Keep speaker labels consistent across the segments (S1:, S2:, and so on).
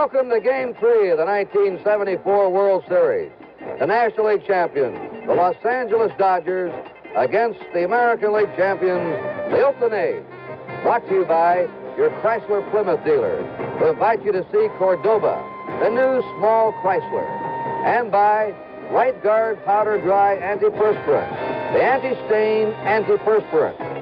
S1: Welcome to Game 3 of the 1974 World Series. The National League champions, the Los Angeles Dodgers, against the American League champions, the Oakland A's. Brought to you by your Chrysler Plymouth dealer, who invite you to see Cordoba, the new small Chrysler. And by Right Guard Powder Dry Antiperspirant, the anti-stain antiperspirant.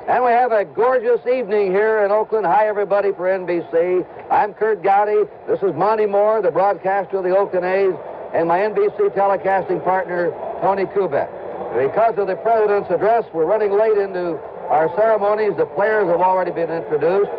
S1: And we have a gorgeous evening here in Oakland. Hi, everybody, for NBC. I'm Curt Gowdy. This is Monte Moore, the broadcaster of the Oakland A's, and my NBC telecasting partner, Tony Kubek. Because of the President's address, we're running late into our ceremonies. The players have already been introduced.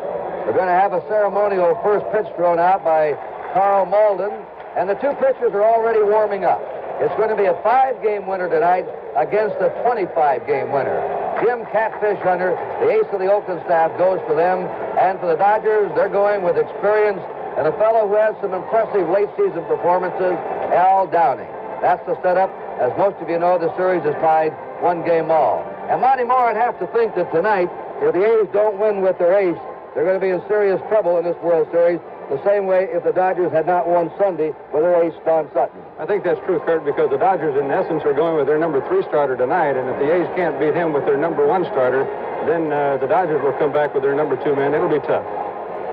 S1: We're going to have a ceremonial first pitch thrown out by Carl Malden, and the two pitchers are already warming up. It's going to be a 5-game winner tonight against a 25-game winner. Jim Catfish Hunter, the ace of the Oakland staff, goes to them. And for the Dodgers, they're going with experience and a fellow who has some impressive late-season performances, Al Downing. That's the setup. As most of you know, the series is tied 1 game all. And Monte Moore would have to think that tonight, if the A's don't win with their ace, they're going to be in serious trouble in this World Series, the same way if the Dodgers had not won Sunday with their ace, Don Sutton.
S2: I think that's true, Curt, because the Dodgers, in essence, are going with their number 3 starter tonight, and if the A's can't beat him with their number 1 starter, then the Dodgers will come back with their number 2 man. It'll be tough.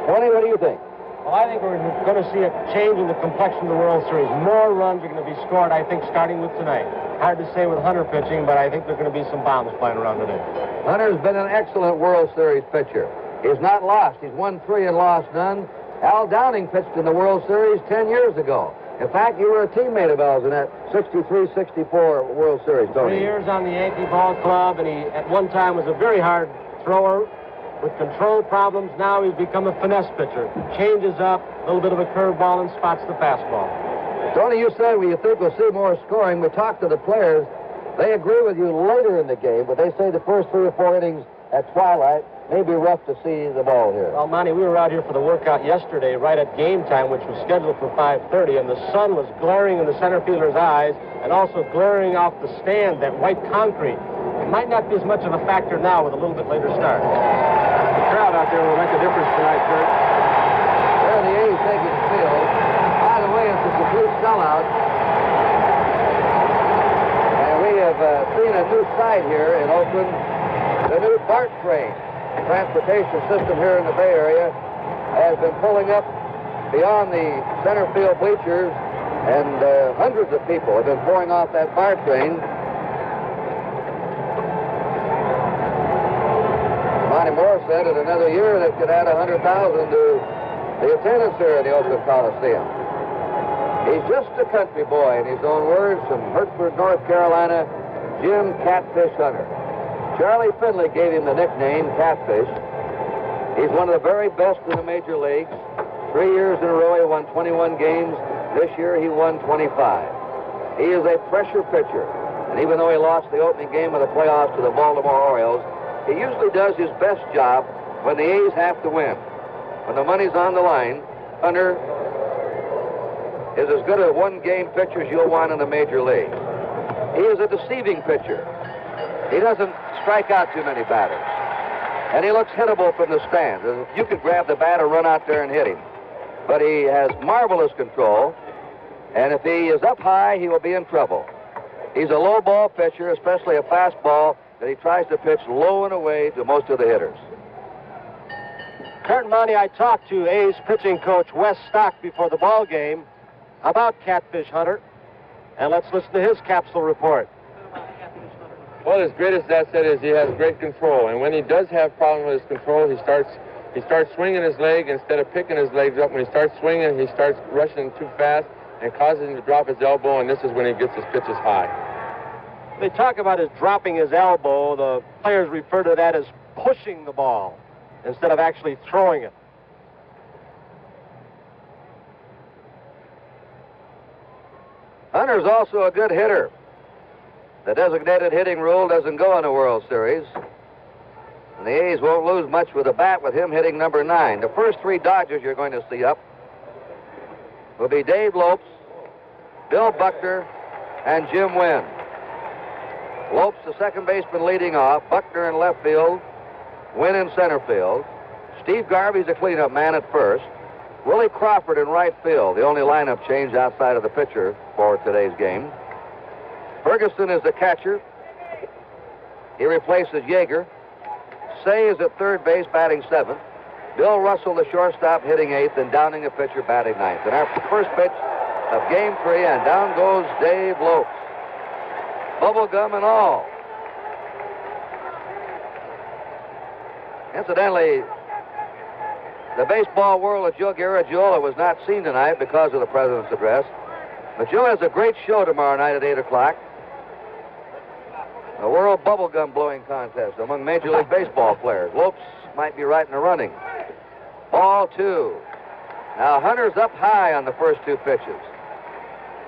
S1: Tony, what do you think?
S3: Well, I think we're going to see a change in the complexion of the World Series. More runs are going to be scored, I think, starting with tonight. Hard to say with Hunter pitching, but I think there are going to be some bombs flying around today.
S1: Hunter's been an excellent World Series pitcher. He's not lost. He's won 3 and lost none. Al Downing pitched in the World Series 10 years ago. In fact, you were a teammate of Al's in that 63-64 World Series, Tony.
S3: 3 years on the Yankee Ball Club, and he at one time was a very hard thrower with control problems. Now he's become a finesse pitcher. Changes up, a little bit of a curveball, and spots the fastball.
S1: Tony, you said you think we'll see more scoring. We talked to the players. They agree with you later in the game, but they say the first 3 or 4 innings at twilight may be rough to see the ball here.
S3: Well, Monty, we were out here for the workout yesterday, right at game time, which was scheduled for 5:30, and the sun was glaring in the center fielder's eyes and also glaring off the stand, that white concrete. It might not be as much of a factor now with a little bit later start.
S2: The crowd out there will make a difference tonight, Curt.
S1: There the A's taking the field. By the way, it's a complete sellout. And we have seen a new sight here in Oakland, the new BART train. Transportation system here in the Bay Area has been pulling up beyond the center field bleachers, and hundreds of people have been pouring off that BART train. Monte Moore said in another year they could add 100,000 to the attendance here at the Oakland Coliseum. He's just a country boy, in his own words, from Hertford, North Carolina, Jim Catfish Hunter. Charlie Finley gave him the nickname Catfish. He's one of the very best in the major leagues. 3 years in a row he won 21 games. This year he won 25. He is a pressure pitcher. And even though he lost the opening game of the playoffs to the Baltimore Orioles, he usually does his best job when the A's have to win. When the money's on the line, Hunter is as good a one-game pitcher as you'll want in the major league. He is a deceiving pitcher. He doesn't strike out too many batters. And he looks hittable from the stands. You could grab the bat or run out there and hit him. But he has marvelous control. And if he is up high, he will be in trouble. He's a low ball pitcher, especially a fastball that he tries to pitch low and away to most of the hitters.
S3: Curt and Monty, I talked to A's pitching coach Wes Stock before the ball game about Catfish Hunter. And let's listen to his capsule report.
S4: Well, his greatest asset is he has great control, and when he does have problems with his control, he starts swinging his leg instead of picking his legs up. When he starts swinging, he starts rushing too fast and causes him to drop his elbow, and this is when he gets his pitches high.
S3: They talk about his dropping his elbow. The players refer to that as pushing the ball instead of actually throwing it.
S1: Hunter's also a good hitter. The designated hitting rule doesn't go in the World Series. And the A's won't lose much with a bat with him hitting number 9. The first 3 Dodgers you're going to see up will be Dave Lopes, Bill Buckner, and Jim Wynn. Lopes, the second baseman, leading off. Buckner in left field. Wynn in center field. Steve Garvey's a cleanup man at first. Willie Crawford in right field, the only lineup change outside of the pitcher for today's game. Ferguson is the catcher. He replaces Yeager. Say is at third base, batting seventh. Bill Russell, the shortstop, hitting eighth, and Downing, the pitcher, batting ninth. And after the first pitch of Game 3, and down goes Dave Lopes. Bubblegum and all. Incidentally, the baseball world of Joe Garagiola was not seen tonight because of the President's address. But Joe has a great show tomorrow night at 8 o'clock. The World Bubblegum Blowing Contest among Major League Baseball players. Lopes might be right in the running. Ball 2. Now Hunter's up high on the first two pitches.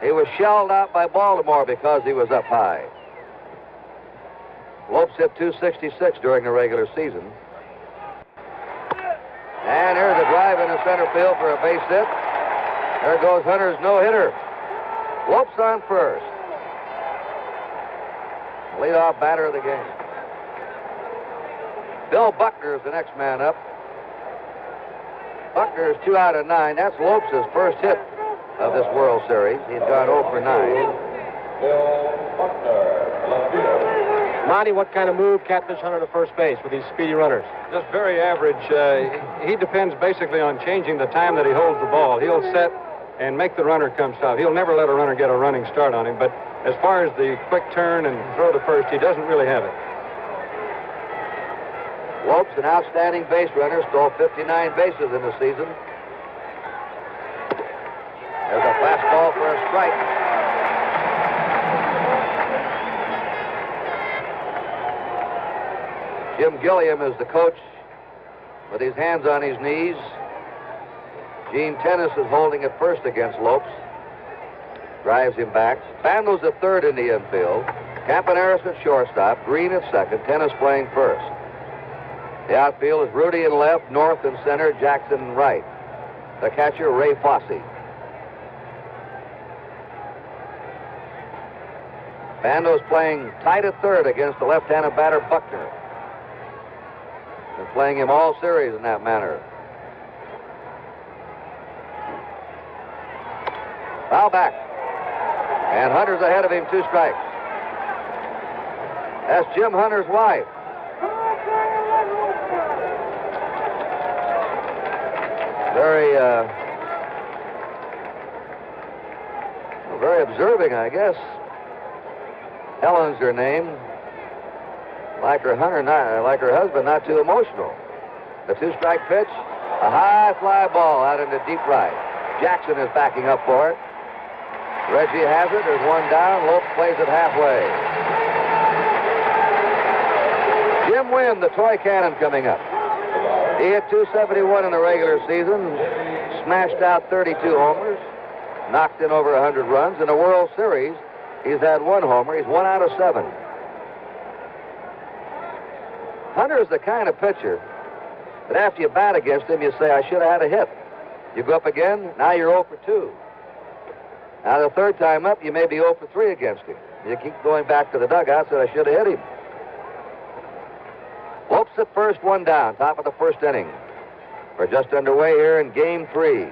S1: He was shelled out by Baltimore because he was up high. Lopes hit .266 during the regular season. And here's a drive into center field for a base hit. There goes Hunter's no-hitter. Lopes on first. Leadoff batter of the game. Bill Buckner is the next man up. Buckner is 2 out of 9. That's Lopes' first hit of this World Series. He's gone 0 for 9.
S3: Monty, what kind of move Catfish Hunter to first base with these speedy runners?
S2: Just very average. He depends basically on changing the time that he holds the ball. He'll set and make the runner come stop. He'll never let a runner get a running start on him, but as far as the quick turn and throw to first, he doesn't really have it.
S1: Lopes, an outstanding base runner, stole 59 bases in the season. There's a fastball for a strike. Jim Gilliam is the coach with his hands on his knees. Gene Tennis is holding at first against Lopes. Drives him back. Bandel's at third in the infield. Campaneris at shortstop. Green at second. Tennis playing first. The outfield is Rudy in left, North in center, Jackson in right. The catcher, Ray Fosse. Bando's playing tight at third against the left-handed batter, Buckner. Been playing him all series in that manner. Foul back. And Hunter's ahead of him, 2 strikes. That's Jim Hunter's wife. Very observing, I guess. Helen's her name. Like her husband, not too emotional. The 2-strike pitch, a high fly ball out into deep right. Jackson is backing up for it. Reggie has it. There's one down. Lopes plays it halfway. Jim Wynn, the toy cannon, coming up. He hit .271 in the regular season, smashed out 32 homers, knocked in over 100 runs. In the World Series, he's had 1 homer. He's 1 out of 7. Hunter's the kind of pitcher that after you bat against him, you say, I should have had a hit. You go up again, now you're 0 for 2. Now the third time up, you may be 0 for 3 against him. You keep going back to the dugout, so I should have hit him. Lopes at first, 1 down, top of the first inning. We're just underway here in Game 3.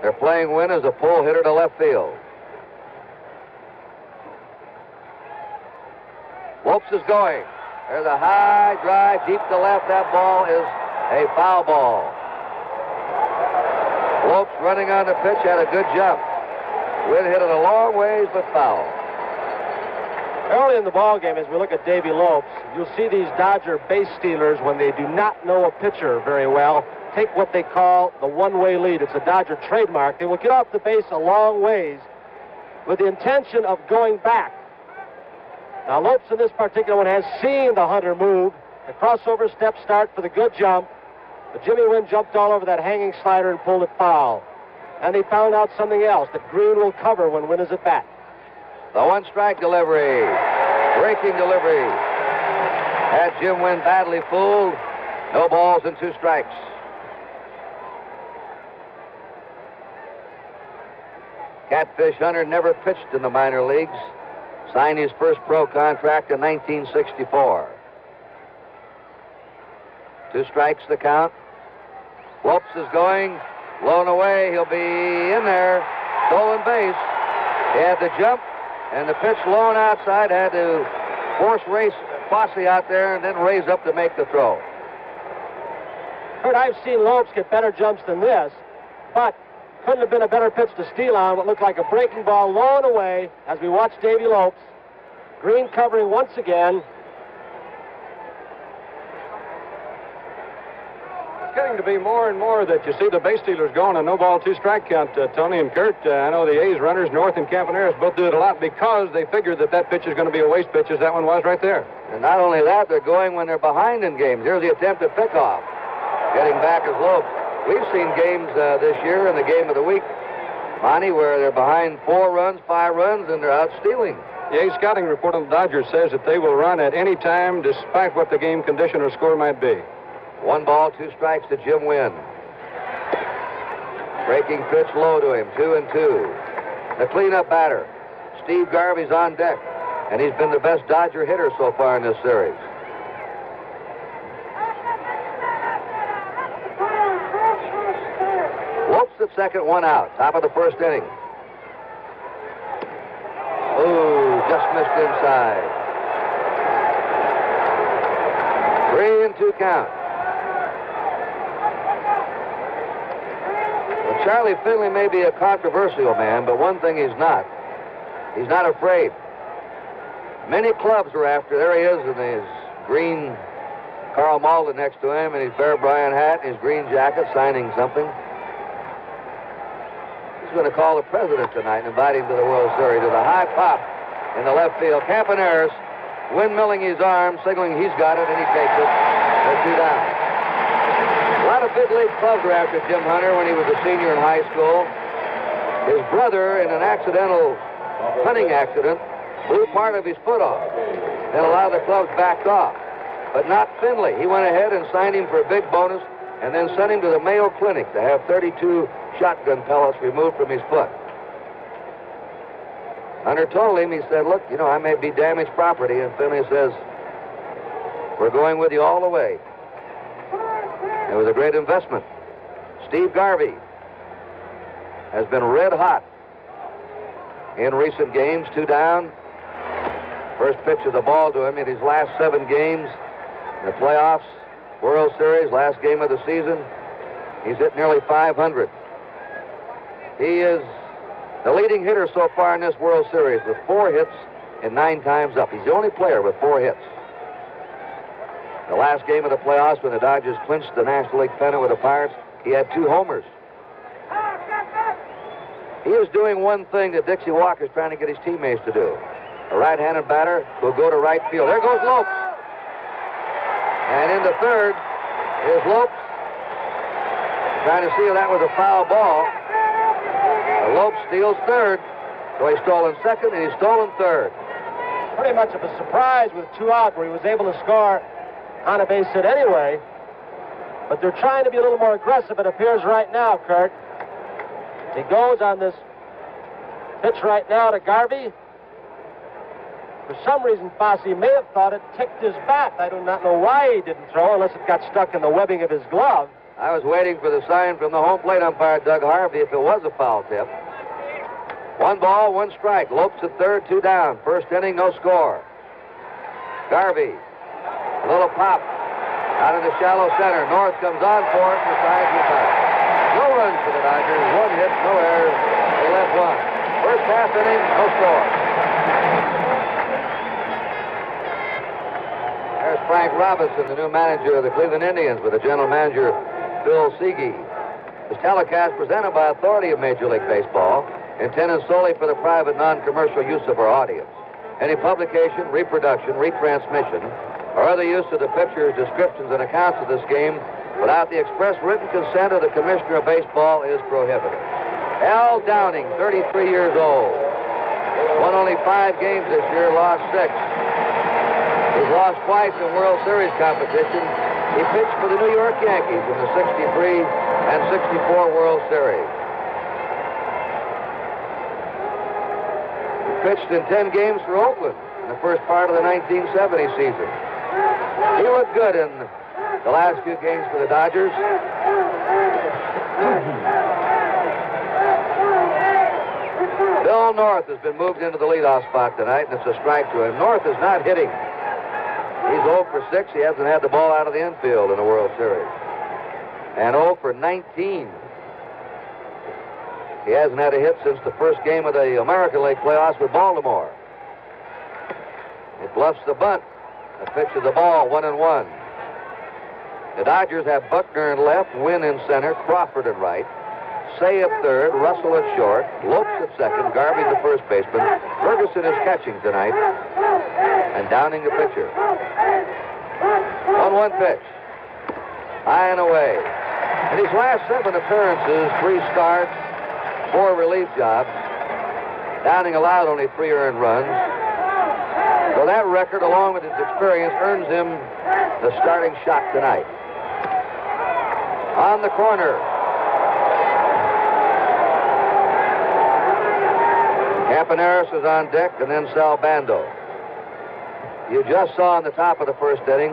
S1: They're playing Wynn as a pull hitter to left field. Lopes is going. There's a high drive deep to left. That ball is a foul ball. Lopes running on the pitch had a good jump. Wynn hit it a long ways, but foul.
S3: Early in the ball game, as we look at Davy Lopes, you'll see these Dodger base stealers, when they do not know a pitcher very well, take what they call the one-way lead. It's a Dodger trademark. They will get off the base a long ways with the intention of going back. Now, Lopes in this particular one has seen the Hunter move. The crossover step start for the good jump. But Jimmy Wynn jumped all over that hanging slider and pulled it foul. And he found out something else, that Green will cover when Wynn is at bat.
S1: The 1-strike delivery. Breaking delivery. Had Jim Wynn badly fooled. No balls and 2 strikes. Catfish Hunter never pitched in the minor leagues. Signed his first pro contract in 1964. 2 strikes the count. Lopes is going. Low and away. He'll be in there. Stolen base. He had to jump, and the pitch low and outside. Had to force Fosse out there and then raise up to make the throw.
S3: Curt, I've seen Lopes get better jumps than this, but couldn't have been a better pitch to steal on what looked like a breaking ball low and away as we watch Davy Lopes. Green covering once again.
S2: It's getting to be more and more that you see the base stealers going a no-ball, two-strike count, Tony and Curt. I know the A's runners, North and Campaneris, both do it a lot because they figured that pitch is going to be a waste pitch, as that one was right there.
S1: And not only that, they're going when they're behind in games. Here's the attempt at pickoff. Getting back is Lopes. We've seen games this year in the game of the week, Monty, where they're behind 4 runs, 5 runs, and they're out stealing.
S2: The A's scouting report on the Dodgers says that they will run at any time despite what the game condition or score might be.
S1: 1 ball, 2 strikes to Jim Wynn. Breaking pitch low to him, 2-2. The cleanup batter, Steve Garvey's on deck, and he's been the best Dodger hitter so far in this series. Lopes at second, 1 out, top of the first inning. Oh, just missed inside. 3-2 count. Well, Charlie Finley may be a controversial man, but one thing he's not. He's not afraid. Many clubs are after. There he is in his green Carl Malden next to him, and his Bear Bryant hat, and his green jacket, signing something. He's going to call the president tonight and invite him to the World Series. To the high pop in the left field. Campaneris windmilling his arm, signaling he's got it, and he takes it. They're 2 down. A lot of big league clubs were after Jim Hunter when he was a senior in high school. His brother, in an accidental hunting accident, blew part of his foot off. And a lot of the clubs backed off. But not Finley. He went ahead and signed him for a big bonus and then sent him to the Mayo Clinic to have 32 shotgun pellets removed from his foot. Hunter told him, he said, look, you know, I may be damaged property. And Finley says, we're going with you all the way. It was a great investment. Steve Garvey has been red hot in recent games, 2 down. First pitch of the ball to him in his last 7 games. In the playoffs, World Series, last game of the season, he's hit nearly 500. He is the leading hitter so far in this World Series with 4 hits and 9 times up. He's the only player with 4 hits. The last game of the playoffs when the Dodgers clinched the National League pennant with the Pirates, he had 2 homers. He is doing one thing that Dixie Walker's trying to get his teammates to do. A right-handed batter will go to right field. There goes Lopes. And in the third is Lopes. Trying to see if that was a foul ball. Lopes steals third. So he's stolen second and he's stolen third.
S3: Pretty much of a surprise with 2 out where he was able to score on a base hit anyway. But they're trying to be a little more aggressive, it appears right now, Curt. He goes on this pitch right now to Garvey. For some reason, Fosse may have thought it ticked his bat. I do not know why he didn't throw, unless it got stuck in the webbing of his glove.
S1: I was waiting for the sign from the home plate umpire, Doug Harvey, if it was a foul tip. 1 ball, 1 strike. Lopes at third, 2 down. First inning, no score. Garvey, a little pop out of the shallow center. North comes on for it and decides to retire. No runs for the Dodgers. 1 hit, no errors. They left 1. First half inning, no score. There's Frank Robinson, the new manager of the Cleveland Indians, with the general manager, Bill Siege. This telecast presented by authority of Major League Baseball, intended solely for the private, non-commercial use of our audience. Any publication, reproduction, retransmission, or other use of the pictures, descriptions, and accounts of this game without the express written consent of the Commissioner of Baseball is prohibited. Al Downing, 33 years old. Won only 5 games this year, lost 6. He's lost twice in World Series competition. He pitched for the New York Yankees in the 63 and 64 World Series. He pitched in 10 games for Oakland in the first part of the 1970 season. He looked good in the last few games for the Dodgers. Bill North has been moved into the leadoff spot tonight, and it's a strike to him. North is not hitting. He's 0 for 6. He hasn't had the ball out of the infield in the World Series. And 0 for 19. He hasn't had a hit since the first game of the American League playoffs with Baltimore. He bluffs the bunt. A pitch of the ball, 1-1. The Dodgers have Buckner in left, Wynn in center, Crawford at right, Say at third, Russell at short, Lopes at second, Garvey the first baseman. Ferguson is catching tonight, and Downing the pitcher. 1-1 pitch. High and away. In his last 7 appearances, 3 starts, 4 relief jobs, Downing allowed only 3 earned runs. So that record, along with his experience, earns him the starting shot tonight. On the corner. Campaneris is on deck, and then Sal Bando. You just saw in the top of the first inning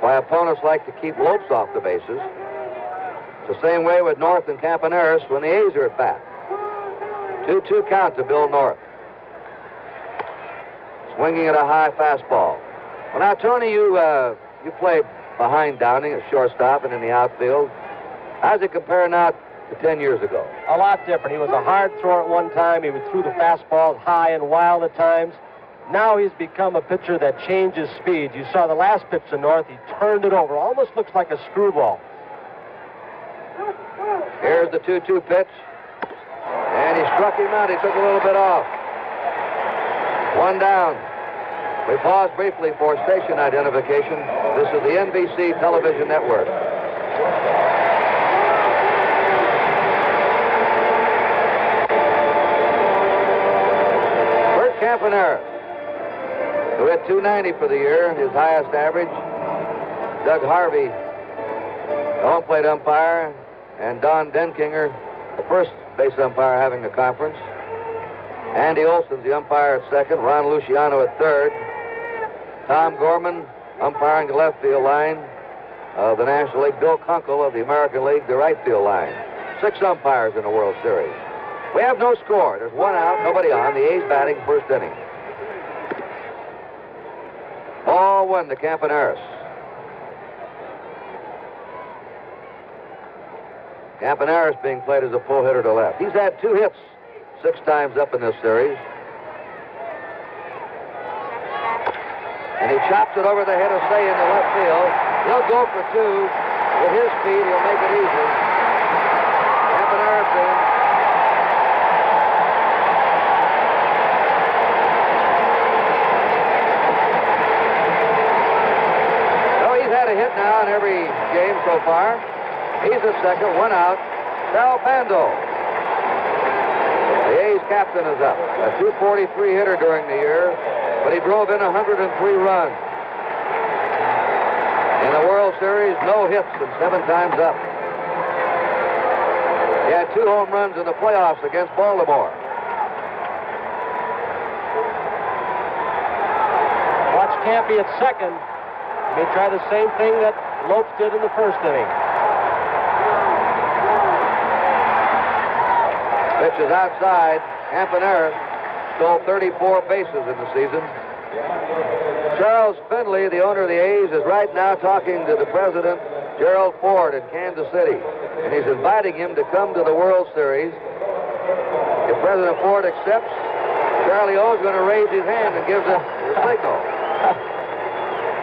S1: why opponents like to keep Lopes off the bases. It's the same way with North and Campaneris when the A's are at bat. 2-2 count to Bill North. Swinging at a high fastball. Well, now, Tony, you played behind Downing at shortstop and in the outfield. How does it compare now to 10 years ago?
S3: A lot different. He was a hard thrower at one time. He would throw the fastballs high and wild at times. Now he's become a pitcher that changes speed. You saw the last pitch to North. He turned it over. Almost looks like a screwball.
S1: Here's the 2-2 pitch. And he struck him out. He took a little bit off. 1 down. We pause briefly for station identification. This is the NBC television network. Curt Campaneris, who hit .290 for the year, his highest average. Doug Harvey, the home plate umpire, and Don Denkinger, the first base umpire, having a conference. Andy Olson's the umpire at second, Ron Luciano at third. Tom Gorman umpiring the left field line of the National League. Bill Kunkel of the American League, the right field line. 6 umpires in the World Series. We have no score. There's 1 out, nobody on. The A's batting first inning. Ball 1 to Campaneris. Campaneris being played as a pull hitter to left. He's had 2 hits 6 times up in this series. And he chops it over the head of Say into left field. He'll go for 2. With his speed, he'll make it easy. Campaneris in. So he's had a hit now in every game so far. He's at second, 1 out. Sal Bando. The A's captain is up. A .243 hitter during the year, but he drove in 103 runs. In the World Series, no hits and 7 times up. He had 2 home runs in the playoffs against Baltimore.
S3: Watch Campy at second. He may try the same thing that Lopes did in the first inning.
S1: Pitch is outside. Campaneris stole 34 bases in the season. Charles Finley, the owner of the A's, is right now talking to the president, Gerald Ford, in Kansas City. And he's inviting him to come to the World Series. If President Ford accepts, Charlie O's going to raise his hand and gives a signal.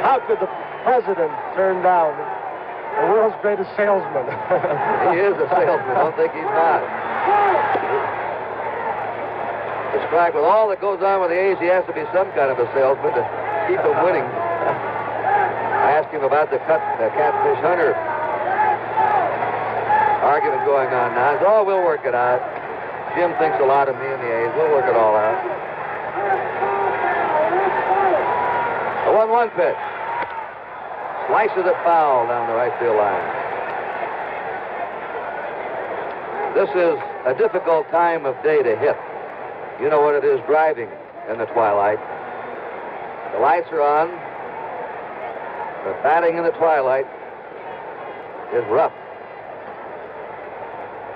S3: How could the president turn down the world's greatest salesman?
S1: He is a salesman. Don't think he's not. It's right. With all that goes on with the A's, he has to be some kind of a salesman to keep them winning. I asked him about the Catfish Hunter argument going on now. He said, oh, we'll work it out. Jim thinks a lot of me and the A's. We'll work it all out. A 1-1 pitch. Slices it foul down the right field line. This is a difficult time of day to hit. You know what it is driving in the twilight. The lights are on. But batting in the twilight is rough.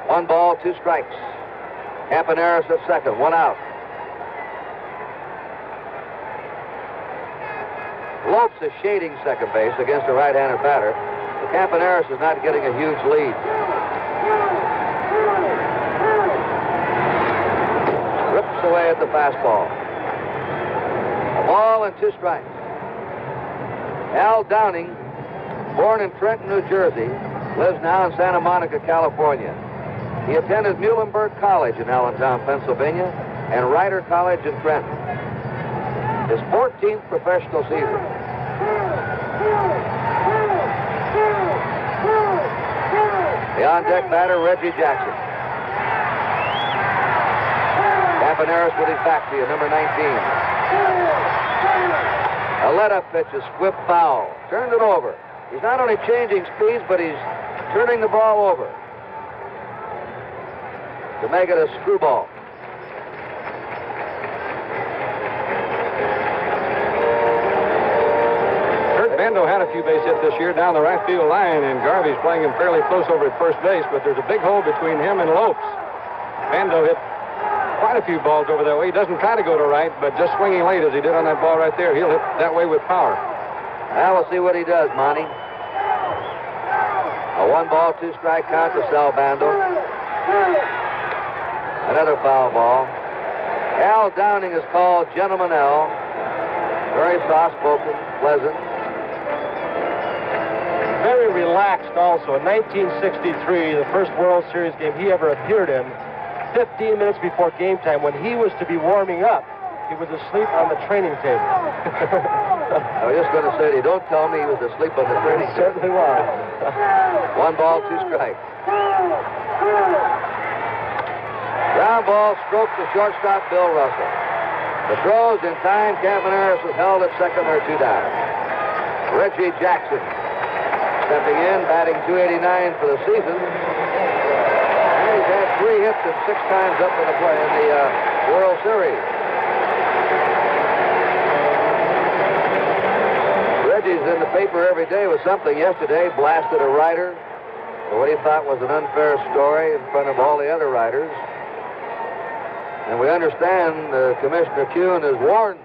S1: 1 ball, 2 strikes. Campaneris at second, 1 out. Lopes is shading second base against a right-handed batter. But Campaneris is not getting a huge lead. Rips away at the fastball. A ball and 2 strikes. Al Downing, born in Trenton, New Jersey, lives now in Santa Monica, California. He attended Muhlenberg College in Allentown, Pennsylvania, and Rider College in Trenton. His 14th professional season. The on-deck batter, Reggie Jackson. Campaneris with his back to you, number 19. A let-up pitch, a whip foul. Turned it over. He's not only changing speeds, but he's turning the ball over to make it a screwball.
S2: Curt Bando had a few base hits this year down the right field line, and Garvey's playing him fairly close over at first base, but there's a big hole between him and Lopes. Bando hit quite a few balls over that way. He doesn't try to go to right, but just swinging late as he did on that ball right there, he'll hit that way with power.
S1: Now we'll see what he does, Monty. A 1 ball, 2 strike count to Sal Bando. Another foul ball. Al Downing is called Gentleman Al. Very soft-spoken, pleasant.
S3: Very relaxed also. In 1963, the first World Series game he ever appeared in, 15 minutes before game time, when he was to be warming up, he was asleep on the training table.
S1: I was just going to say, don't tell me he was asleep on the training
S3: He certainly was.
S1: 1 ball, 2 strikes. Ground ball stroked to shortstop Bill Russell. The throws in time. Campaneris was held at second or 2 down. Reggie Jackson stepping in, batting .289 for the season. And he's had 3 hits and 6 times up in the play in the World Series. Reggie's in the paper every day with something. Yesterday, blasted a writer for what he thought was an unfair story in front of all the other writers. And we understand Commissioner Kuhn has warned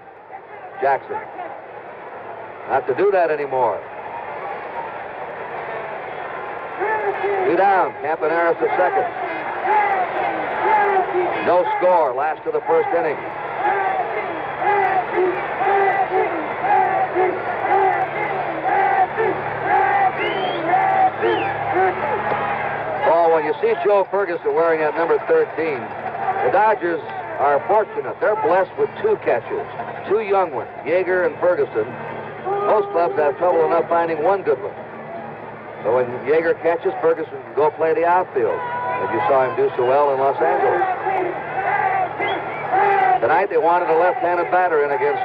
S1: Jackson not to do that anymore. 2 down. Campaneris at second. No score. Last of the first inning. Oh, when you see Joe Ferguson wearing that number 13, the Dodgers are fortunate. They're blessed with 2 catchers, 2 young ones, Yeager and Ferguson. Most clubs have trouble enough finding 1 good one. So when Yeager catches, Ferguson can go play the outfield, as you saw him do so well in Los Angeles. Tonight they wanted a left-handed batter in against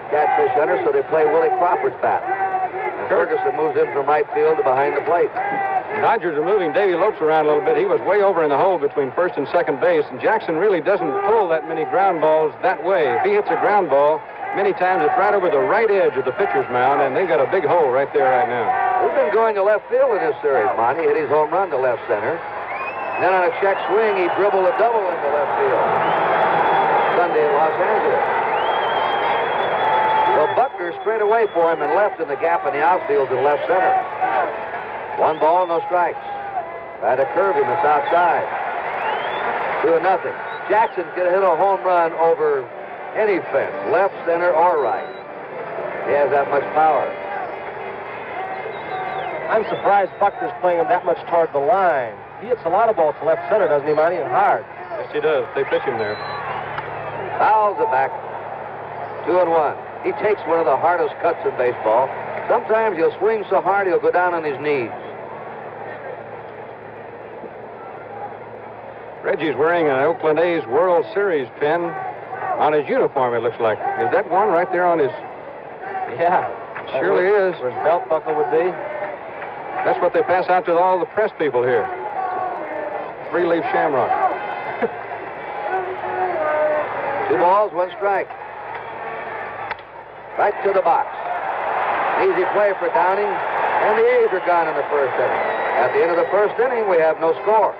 S1: Catfish Hunter, so they play Willie Crawford's bat. And Ferguson moves in from right field to behind the plate.
S2: Dodgers are moving Davy Lopes around a little bit. He was way over in the hole between first and second base, and Jackson really doesn't pull that many ground balls that way. If he hits a ground ball, many times it's right over the right edge of the pitcher's mound, and they've got a big hole right there right now.
S1: He's been going to left field in this series, Monty. Hit his home run to left center. And then on a check swing, he dribbled a double into left field Sunday in Los Angeles. So Buckner straight away for him and left in the gap in the outfield to left center. 1 ball, no strikes. Try to curve him. It's outside. 2-0. Jackson could hit a home run over any fence, left, center, or right. He has that much power.
S3: I'm surprised Buckner's playing him that much toward the line. He hits a lot of balls to left center, doesn't he, Monty? And hard.
S2: Yes, he does. They pitch him there.
S1: Fouls it back. 2-1. He takes one of the hardest cuts in baseball. Sometimes he'll swing so hard he'll go down on his knees.
S2: Reggie's wearing an Oakland A's World Series pin on his uniform, it looks like. Is that one right there on his...
S3: Yeah.
S2: Surely is.
S3: Where his belt buckle would be.
S2: That's what they pass out to all the press people here. 3-leaf shamrock.
S1: 2 balls, 1 strike. Right to the box. Easy play for Downing, and the A's are gone in the first inning. At the end of the first inning, we have no score.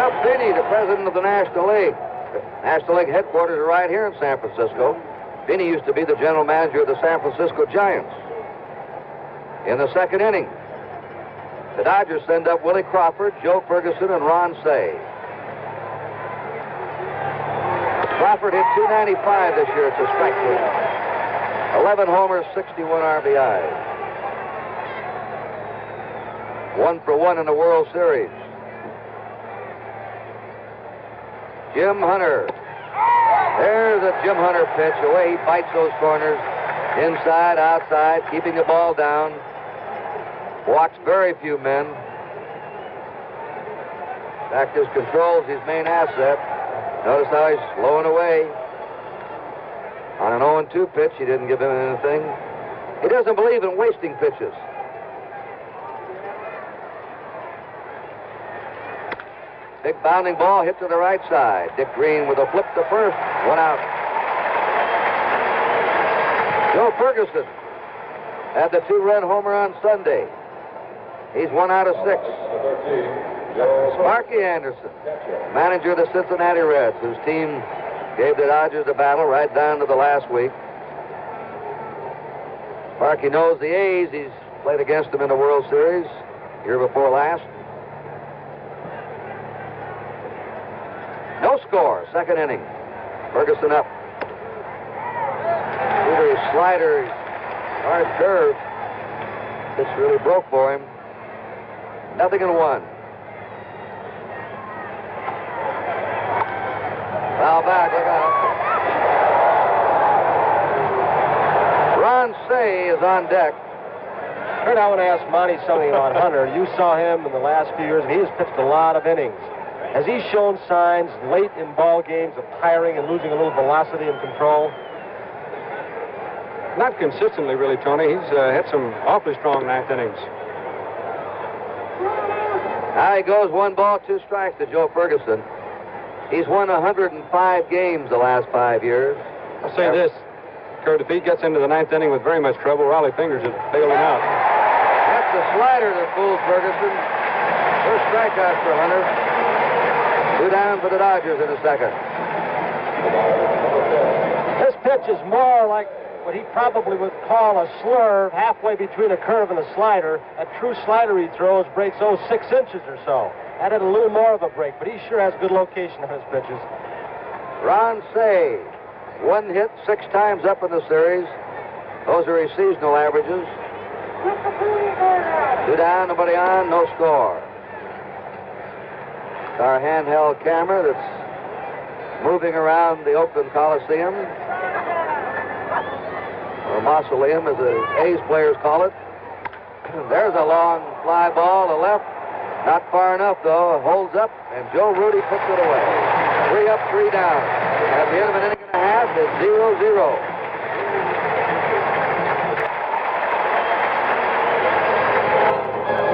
S1: Well, Finney, the president of the National League. National League headquarters are right here in San Francisco. Finney used to be the general manager of the San Francisco Giants. In the second inning, the Dodgers send up Willie Crawford, Joe Ferguson, and Ron Say. Crawford hit .295 this year. It's a strike rate. 11 homers, 61 RBIs. 1 for 1 in the World Series. Jim Hunter. There's a Jim Hunter pitch. The way he bites those corners, inside, outside, keeping the ball down. Walks very few men. In fact, his control's his main asset. Notice how he's slowing away. On an 0-2 pitch, he didn't give him anything. He doesn't believe in wasting pitches. Big bounding ball hit to the right side. Dick Green with a flip to first. 1 out. Joe Ferguson had the 2-run homer on Sunday. He's 1 out of 6. Sparky Anderson, manager of the Cincinnati Reds, whose team gave the Dodgers a battle right down to the last week. Sparky knows the A's. He's played against them in the World Series year before last. No score, second inning. Ferguson up. His slider, hard curve. This really broke for him. 0-1. Foul back, look out. Ron Say is on deck.
S3: Curt, I want to ask Monty something about Hunter. You saw him in the last few years, and he has pitched a lot of innings. Has he shown signs late in ball games of tiring and losing a little velocity and control?
S2: Not consistently, really, Tony. He's had some awfully strong ninth innings.
S1: Now he goes 1 ball, 2 strikes to Joe Ferguson. He's won 105 games the last 5 years.
S2: I'll say this, Curt, if he gets into the ninth inning with very much trouble, Raleigh Fingers is bailing out.
S1: That's the slider that fooled Ferguson. First strikeout for Hunter. 2 down for the Dodgers in the second.
S3: This pitch is more like what he probably would call a slurve, halfway between a curve and a slider. A true slider he throws breaks 6 inches or so. That had a little more of a break, but he sure has good location on his pitches.
S1: Ron Say, 1 hit, 6 times up in the series. Those are his seasonal averages. 2 down, nobody on, no score. It's our handheld camera that's moving around the Oakland Coliseum, or mausoleum, as the A's players call it. There's a long fly ball to left. Not far enough, though. It holds up, and Joe Rudy puts it away. 3 up, 3 down. At the end of an inning and a half, it's 0-0.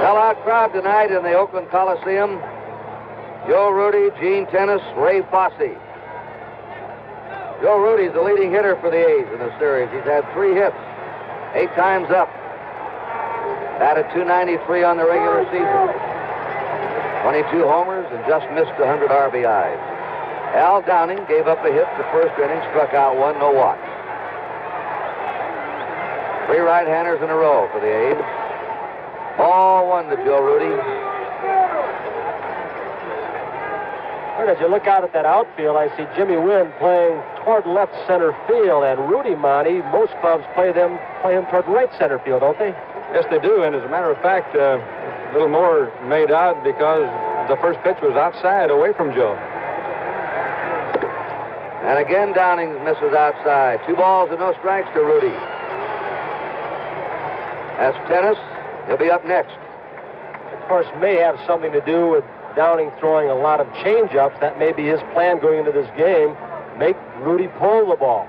S1: Sellout crowd tonight in the Oakland Coliseum. Joe Rudy, Gene Tennis, Ray Fosse. Joe Rudy's the leading hitter for the A's in the series. He's had 3 hits, 8 times up. Batted .293 on the regular season. 22 homers and just missed 100 RBIs. Al Downing gave up a hit the first inning, struck out 1, no walks. 3 right-handers in a row for the A's. Ball 1 to Joe Rudy.
S3: As you look out at that outfield, I see Jimmy Wynn playing toward left center field, and Rudy Monty, most clubs play him toward right center field, don't they?
S2: Yes, they do, and as a matter of fact, a little more made out because the first pitch was outside, away from Joe.
S1: And again, Downing misses outside. 2 balls and no strikes to Rudy. That's Tennis. He'll be up next.
S3: Of course, may have something to do with Downing throwing a lot of change-ups. That may be his plan going into this game. Make Rudy pull the ball.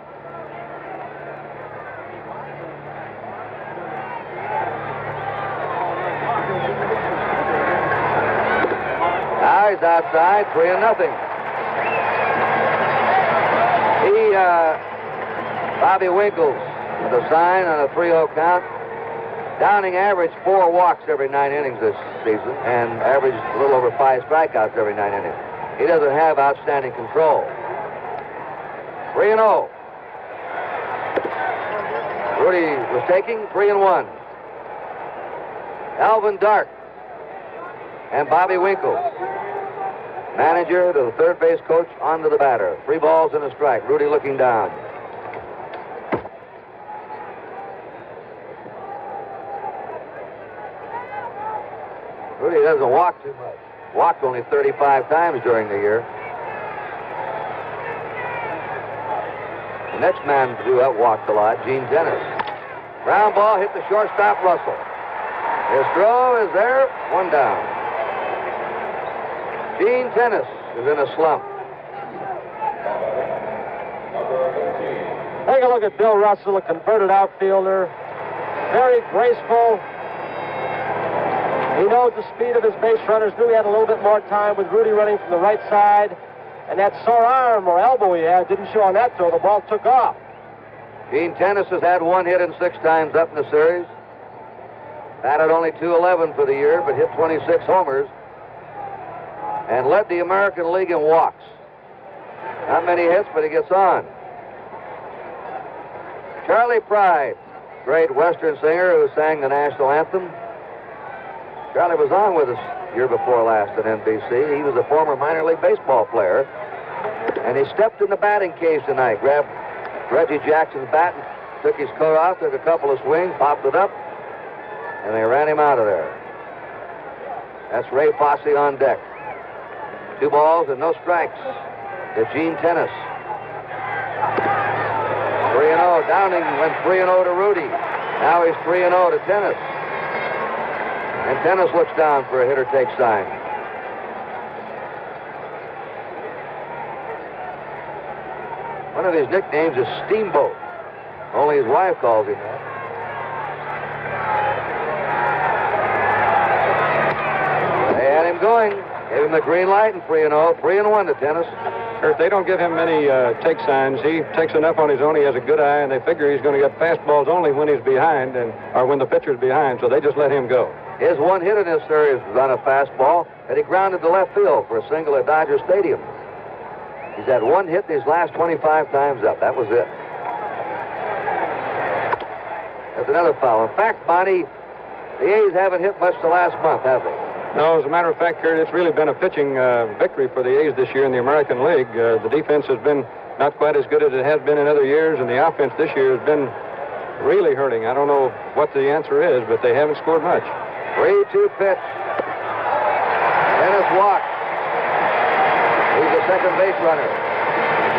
S1: Now he's outside, 3-0. Bobby Winkles with a sign on a 3-0 count. Downing averaged 4 walks every 9 innings this season and averaged a little over 5 strikeouts every 9 innings. He doesn't have outstanding control. 3-0. Rudy was taking 3-1. Alvin Dark and Bobby Winkle, manager to the third base coach, on to the batter. 3 balls and a strike. Rudy looking down. Rudy doesn't walk too much. Walked only 35 times during the year. The next man to do that walked a lot, Gene Tennis. Ground ball hit the shortstop, Russell. His throw is there, 1 down. Gene Tennis is in a slump.
S3: Take a look at Bill Russell, a converted outfielder. Very graceful. He knows the speed of his base runners. Knew he had a little bit more time with Rudy running from the right side. And that sore arm or elbow he had didn't show on that throw. The ball took off.
S1: Gene Tennis has had 1 hit and 6 times up in the series. Batted only .211 for the year, but hit 26 homers. And led the American League in walks. Not many hits, but he gets on. Charlie Pride, great Western singer who sang the national anthem. Charlie was on with us year before last at NBC. He was a former minor league baseball player. And he stepped in the batting cage tonight, grabbed Reggie Jackson's bat, and took his coat off, took a couple of swings, popped it up, and they ran him out of there. That's Ray Fosse on deck. 2 balls and no strikes to Gene Tennis. 3-0. Downing went 3-0 to Rudy. Now he's 3-0 to Tennis. And Tennis looks down for a hitter-take sign. One of his nicknames is Steamboat. Only his wife calls him that. They had him going. Gave him the green light and 3-0. 3-1 to Tennis.
S2: If they don't give him many take signs, he takes enough on his own. He has a good eye, and they figure he's going to get fastballs only when he's behind, or when the pitcher's behind, so they just let him go.
S1: His 1 hit in this series was on a fastball that he grounded to left field for a single at Dodger Stadium. He's had 1 hit in his last 25 times up. That was it. That's another foul. In fact, Monty, the A's haven't hit much the last month, have they?
S2: No, as a matter of fact, Curt, it's really been a pitching victory for the A's this year in the American League. The defense has been not quite as good as it has been in other years, and the offense this year has been really hurting. I don't know what the answer is, but they haven't scored much.
S1: 3-2 pitch. Tennis walks. He's a second base runner.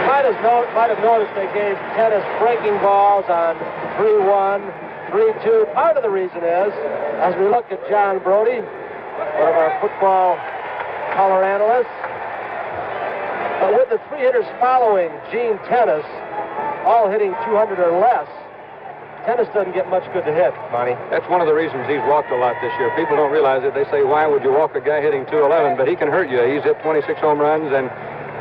S3: Might have noticed they gave Tennis breaking balls on 3-1, 3-2. Part of the reason is, as we look at John Brody, one of our football color analysts, but with the 3 hitters following Gene Tennis, all hitting 200 or less, Tennis doesn't get much good to hit, Monty.
S2: That's one of the reasons he's walked a lot this year. People don't realize it. They say, why would you walk a guy hitting 211? But he can hurt you. He's hit 26 home runs, and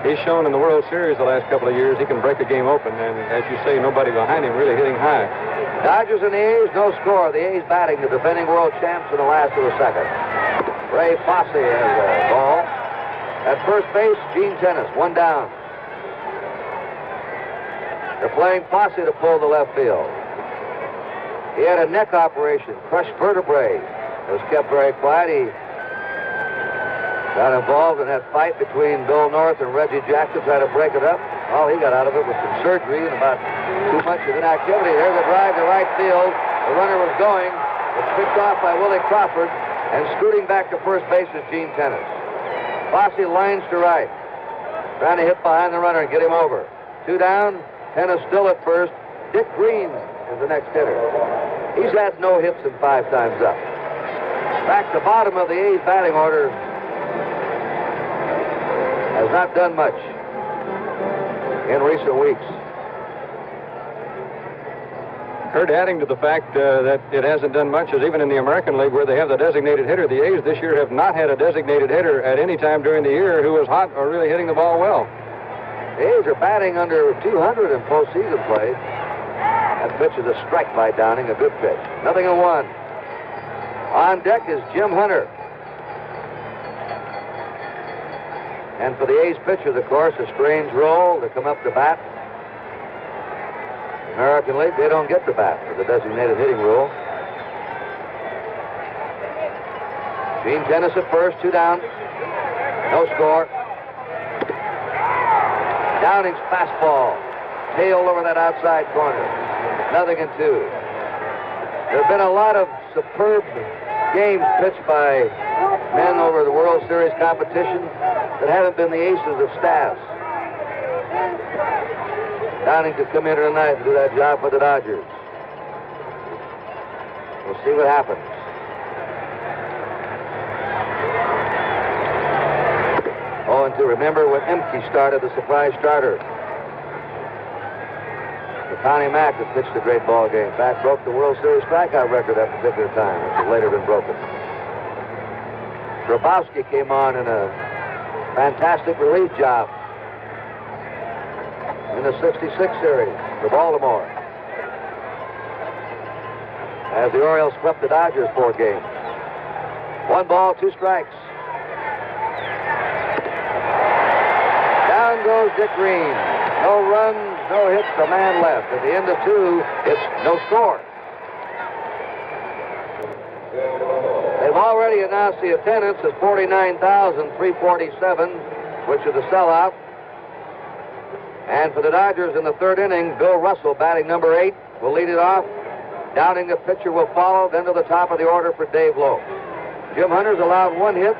S2: he's shown in the World Series the last couple of years he can break a game open. And as you say, nobody behind him really hitting high.
S1: Dodgers and the A's, no score. The A's batting the defending world champs in the last of the second. Ray Fosse has a ball. At first base, Gene Tennis, 1 down. They're playing Fosse to pull the left field. He had a neck operation, crushed vertebrae. It was kept very quiet. He got involved in that fight between Bill North and Reggie Jackson, trying to break it up. All he got out of it was some surgery and about 2 months of inactivity. There's a drive to right field. The runner was going. It's picked off by Willie Crawford, and scooting back to first base is Gene Tennis. Fosse lines to right, trying to hit behind the runner and get him over. 2 down, Tennis still at first. Dick Green is the next hitter. He's had no hits in 5 times up. In fact, the bottom of the A's batting order has not done much in recent weeks.
S2: Curt, adding to the fact that it hasn't done much is even in the American League where they have the designated hitter, the A's this year have not had a designated hitter at any time during the year who was hot or really hitting the ball well.
S1: The A's are batting under 200 in postseason play. That pitch is a strike by Downing, a good pitch. 0-1. On deck is Jim Hunter. And for the A's pitchers, of course, a strange role to come up to bat. American League, they don't get the bat for the designated hitting rule. Gene Tennis at first, 2 down. No score. Downing's fastball tailed over that outside corner. 0-2. There have been a lot of superb games pitched by men over the World Series competition that haven't been the aces of staffs. Downing could come in here tonight and do that job for the Dodgers. We'll see what happens. Oh, and to remember when Emke started, the surprise starter. Connie Mack has pitched a great ball game. In fact, broke the World Series strikeout record at a particular time, which has later been broken. Grabowski came on in a fantastic relief job in the 66 series for Baltimore, as the Orioles swept the Dodgers 4 games. 1 ball, 2 strikes. Down goes Dick Green. No runs, no hits, a man left. At the end of 2, it's no score. They've already announced the attendance as 49,347, which is the sellout. And for the Dodgers in the 3rd inning, Bill Russell, batting number 8, will lead it off. Downing, the pitcher, will follow. Then to the top of the order for Dave Lopes. Jim Hunter's allowed 1 hit.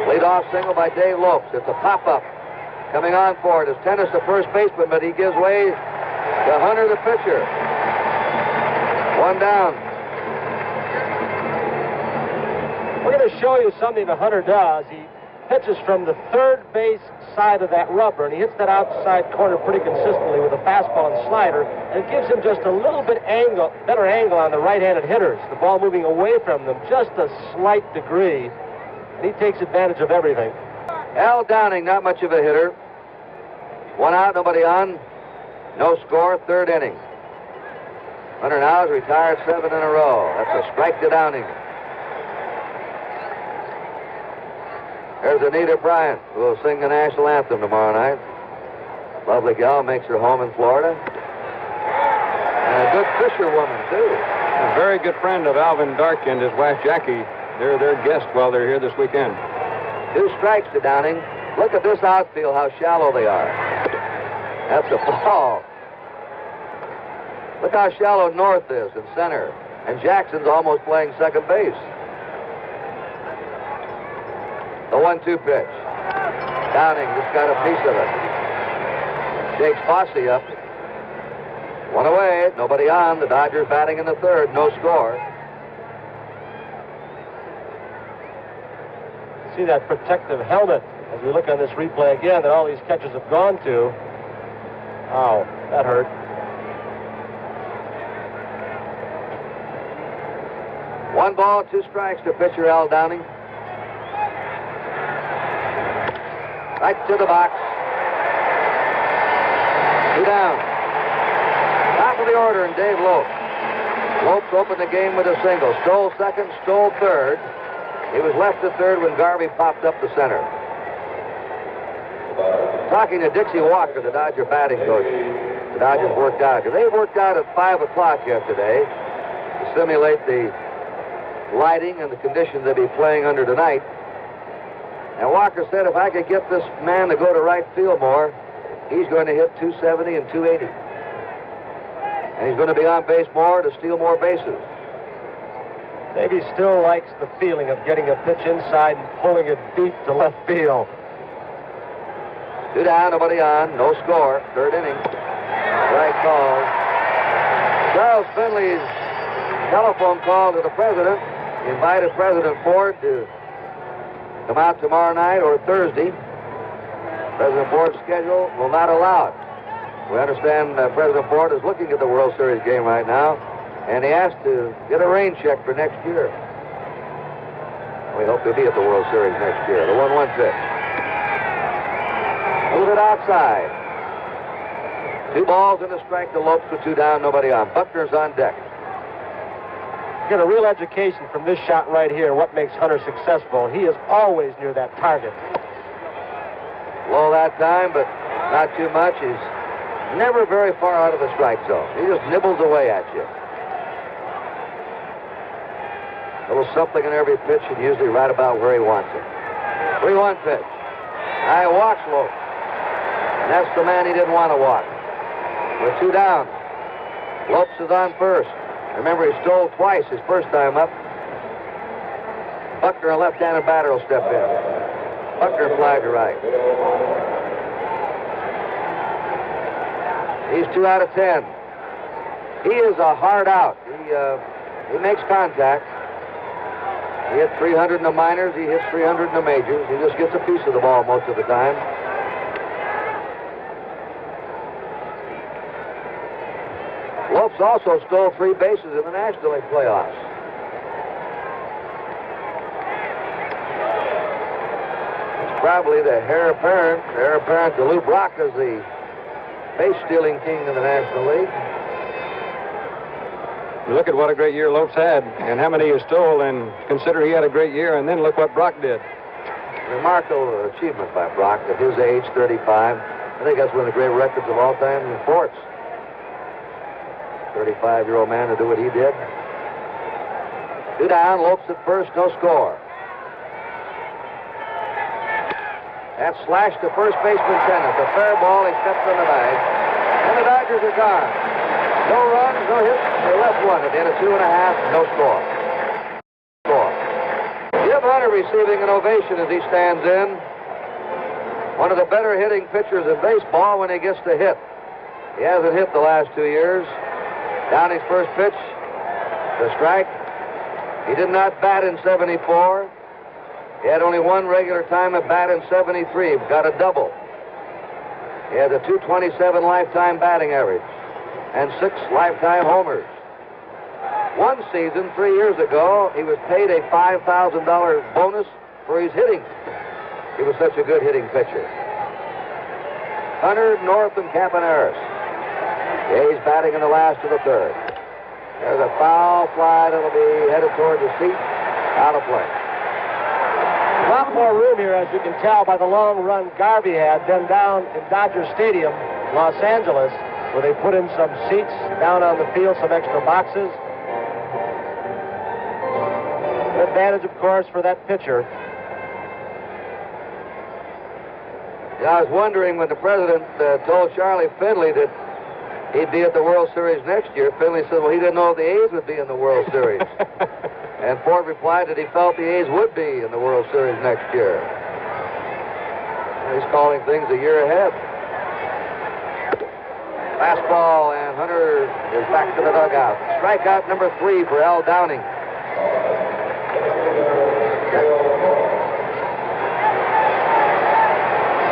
S1: Lead-off single by Dave Lopes. It's a pop-up. Coming on for it is Tennis, the first baseman, but he gives way to Hunter, the pitcher. 1 down.
S3: We're going to show you something that Hunter does. He pitches from the 3rd base side of that rubber, and he hits that outside corner pretty consistently with a fastball and slider, and it gives him just a little bit better angle on the right-handed hitters. The ball moving away from them just a slight degree, and he takes advantage of everything.
S1: Al Downing, not much of a hitter. 1 out, nobody on. No score, 3rd inning. Hunter now has retired 7 in a row. That's a strike to Downing. There's Anita Bryant, who will sing the national anthem tomorrow night. Lovely gal, makes her home in Florida. And a good fisherwoman, too.
S2: A very good friend of Alvin Dark and his wife, Jackie. They're their guest while they're here this weekend.
S1: 2 strikes to Downing. Look at this outfield, how shallow they are. That's a ball. Look how shallow North is in center. And Jackson's almost playing second base. The 1-2 pitch. Downing just got a piece of it. Shakes Fosse up. 1 away, nobody on. The Dodgers batting in the 3rd, no score.
S3: See that protective helmet as we look on this replay again that all these catches have gone to. Ow, that hurt.
S1: One ball, 2 strikes to pitcher Al Downing. Right to the box. 2 down. Top of the order and Dave Lopes. Lopes opened the game with a single. Stole 2nd, stole 3rd. He was left at 3rd when Garvey popped up the center. Talking to Dixie Walker, the Dodger batting coach. The Dodgers worked out. They worked out at 5 o'clock yesterday to simulate the lighting and the conditions they'll be playing under tonight. And Walker said if I could get this man to go to right field more, he's going to hit 270 and 280. And he's going to be on base more to steal more bases.
S3: Maybe still likes the feeling of getting a pitch inside and pulling it deep to left field.
S1: 2 down, nobody on, no score, 3rd inning. Right call. Charles Finley's telephone call to the president. He invited President Ford to come out tomorrow night or Thursday. President Ford's schedule will not allow it. We understand President Ford is looking at the World Series game right now, and he asked to get a rain check for next year. We hope to be at the World Series next year. The 1-1 pitch. Move it outside. 2 balls and a strike to Lopes with 2 down, nobody on. Buckner's on deck.
S3: Get a real education from this shot right here, what makes Hunter successful. He is always near that target.
S1: Low that time, but not too much. He's never very far out of the strike zone. He just nibbles away at you. A little something in every pitch, and usually right about where he wants it. 3-1 pitch. I walks Lopes. And that's the man he didn't want to walk. With 2 down. Lopes is on first. Remember, he stole twice his first time up. Buckner, a left-handed batter, will step in. Buckner flied to right. He's 2 out of 10. He is a hard out. He makes contact. He hit 300 in the minors. He hits 300 in the majors. He just gets a piece of the ball most of the time. Lopes also stole 3 bases in the National League playoffs. It's probably the heir apparent to Lou Brock as the base-stealing king in the National League.
S2: Look at what a great year Lopes had, and how many he stole, and consider he had a great year, and then look what Brock did.
S1: Remarkable achievement by Brock at his age, 35. I think that's one of the great records of all time in sports. 35-year-old man to do what he did. 2 down, Lopes at first, no score. That slash to first baseman Tennant. A fair ball, he steps on the bag. And the Dodgers are gone. No runs, no hits. They left 1 at the end of 2.5, no score. Jim Hunter receiving an ovation as he stands in. One of the better hitting pitchers in baseball when he gets to hit. He hasn't hit the last 2 years. Downing's first pitch, the strike. He did not bat in 74. He had only 1 regular time at bat in 73. Got a double. He had a .227 lifetime batting average and 6 lifetime homers. One season, 3 years ago, he was paid a $5,000 bonus for his hitting. He was such a good hitting pitcher. Hunter, North, and Campaneris. He's batting in the last of the 3rd. There's a foul fly that'll be headed toward the seat. Out of play.
S3: A lot more room here, as you can tell by the long run Garvey had, than down in Dodger Stadium, Los Angeles, where they put in some seats down on the field, some extra boxes. An advantage, of course, for that pitcher.
S1: Yeah, I was wondering when the president told Charlie Finley that he'd be at the World Series next year. Finley said, well, he didn't know if the A's would be in the World Series. And Ford replied that he felt the A's would be in the World Series next year. And he's calling things a year ahead. Fastball, and Hunter is back to the dugout. Strikeout number 3 for Al Downing.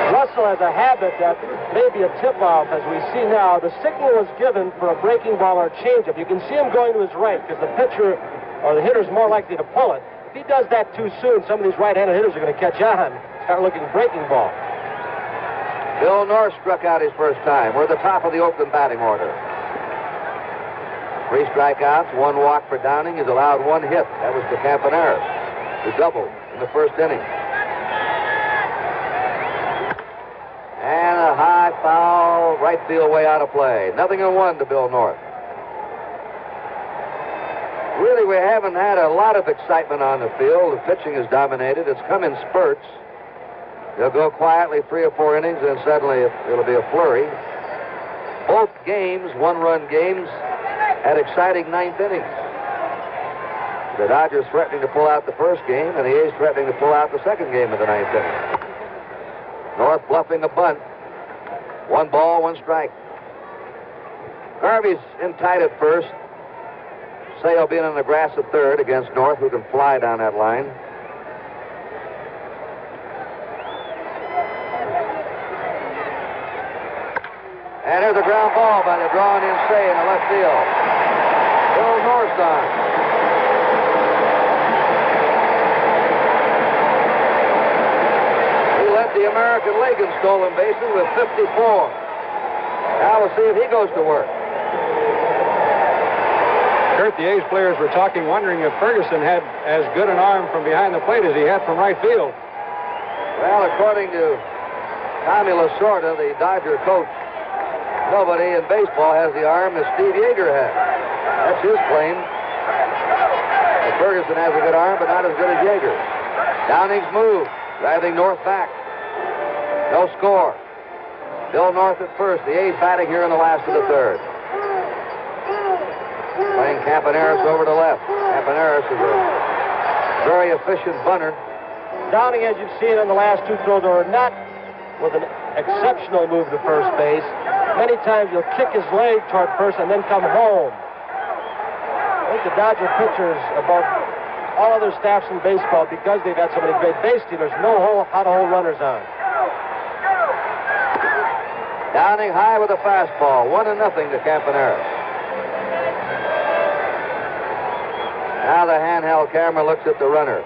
S3: Russell has a habit that may be a tip-off, as we see now. The signal was given for a breaking ball or changeup. You can see him going to his right because the pitcher or the hitter's more likely to pull it. If he does that too soon, some of these right-handed hitters are going to catch on, start looking breaking ball.
S1: Bill North struck out his first time. We're at the top of the Oakland batting order. 3 strikeouts, 1 walk for Downing. He's allowed 1 hit. That was to Campaneris, who doubled in the first inning. And a high foul, right field way out of play. 0-1 to Bill North. Really, we haven't had a lot of excitement on the field. The pitching is dominated. It's come in spurts. They'll go quietly 3 or 4 innings, and suddenly it'll be a flurry. Both games, 1-run games, had exciting 9th innings. The Dodgers threatening to pull out the first game, and the A's threatening to pull out the second game of the 9th inning. North bluffing a bunt. 1 ball, 1 strike. Garvey's in tight at first. Sale being on the grass at third against North, who can fly down that line. And there's a ground ball by the drawing in Say in the left field. Bill North's on. He led the American League in stolen bases with 54. Now we'll see if he goes to work.
S2: Curt, the A's players were talking, wondering if Ferguson had as good an arm from behind the plate as he had from right field.
S1: Well, according to Tommy Lasorda, the Dodger coach, nobody in baseball has the arm that Steve Yeager had. That's his claim. And Ferguson has a good arm, but not as good as Yeager. Downing's move, driving North back. No score. Bill North at first. The A's batting here in the last of the third. Playing Campaneris over to left. Campaneris is a very efficient bunter.
S3: Downing, as you've seen in the last two throws, are not with an exceptional move to first base. Many times he'll kick his leg toward first and then come home. I think the Dodger pitchers, above all other staffs in baseball, because they've had so many great base stealers, know how to hold runners on.
S1: Downing high with a fastball. 1-0 to Campaneris. Now the handheld camera looks at the runner.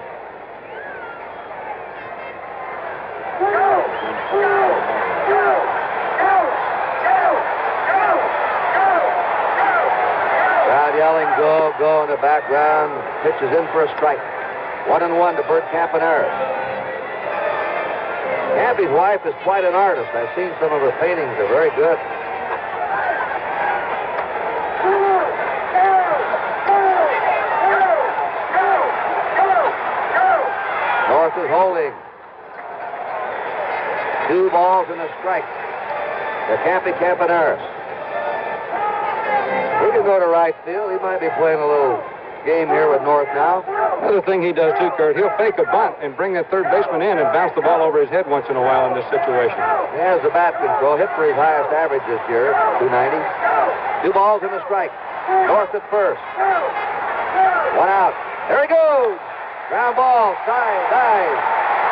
S1: Crowd yelling, go, go in the background. Pitches in for a strike. 1-1 to Bert Campaneris. Campy's wife is quite an artist. I've seen some of her paintings. They're very good. North is holding. 2 balls and a strike to Campaneris. We can go to right field. He might be playing a little game here with North now.
S2: Another thing he does too, Curt, he'll fake a bunt and bring that third baseman in and bounce the ball over his head once in a while in this situation.
S1: He has the bat control. Hit for his highest average this year, 290. 2 balls and a strike. North at first. 1 out. There he goes. Ground ball. Side, dive.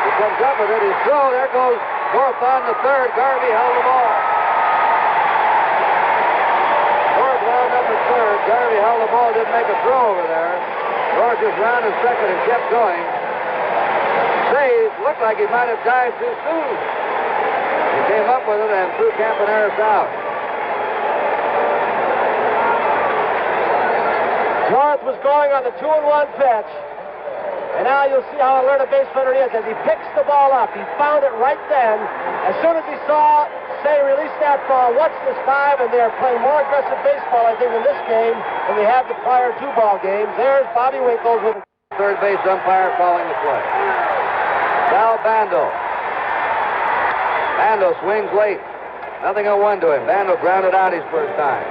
S1: He comes up with it. He's thrown. There goes North on the third. Garvey held the ball. North wound up at third. Garvey held the ball. Didn't make a throw over there. North just rounded second and kept going. Save. Looked like he might have dived too soon. He came up with it and threw Campaneris out.
S3: North was going on the 2-1 pitch. And now you'll see how alert a base runner is as he picks the ball up. He found it right then. As soon as he saw Say release that ball, watch this 5, and they're playing more aggressive baseball, I think, in this game than they have the prior 2 ball games. There's Bobby Winkles with
S1: third base umpire calling the play. Sal Bando. Bando swings late. 0-1 to him. Bando grounded out his first time.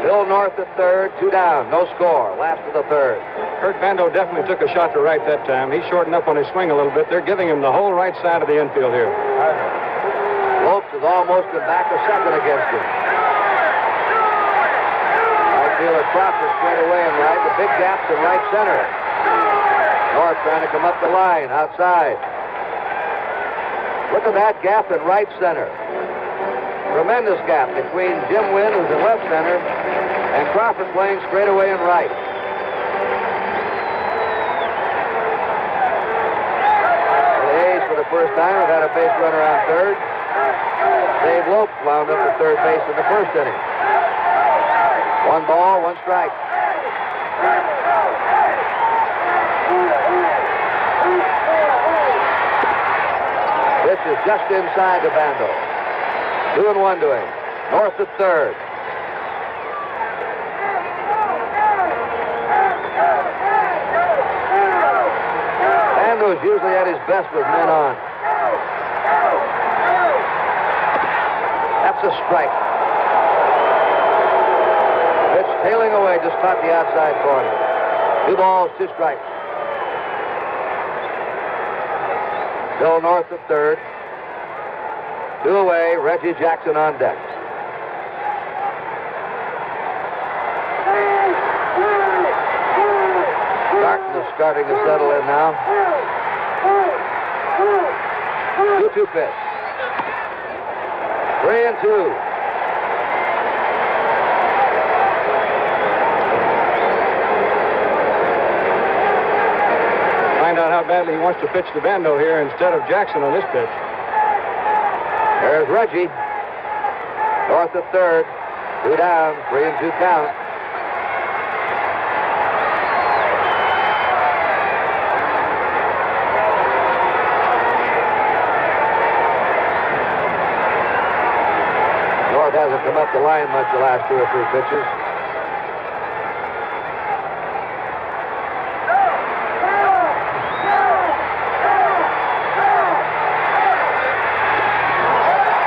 S1: Bill North at third, 2 down, no score. Last of the third.
S2: Curt Bando definitely took a shot to right that time. He shortened up on his swing a little bit. They're giving him the whole right side of the infield here.
S1: Lopes has almost been back a second against him. Right fielder Crawford straight away and right. The big gaps in right center. North trying to come up the line outside. Look at that gap in right center. Tremendous gap between Jim Wynn, who's in left center, and Crawford playing straight away and right. The A's, for the first time, have had a base runner on third. Dave Lopes wound up at third base in the first inning. 1 ball, 1 strike. Pitch is just inside to Bando. 2-1 to him. North at third. Bando's usually at his best with men on. That's a strike. Pitch tailing away, just caught the outside corner. 2 balls, 2 strikes. Bill North at third. 2 away, Reggie Jackson on deck. Darkness starting to settle in now. 2-2 pitch. 3-2.
S2: Find out how badly he wants to pitch to Bando here instead of Jackson on this pitch.
S1: There's Reggie. North at third. 2 down, 3-2 count. the line much the last 2 or 3 pitches.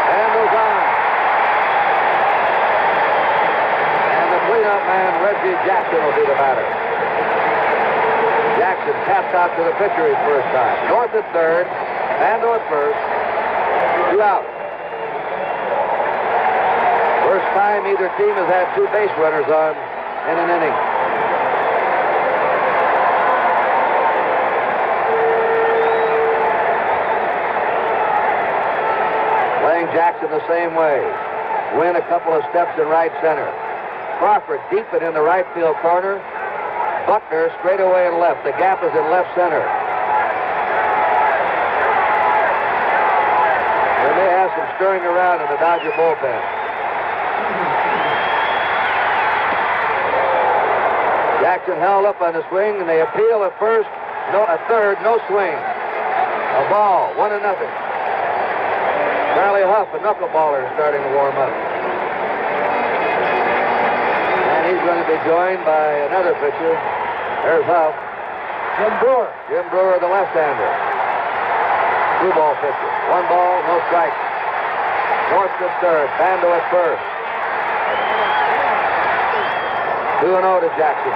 S1: And goes on. And the cleanup man, Reggie Jackson, will be the batter. Jackson taps out to the pitcher his first time. North at third, Bando at first. 2 out. First time either team has had 2 base runners on in an inning. Playing Jackson the same way. Win a couple of steps in right center. Crawford deep it in the right field corner. Buckner straight away in left. The gap is in left center. They may have some stirring around in the Dodger bullpen. Jackson held up on the swing, and they appeal at first. At third, no swing. A ball, 1-0. Charlie Huff, a knuckleballer, is starting to warm up. And he's going to be joined by another pitcher. There's Huff.
S3: Jim Brewer.
S1: Jim Brewer, the left-hander. 2-ball pitcher. 1 ball, no strike. North at third, Bando at first. 2-0 to Jackson.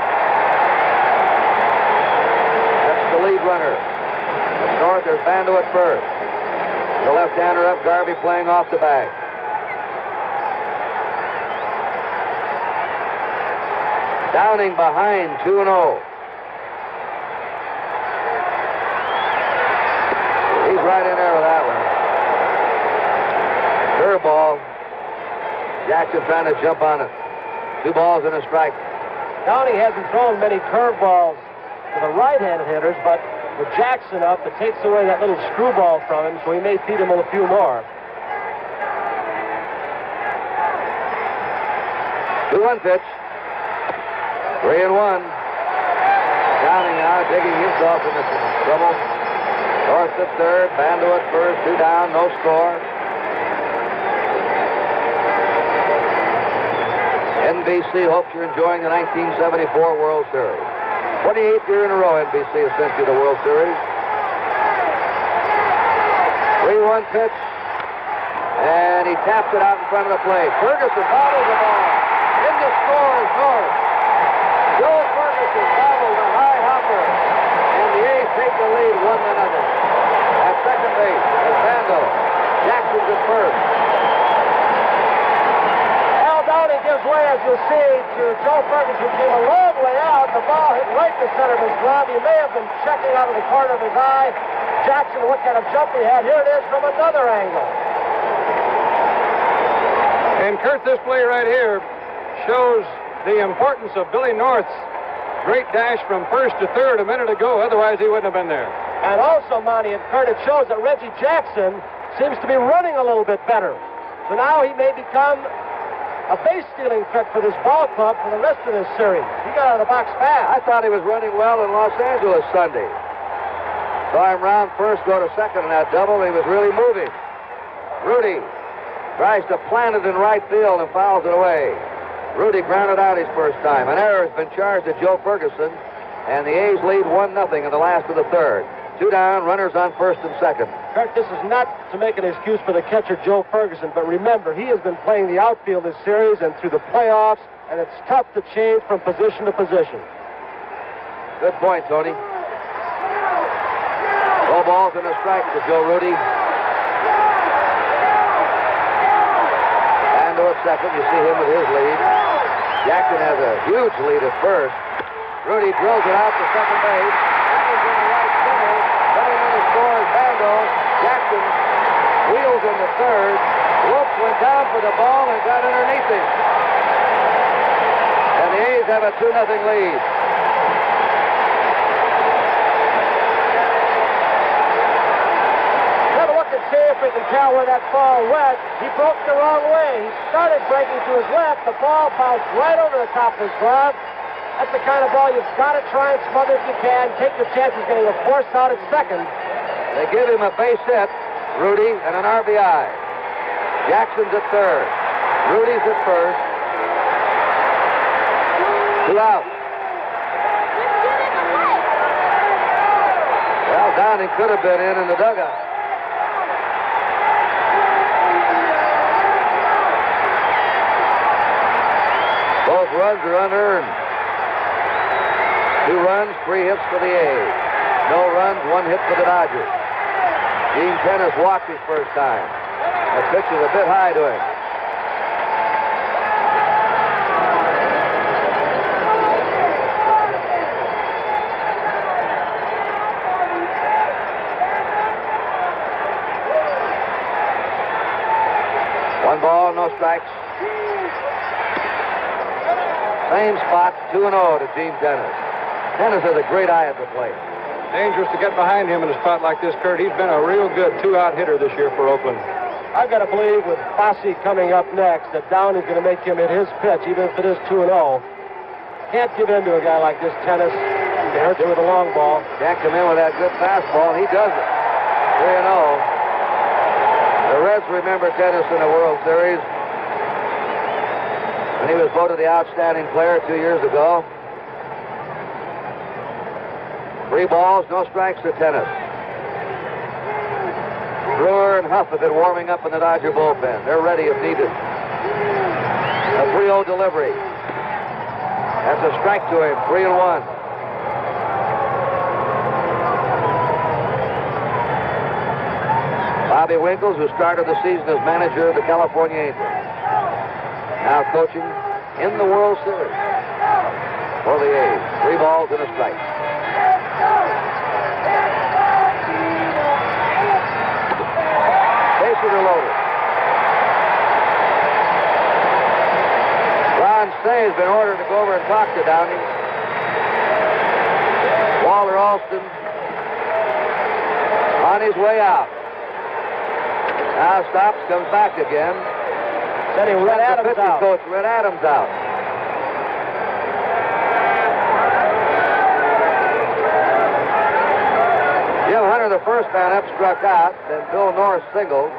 S1: That's the lead runner. At North, there's Bando at first. The left-hander up, Garvey playing off the bag. Downing behind, 2-0. He's right in there with that one. Curveball. Jackson trying to jump on it. 2 balls and a strike.
S3: Downey hasn't thrown many curveballs to the right-handed hitters, but with Jackson up, it takes away that little screwball from him, so he may feed him a few more.
S1: 2-1 pitch. 3-1. Downing now, digging himself into some trouble. North at third, Bando at first, 2 down, no score. NBC hopes you're enjoying the 1974 World Series. 28th year in a row NBC has sent you the World Series. 3-1 pitch. And he taps it out in front of the plate. Ferguson bobbles the ball. In the score is North. Joe Ferguson bobbled a high hopper. And the A's take the lead 1-0. At second base is Bando. Jackson's at first.
S3: Downey gives way, as you'll see, to Joe Ferguson, who came a long way out. The ball hit right in the center of his glove. He may have been checking out of the corner of his eye. Jackson, what kind of jump he had. Here it is from another angle.
S2: And Curt, this play right here shows the importance of Billy North's great dash from first to third a minute ago. Otherwise, he wouldn't have been there.
S3: And also, Monty and Curt, it shows that Reggie Jackson seems to be running a little bit better. So now he may become a base-stealing threat for this ball club for the rest of this series. He got out of the box fast.
S1: I thought he was running well in Los Angeles Sunday. Saw him round first, go to second in that double, and he was really moving. Rudy tries to plant it in right field and fouls it away. Rudy grounded out his first time. An error has been charged to Joe Ferguson, and the A's lead 1-0 in the last of the third. 2 down, runners on first and second.
S3: Curt, this is not to make an excuse for the catcher, Joe Ferguson, but remember, he has been playing the outfield this series and through the playoffs, and it's tough to change from position to position.
S1: Good point, Tony. 4 balls and a strike to Joe Rudy. Bando at second, you see him with his lead. Jackson has a huge lead at first. Rudy drills it out to second base. Scores Bando. Jackson wheels in the third. Wolf went down for the ball and got underneath him. And the A's have a 2-0 lead.
S3: Have a look and see if we can tell where that ball went. He broke the wrong way. He started breaking to his left. The ball bounced right over the top of his glove. That's the kind of ball you've got to try and smother if you can. Take your chances getting a force out at second.
S1: They give him a base hit, Rudy, and an RBI. Jackson's at third. Rudy's at first. 2 out. Well, Downing could have been in the dugout. Both runs are unearned. 2 runs, 3 hits for the A's. No runs, 1 hit for the Dodgers. Gene Tennis walked his first time. The pitch is a bit high to him. One ball, no strikes. Same spot, 2-0 to Gene Tennis. Tennis has a great eye at the plate.
S2: Dangerous to get behind him in a spot like this, Curt. He's been a real good 2-out hitter this year for Oakland.
S3: I've got to believe with Fosse coming up next that Downey's going to make him hit his pitch, even if it is 2-0. Can't give in to a guy like this, Tennis. He can hurt you with a long ball.
S1: Can't come in with that good fastball. He does it. 3-0. The Reds remember Tennis in the World Series when he was voted the outstanding player 2 years ago. 3 balls, no strikes to Tennis. Brewer and Huff have been warming up in the Dodger bullpen. They're ready if needed. A 3-0 delivery. That's a strike to him, 3-1. Bobby Winkles, who started the season as manager of the California Angels, now coaching in the World Series for the A's. 3 balls and a strike. Bases are loaded. Ron Say has been ordered to go over and talk to Downey. Walter Alston on his way out. Now stops, comes back again.
S3: Sending Red Adams out.
S1: Coach Red Adams out. Jim Hunter, the first man up, struck out. Then Bill Norris singled.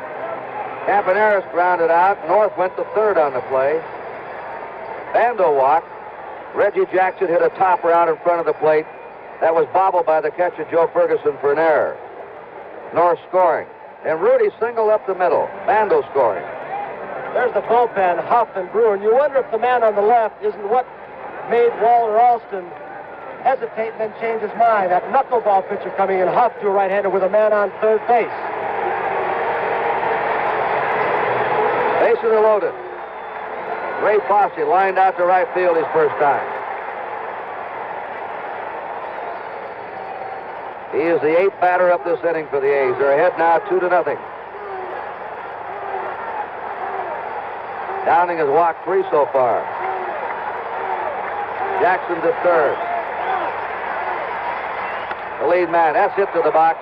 S1: Campaneris grounded out. North went to third on the play. Bando walked. Reggie Jackson hit a topper out in front of the plate. That was bobbled by the catcher, Joe Ferguson, for an error. North scoring. And Rudy singled up the middle. Bando scoring.
S3: There's the bullpen, Huff and Brewer. And you wonder if the man on the left isn't what made Walter Alston hesitate and then change his mind. That knuckleball pitcher coming in, Huff to a right-hander with a man on third base.
S1: Bases are loaded. Ray Fosse lined out to right field his first time. He is the 8th batter up this inning for the A's. They're ahead now 2-0. Downing has walked 3 so far. Jackson's at third. The lead man, that's hit to the box.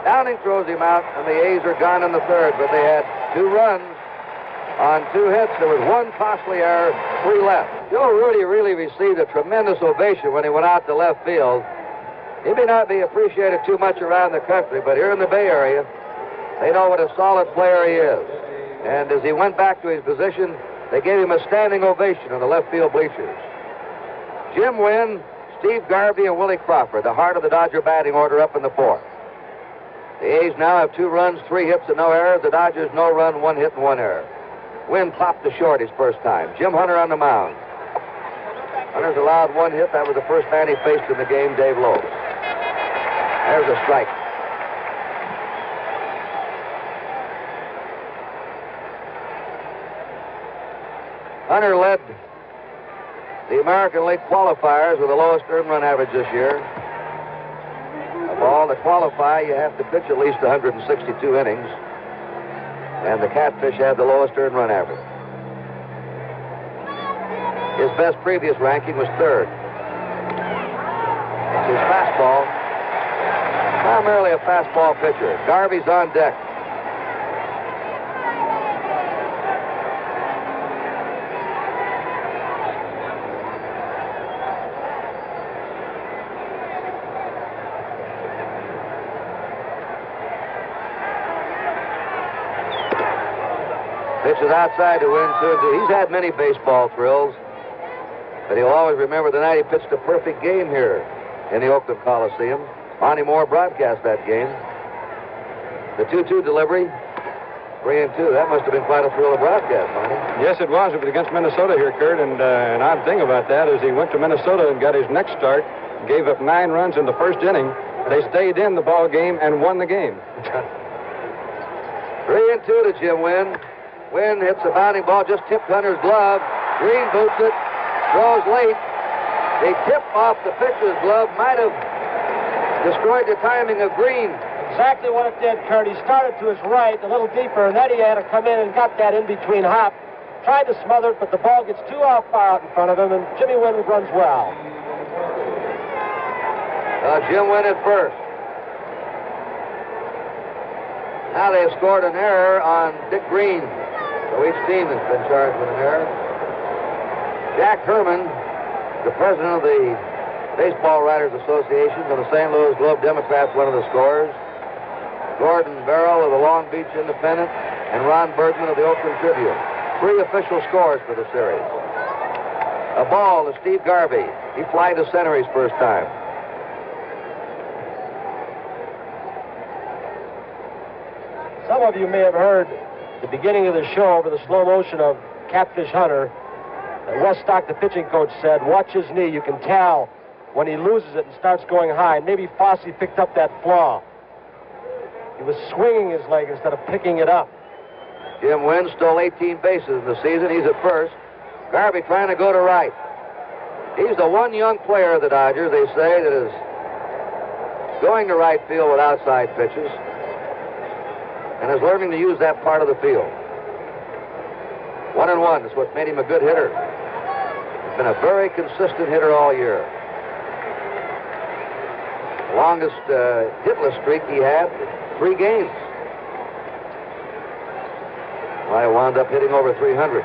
S1: Downing throws him out, and the A's are gone in the third, but they had 2 runs on 2 hits. There was 1 costly error, 3 left. Joe Rudy really received a tremendous ovation when he went out to left field. He may not be appreciated too much around the country, but here in the Bay Area, they know what a solid player he is. And as he went back to his position, they gave him a standing ovation in the left field bleachers. Jim Wynn, Steve Garvey, and Willie Crawford, the heart of the Dodger batting order, up in the 4th. The A's now have 2 runs, 3 hits, and no errors. The Dodgers, no run, 1 hit, and 1 error. Wynn popped to short his first time. Jim Hunter on the mound. Hunter's allowed 1 hit. That was the first man he faced in the game, Dave Lowe. There's a strike. Hunter led the American League qualifiers with the lowest earned run average this year. Of all the qualify, you have to pitch at least 162 innings. And the Catfish had the lowest earned run average. His best previous ranking was 3rd. It's his fastball. Primarily a fastball pitcher. Garvey's on deck. Pitches outside to win 2-2. He's had many baseball thrills, but he'll always remember the night he pitched a perfect game here in the Oakland Coliseum. Monte Moore broadcast that game. The 2-2 delivery, 3-2. That must have been quite a thrill of broadcast, Monte.
S2: Yes, it was. It was against Minnesota here, Curt, and an odd thing about that is he went to Minnesota and got his next start, gave up 9 runs in the first inning. They stayed in the ball game and won the game.
S1: 3-2 to Jim Wynn. Wynn hits a bounding ball, just tipped Hunter's glove. Green boots it, throws late. The tip off the pitcher's glove might have destroyed the timing of Green.
S3: Exactly what it did, Curt. He started to his right, a little deeper, and then he had to come in and got that in-between hop. Tried to smother it, but the ball gets too far out in front of him, and Jimmy Wynn runs well.
S1: Jim Wynn at first. Now they've scored an error on Dick Green. So each team has been charged with an error. Jack Herman, the president of the Baseball Writers Association of the St. Louis Globe-Democrats, one of the scorers. Gordon Barrell of the Long Beach Independent, and Ron Bergman of the Oakland Tribune. 3 official scores for the series. A ball to Steve Garvey. He flied to center his first time.
S3: Some of you may have heard the beginning of the show over the slow motion of Catfish Hunter. Wes Stock, the pitching coach, said, watch his knee. You can tell when he loses it and starts going high. Maybe Fosse picked up that flaw. He was swinging his leg instead of picking it up.
S1: Jim Wynn stole 18 bases in the season. He's at first. Garvey trying to go to right. He's the one young player of the Dodgers, they say, that is going to right field with outside pitches and is learning to use that part of the field. 1-1. That's what made him a good hitter. He's been a very consistent hitter all year. The longest hitless streak he had, 3 games. I wound up hitting over 300.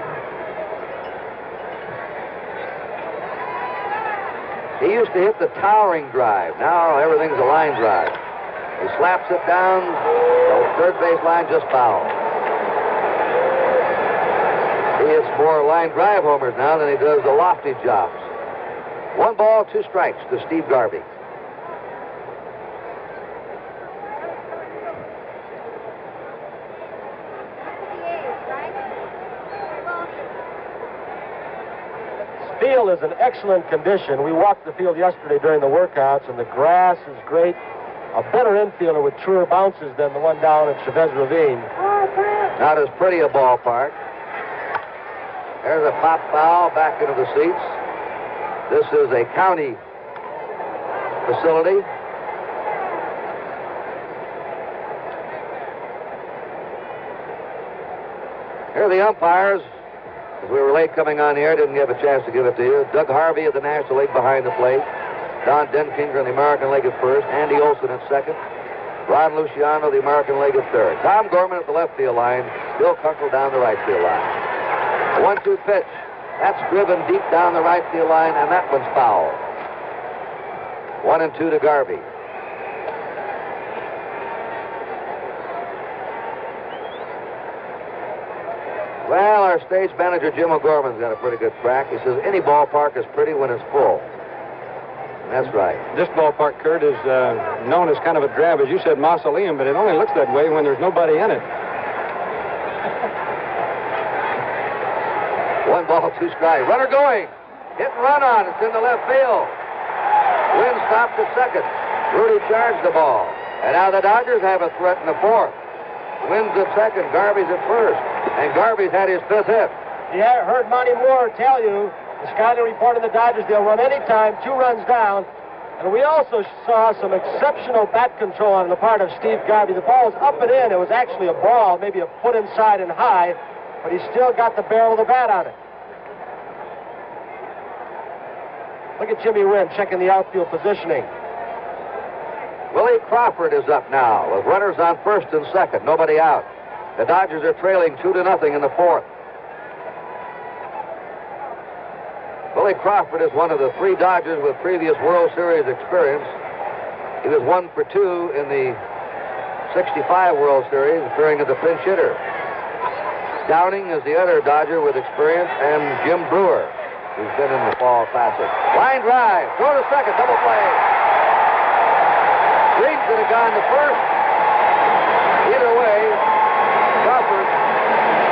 S1: He used to hit the towering drive. Now everything's a line drive. He slaps it down, the third base line just foul. He hits more line drive homers now than he does the lofty jobs. 1 ball, 2 strikes to Steve Garvey.
S3: Field is in excellent condition. We walked the field yesterday during the workouts, and the grass is great. A better infielder with truer bounces than the one down at Chavez Ravine.
S1: Not as pretty a ballpark. There's a pop foul back into the seats. This is a county facility. Here are the umpires. As we were late coming on here, didn't have a chance to give it to you. Doug Harvey of the National League behind the plate. Don Denkinger in the American League at first. Andy Olson at second. Ron Luciano of the American League at third. Tom Gorman at the left field line. Bill Kunkel down the right field line. A 1-2 pitch. That's driven deep down the right field line, and that one's foul. 1-2 to Garvey. Well, our stage manager, Jim O'Gorman's got a pretty good crack. He says any ballpark is pretty when it's full. And that's right.
S2: This ballpark, Curt, is known as kind of a drab, as you said, mausoleum, but it only looks that way when there's nobody in it.
S1: 1 ball, 2 strikes. Runner going. Hit and run on. It's in the left field. Wynn stopped at second. Rudy charged the ball. And now the Dodgers have a threat in the 4th. Wynn's at second. Garvey's at first. And Garvey's had his 5th hit.
S3: Yeah, I heard Monte Moore tell you, the scouting report of the Dodgers, they'll run any time, 2 runs down. And we also saw some exceptional bat control on the part of Steve Garvey. The ball was up and in. It was actually a ball, maybe a foot inside and high, but he still got the barrel of the bat on it. Look at Jimmy Wynn checking the outfield positioning.
S1: Willie Crawford is up now with runners on first and second, nobody out. The Dodgers are trailing 2-0 in the 4th. Willie Crawford is one of the 3 Dodgers with previous World Series experience. He was 1 for 2 in the '65 World Series, appearing as a pinch hitter. Downing is the other Dodger with experience, and Jim Brewer, who's been in the Fall Classic. Line drive, throw to second, double play. Green could have gone to first. Either way, Crawford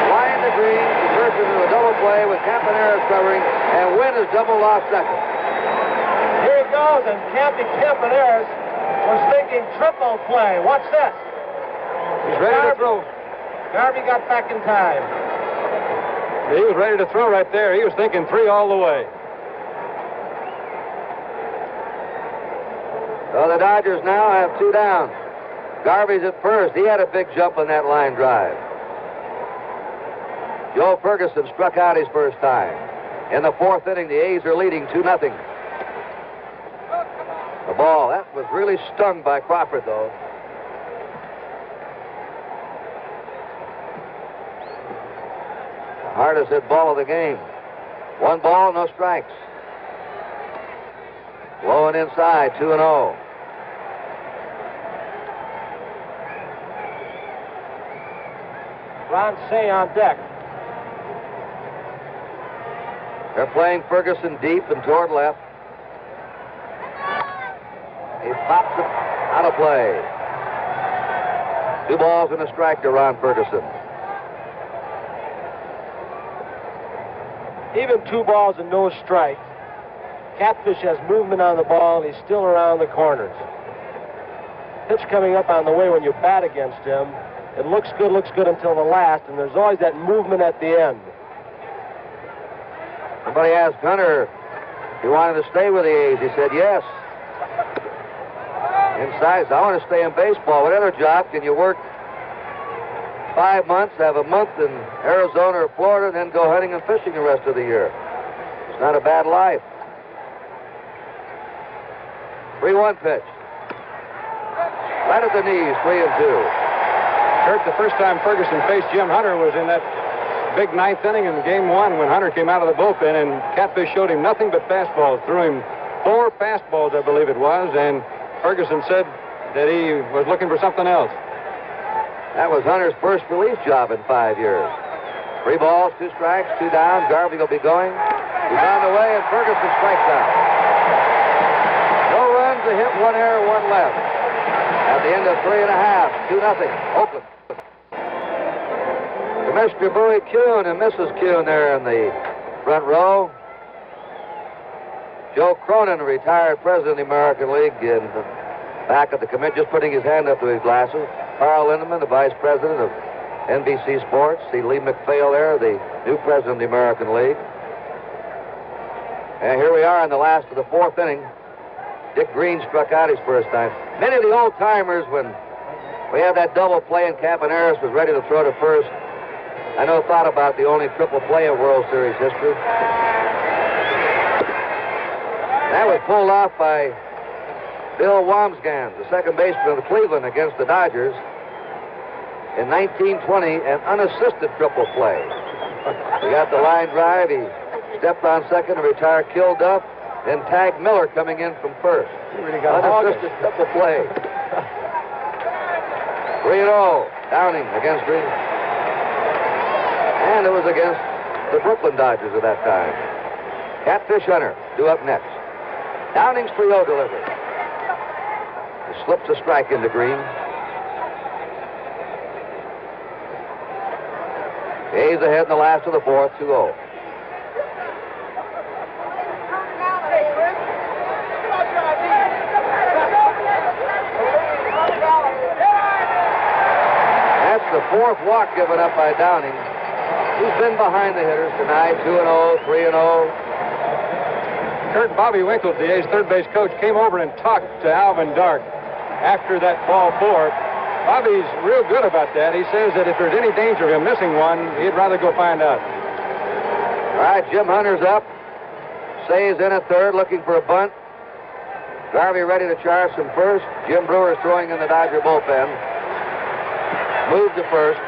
S1: line to Green, converts it into a double play with Campaneris covering, and Wynn is double off second.
S3: Here he goes, and Captain Campaneris was thinking triple play. Watch this.
S2: He's ready to throw.
S3: Garvey got back in time.
S2: He was ready to throw right there. He was thinking 3 all the way.
S1: So the Dodgers now have 2 down. Garvey's at first. He had a big jump on that line drive. Joe Ferguson struck out his first time. In the 4th inning, the A's are leading 2-0. The ball, that was really stung by Crawford, though. The hardest hit ball of the game. 1 ball, no strikes. Low and inside, 2-0.
S3: Ron Say on deck.
S1: They're playing Ferguson deep and toward left. He pops it out of play. 2 balls and a strike to Ron Ferguson.
S3: Even 2 balls and no strike. Catfish has movement on the ball, and he's still around the corners. Pitch coming up on the way when you bat against him. It looks good until the last, and there's always that movement at the end.
S1: Somebody asked Hunter if he wanted to stay with the A's. He said yes. Inside, so I want to stay in baseball. What other job can you work 5 months, have a month in Arizona or Florida, and then go hunting and fishing the rest of the year? It's not a bad life. 3-1 pitch. Right at the knees, 3-2.
S2: Curt, the first time Ferguson faced Jim Hunter was in that big 9th inning in Game 1 when Hunter came out of the bullpen, and Catfish showed him nothing but fastballs. Threw him 4 fastballs, I believe it was, and Ferguson said that he was looking for something else.
S1: That was Hunter's first relief job in 5 years. 3 balls, 2 strikes, 2 down. Garvey will be going. He's on the way, and Ferguson strikes out. No runs, a hit, 1 error, 1 left. At the end of 3.5, 2-0, Oakland. Commissioner Bowie Kuhn and Mrs. Kuhn there in the front row. Joe Cronin, retired president of the American League, in the back of the committee, just putting his hand up to his glasses. Carl Lindemann, the vice president of NBC Sports. See Lee McPhail there, the new president of the American League. And here we are in the last of the 4th inning. Dick Green struck out his first time. Many of the old-timers, when we had that double play and Campaneris was ready to throw to first, I know thought about the only triple play in World Series history. That was pulled off by Bill Wamsgans, the second baseman of Cleveland against the Dodgers in 1920, an unassisted triple play. He got the line drive, he stepped on second and retired, killed Duff, then tagged Miller coming in from first.
S3: He really got
S1: unassisted triple play. 3-0, Downing against Green. And it was against the Brooklyn Dodgers at that time. Catfish Hunter, due up next. Downing's 3-0 delivery. He slips a strike into Green. The A's ahead in the last of the 4th, 2-0. That's the 4th walk given up by Downing. He's been behind the hitters tonight, 2-0, 3-0.
S2: Curt Bobby Winkles, the A's third base coach, came over and talked to Alvin Dark after that ball 4. Bobby's real good about that. He says that if there's any danger of him missing one, he'd rather go find out.
S1: All right, Jim Hunter's up. Say's in at third, looking for a bunt. Garvey ready to charge from first. Jim Brewer's throwing in the Dodger bullpen. Moved to first.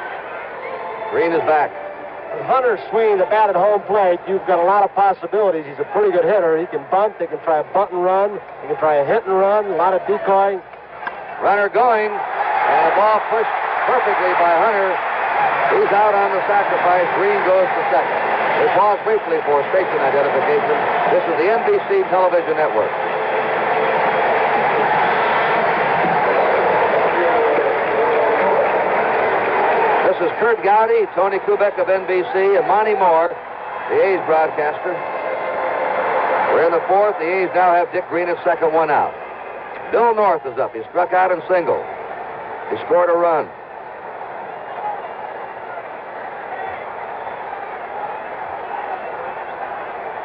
S1: Green is back.
S3: With Hunter swinging the bat at home plate, you've got a lot of possibilities. He's a pretty good hitter. He can bunt. They can try a bunt and run. They can try a hit and run. A lot of decoy.
S1: Runner going. And the ball pushed perfectly by Hunter He's out on the sacrifice. Green goes to second. We pause briefly for station identification. This is the NBC Television Network. This is Curt Gowdy, Tony Kubek of NBC, and Monte Moore, the A's broadcaster. We're in the fourth. The A's now have Dick Green at second, one out. Bill North is up. He struck out in single. He scored a run.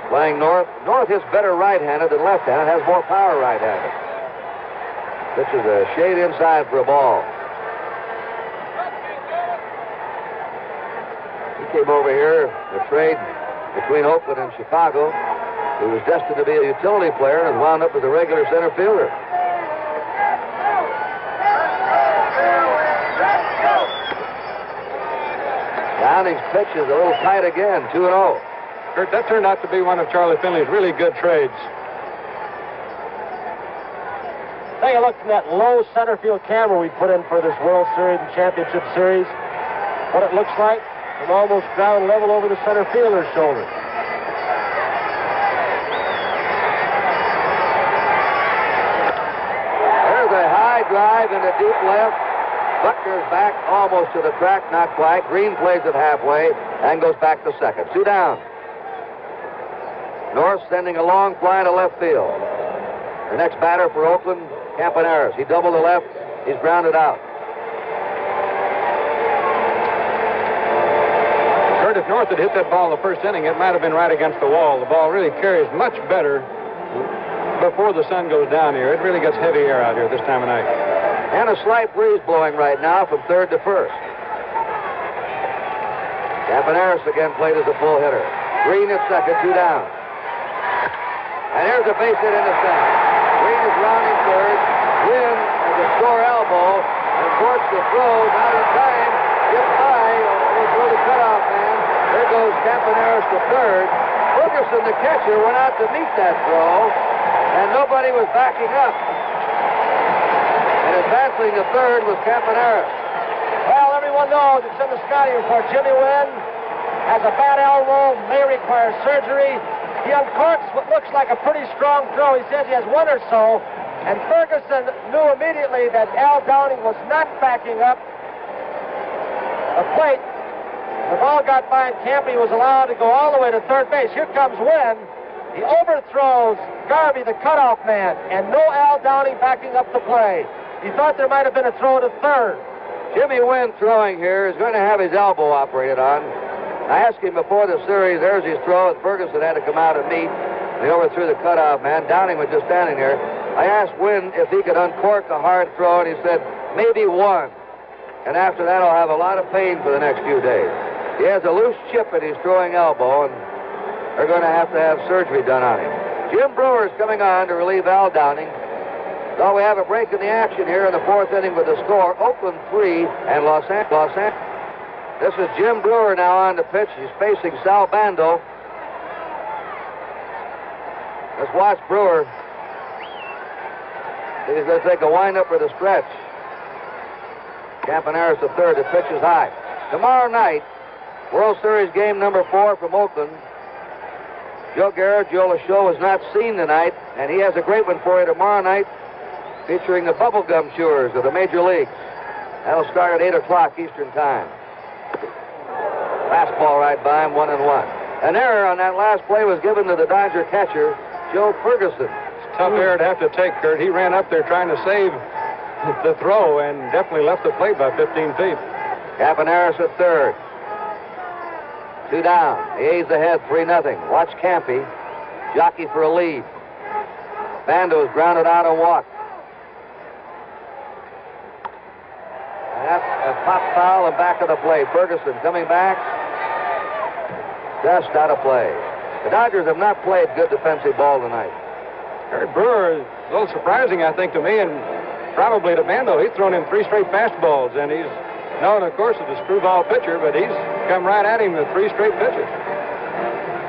S1: Playing North. North hits better right-handed than left-handed, has more power right-handed. Pitch is a shade inside for a ball. He came over here, the trade between Oakland and Chicago. He was destined to be a utility player and wound up as a regular center fielder. Downing's pitch is a little tight again, 2-0.
S2: Curt, that turned out to be one of Charlie Finley's really good trades.
S3: Take a look from that low center field camera we put in for this World Series and Championship Series. What it looks like from almost ground level over the center fielder's shoulder.
S1: There's a high drive into deep left. Buckner's back almost to the track, not quite. Green plays it halfway and goes back to second. 2 down. North sending a long fly to left field. The next batter for Oakland, Campaneris. He doubled to left. He's grounded out.
S2: Curt, if North had hit that ball in the first inning, it might have been right against the wall. The ball really carries much better before the sun goes down here. It really gets heavy air out here this time of night.
S1: And a slight breeze blowing right now from third to first. Campaneris again played as a full hitter. Green at second, 2 down. And here's a base hit into center. Green is rounding third. Wynn has a sore elbow and courts the throw. Not in time. Gets high. Will throw the cutoff man. There goes Campaneris to third. Ferguson, the catcher, went out to meet that throw, and nobody was backing up. And advancing to third was Campaneris.
S3: Well, everyone knows it's in the scouting report. Jimmy Wynn has a bad elbow, may require surgery. He uncorks what looks like a pretty strong throw. He says he has one or so. And Ferguson knew immediately that Al Downing was not backing up the plate. The ball got by and Campy was allowed to go all the way to third base. Here comes Wynn. He overthrows Garvey, the cutoff man, and no Al Downing backing up the play. He thought there might have been a throw to third.
S1: Jimmy Wynn throwing here is going to have his elbow operated on. I asked him before the series, there's his throw, and Ferguson had to come out and meet. They overthrew the cutoff man. Downing was just standing there. I asked Wynn if he could uncork a hard throw, and he said, maybe one. And after that, I'll have a lot of pain for the next few days. He has a loose chip in his throwing elbow, and they're going to have surgery done on him. Jim Brewer is coming on to relieve Al Downing. So we have a break in the action here in the fourth inning with the score, Oakland 3 and Los Angeles. This is Jim Brewer now on the pitch. He's facing Sal Bando. Let's watch Brewer. He's going to take a windup or the stretch. Campaneris the third. The pitch is high. Tomorrow night, World Series game number 4 from Oakland. Joe Garrett, Joe LaChaux was not seen tonight, and he has a great one for you tomorrow night, featuring the bubblegum chewers of the Major Leagues. That'll start at 8 o'clock Eastern Time. Fastball right by him, 1-1. An error on that last play was given to the Dodger catcher, Joe Ferguson.
S2: It's a tough error to have to take, Curt. He ran up there trying to save the throw and definitely left the plate by 15 feet.
S1: Campaneris at third. 2 down. The A's ahead, 3-0. Watch Campy jockey for a lead. Bando is grounded out and walked. And that's a pop foul and back of the play. Ferguson coming back. Just out of play. The Dodgers have not played good defensive ball tonight.
S2: Curt, Brewer is a little surprising, I think, to me, and probably to Bando. He's thrown him 3 straight fastballs, and he's known, of course, as a screwball pitcher, but he's come right at him with 3 straight pitches.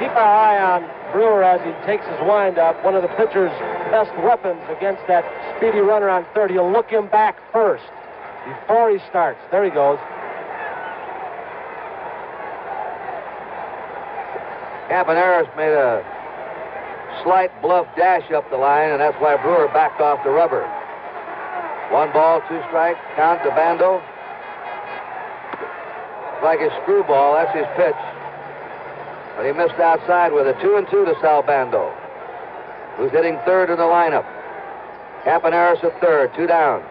S3: Keep our eye on Brewer as he takes his windup. One of the pitcher's best weapons against that speedy runner on third. He'll look him back first before he starts. There he goes.
S1: Campaneris made a slight bluff dash up the line, and that's why Brewer backed off the rubber. 1 ball, 2 strikes. Count to Bando. It's like his screwball. That's his pitch. But he missed outside with a 2-2 to Sal Bando, who's hitting third in the lineup. Campaneris at third, 2 down.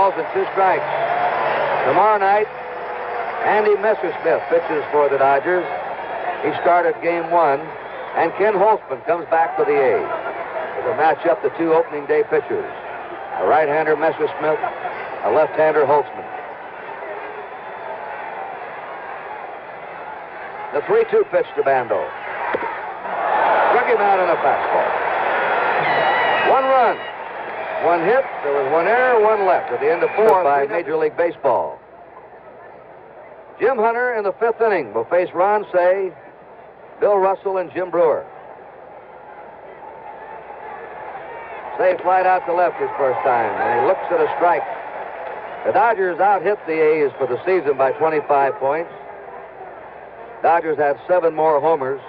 S1: And 2 strikes. Tomorrow night, Andy Messersmith pitches for the Dodgers. He started game 1, and Ken Holtzman comes back for the A's. It'll match up the 2 opening day pitchers, a right-hander Messersmith, a left-hander Holtzman. The 3-2 pitch to Bando. Struck him out on a fastball. 1 run. 1 hit, there was 1 error, 1 left at the end of 4 by Major League Baseball. Jim Hunter in the 5th inning will face Ron Say, Bill Russell, and Jim Brewer. Say flied out to left his first time, and he looks at a strike. The Dodgers out-hit the A's for the season by 25 points. Dodgers had 7 more homers.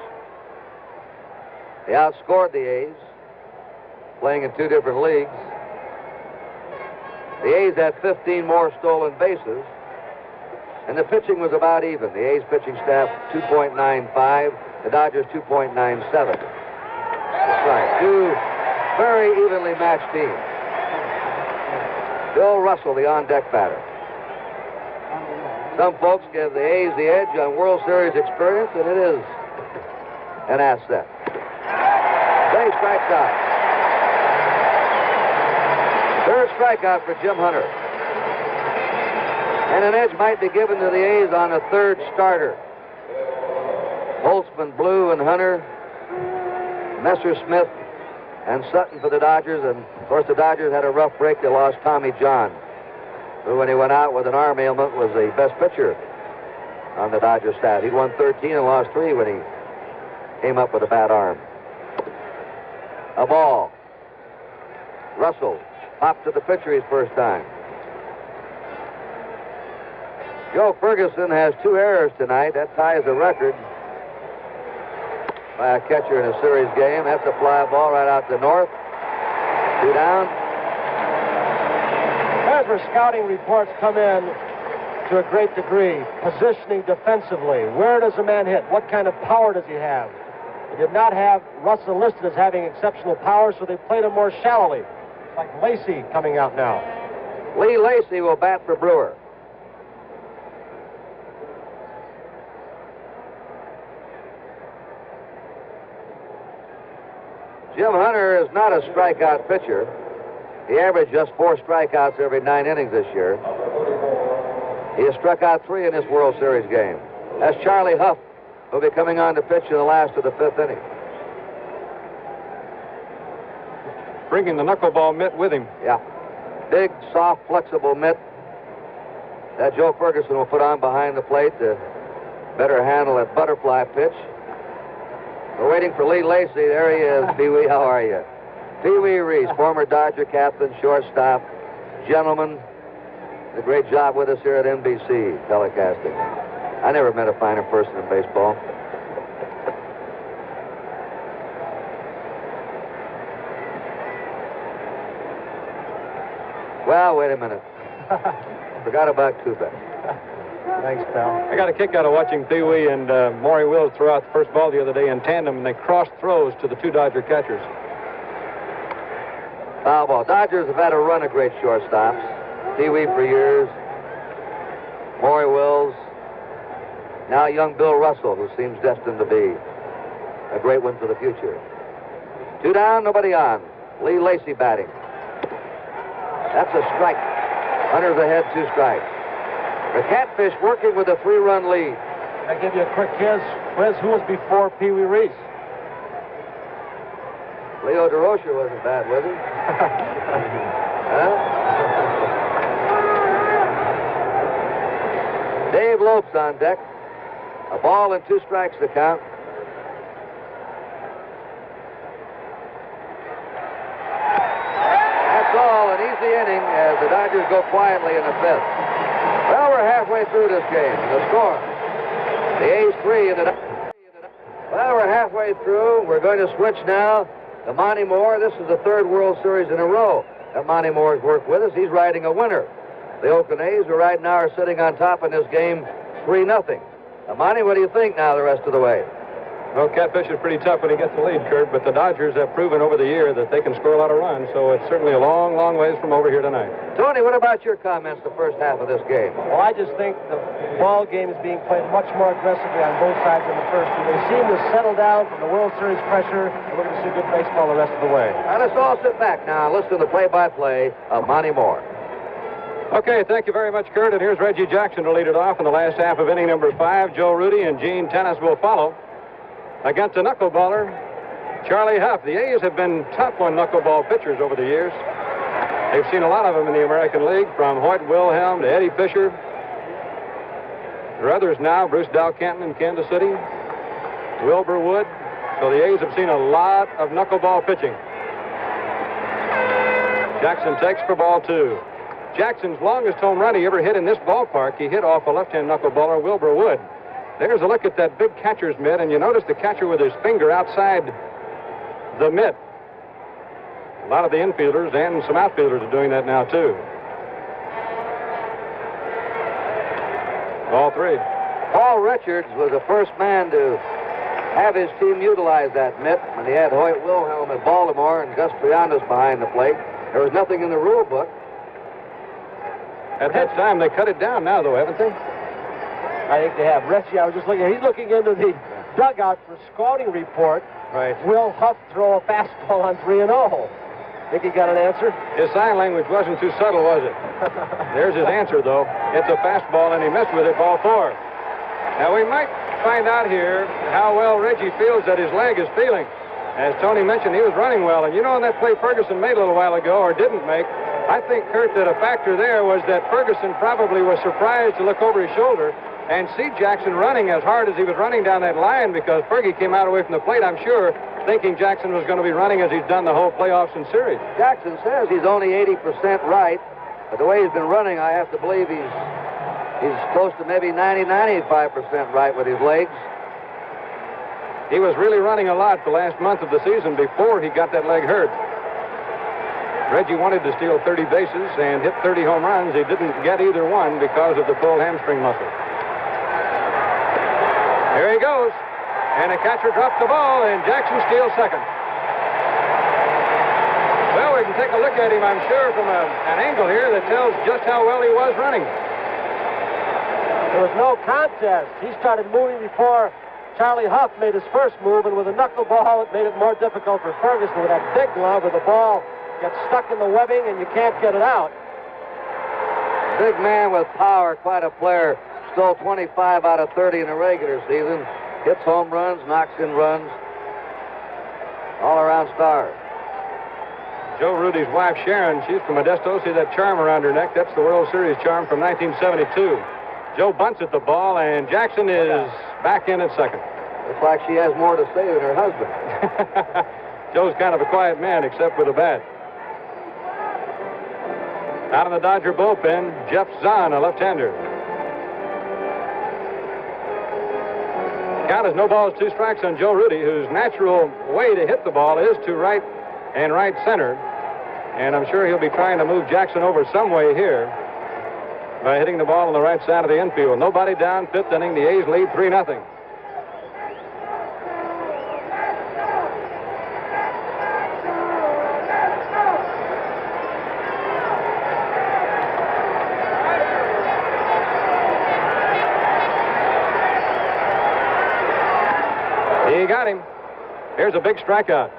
S1: They outscored the A's, playing in 2 different leagues. The A's had 15 more stolen bases, and the pitching was about even. The A's pitching staff 2.95, the Dodgers 2.97. That's right, 2 very evenly matched teams. Bill Russell, the on-deck batter. Some folks give the A's the edge on World Series experience, and it is an asset. They strikes out. 3rd strikeout for Jim Hunter. And an edge might be given to the A's on a 3rd starter. Holtzman, Blue, and Hunter, Messersmith, and Sutton for the Dodgers. And, of course, the Dodgers had a rough break. They lost Tommy John, who, when he went out with an arm ailment, was the best pitcher on the Dodgers staff. He'd won 13 and lost 3 when he came up with a bad arm. A ball. Russell popped to the pitcher his first time. Joe Ferguson has 2 errors tonight. That ties the record by a catcher in a series game. That's a fly ball right out to North. 2 down.
S3: There's where scouting reports come in to a great degree. Positioning defensively. Where does a man hit? What kind of power does he have? They did not have Russell listed as having exceptional power, so they played him more shallowly. Like Lacey coming out now.
S1: Lee Lacey will bat for Brewer. Jim Hunter is not a strikeout pitcher. He averaged just 4 strikeouts every 9 innings this year. He has struck out 3 in this World Series game. That's Charlie Huff, who'll be coming on to pitch in the last of the 5th inning.
S2: Bringing the knuckleball mitt with him.
S1: Yeah. Big, soft, flexible mitt that Joe Ferguson will put on behind the plate to better handle that butterfly pitch. We're waiting for Lee Lacey. There he is. Pee Wee, how are you? Pee Wee Reese, former Dodger captain, shortstop, gentleman. Did a great job with us here at NBC telecasting. I never met a finer person in baseball. Well, wait a minute. Forgot about Kubek.
S3: Thanks, pal.
S2: I got a kick out of watching Pee Wee and Maury Wills throw out the first ball the other day in tandem, and they crossed throws to the 2 Dodger catchers.
S1: Foul ball. Dodgers have had a run of great shortstops. Pee Wee for years. Maury Wills. Now young Bill Russell, who seems destined to be a great one for the future. 2 down, nobody on. Lee Lacey batting. That's a strike. Hunter's ahead, 2 strikes. The Catfish working with a 3-run lead.
S3: I give you a quick quiz. Who was before Pee Wee Reese?
S1: Leo DeRocher wasn't bad, was he? Huh? Dave Lopes on deck. A ball and 2 strikes to count. Dodgers go quietly in the 5th. Well, we're halfway through this game. The score, the A's 3 and the Well, we're halfway through. We're going to switch now to Monte Moore. This is the 3rd World Series in a row that Monte Moore's worked with us. He's riding a winner. The Oakland A's, who right now are sitting on top in this game 3-0. Now, Monte, what do you think now the rest of the way?
S2: Well, Catfish is pretty tough when he gets the lead, Curt, but the Dodgers have proven over the year that they can score a lot of runs, so it's certainly a long, long ways from over here tonight.
S1: Tony, what about your comments the first half of this game?
S3: Well, I just think the ball game is being played much more aggressively on both sides in the first. They seem to settle down from the World Series pressure, and we're going to see good baseball the rest of the way.
S1: Now, let's all sit back now and listen to the play-by-play of Monte Moore.
S2: Okay, thank you very much, Curt, and here's Reggie Jackson to lead it off in the last half of inning number 5. Joe Rudy and Gene Tennis will follow. Against a knuckleballer, Charlie Huff. The A's have been tough on knuckleball pitchers over the years. They've seen a lot of them in the American League, from Hoyt Wilhelm to Eddie Fisher. There are others now, Bruce Dow Canton in Kansas City, Wilbur Wood. So the A's have seen a lot of knuckleball pitching. Jackson takes for ball 2. Jackson's longest home run he ever hit in this ballpark, he hit off a left-hand knuckleballer, Wilbur Wood. There's a look at that big catcher's mitt, and you notice the catcher with his finger outside the mitt. A lot of the infielders and some outfielders are doing that now, too. Ball 3.
S1: Paul Richards was the first man to have his team utilize that mitt when he had Hoyt Wilhelm in Baltimore and Gus Triandas behind the plate. There was nothing in the rule book.
S2: At that time, they cut it down now, though, haven't they?
S3: I think they have. Reggie, I was just looking. He's looking into the dugout for scouting report.
S2: Right.
S3: Will Huff throw a fastball on 3-0? Think he got an answer?
S2: His sign language wasn't too subtle, was it? There's his answer, though. It's a fastball, and he missed with it, ball 4. Now, we might find out here how well Reggie feels that his leg is feeling. As Tony mentioned, he was running well. And you know, on that play Ferguson made a little while ago, or didn't make, I think, Curt, that a factor there was that Ferguson probably was surprised to look over his shoulder and see Jackson running as hard as he was running down that line, because Fergie came out away from the plate, I'm sure, thinking Jackson was going to be running as he's done the whole playoffs and series.
S1: Jackson says he's only 80% right, but the way he's been running, I have to believe he's close to maybe 90-95% right with his legs.
S2: He was really running a lot the last month of the season before he got that leg hurt. Reggie wanted to steal 30 bases and hit 30 home runs. He didn't get either one because of the pulled hamstring muscle. Here he goes. And the catcher drops the ball, and Jackson steals second. Well, we can take a look at him, I'm sure, from an angle here that tells just how well he was running.
S3: There was no contest. He started moving before Charlie Huff made his first move, and with a knuckleball, it made it more difficult for Ferguson. With that big glove, where the ball gets stuck in the webbing, and you can't get it out.
S1: Big man with power, quite a player. Stole 25 out of 30 in the regular season. Hits home runs, knocks in runs. All-around star.
S2: Joe Rudy's wife, Sharon, she's from Modesto. See that charm around her neck? That's the World Series charm from 1972. Joe bunts at the ball, and Jackson is back in at second.
S1: Looks like she has more to say than her husband.
S2: Joe's kind of a quiet man, except with a bat. Out of the Dodger bullpen, Jeff Zahn, a left-hander. Count is no balls, 2 strikes on Joe Rudy, whose natural way to hit the ball is to right and right center. And I'm sure he'll be trying to move Jackson over some way here by hitting the ball on the right side of the infield. Nobody down, 5th inning. The A's lead 3-0. He got him. Here's a big strikeout.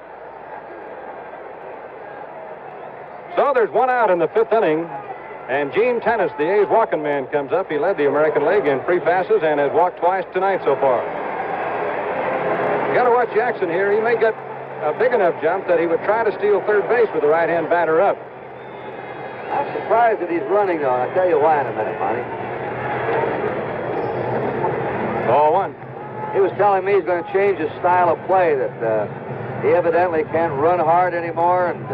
S2: So there's 1 out in the 5th inning, and Gene Tennis, the A's walking man, comes up. He led the American League in free passes and has walked twice tonight so far. You got to watch Jackson here. He may get a big enough jump that he would try to steal third base with the right-hand batter up.
S1: I'm surprised that he's running, though. I'll tell you why in a minute, Monty.
S2: Ball 1.
S1: He was telling me he's going to change his style of play, that he evidently can't run hard anymore and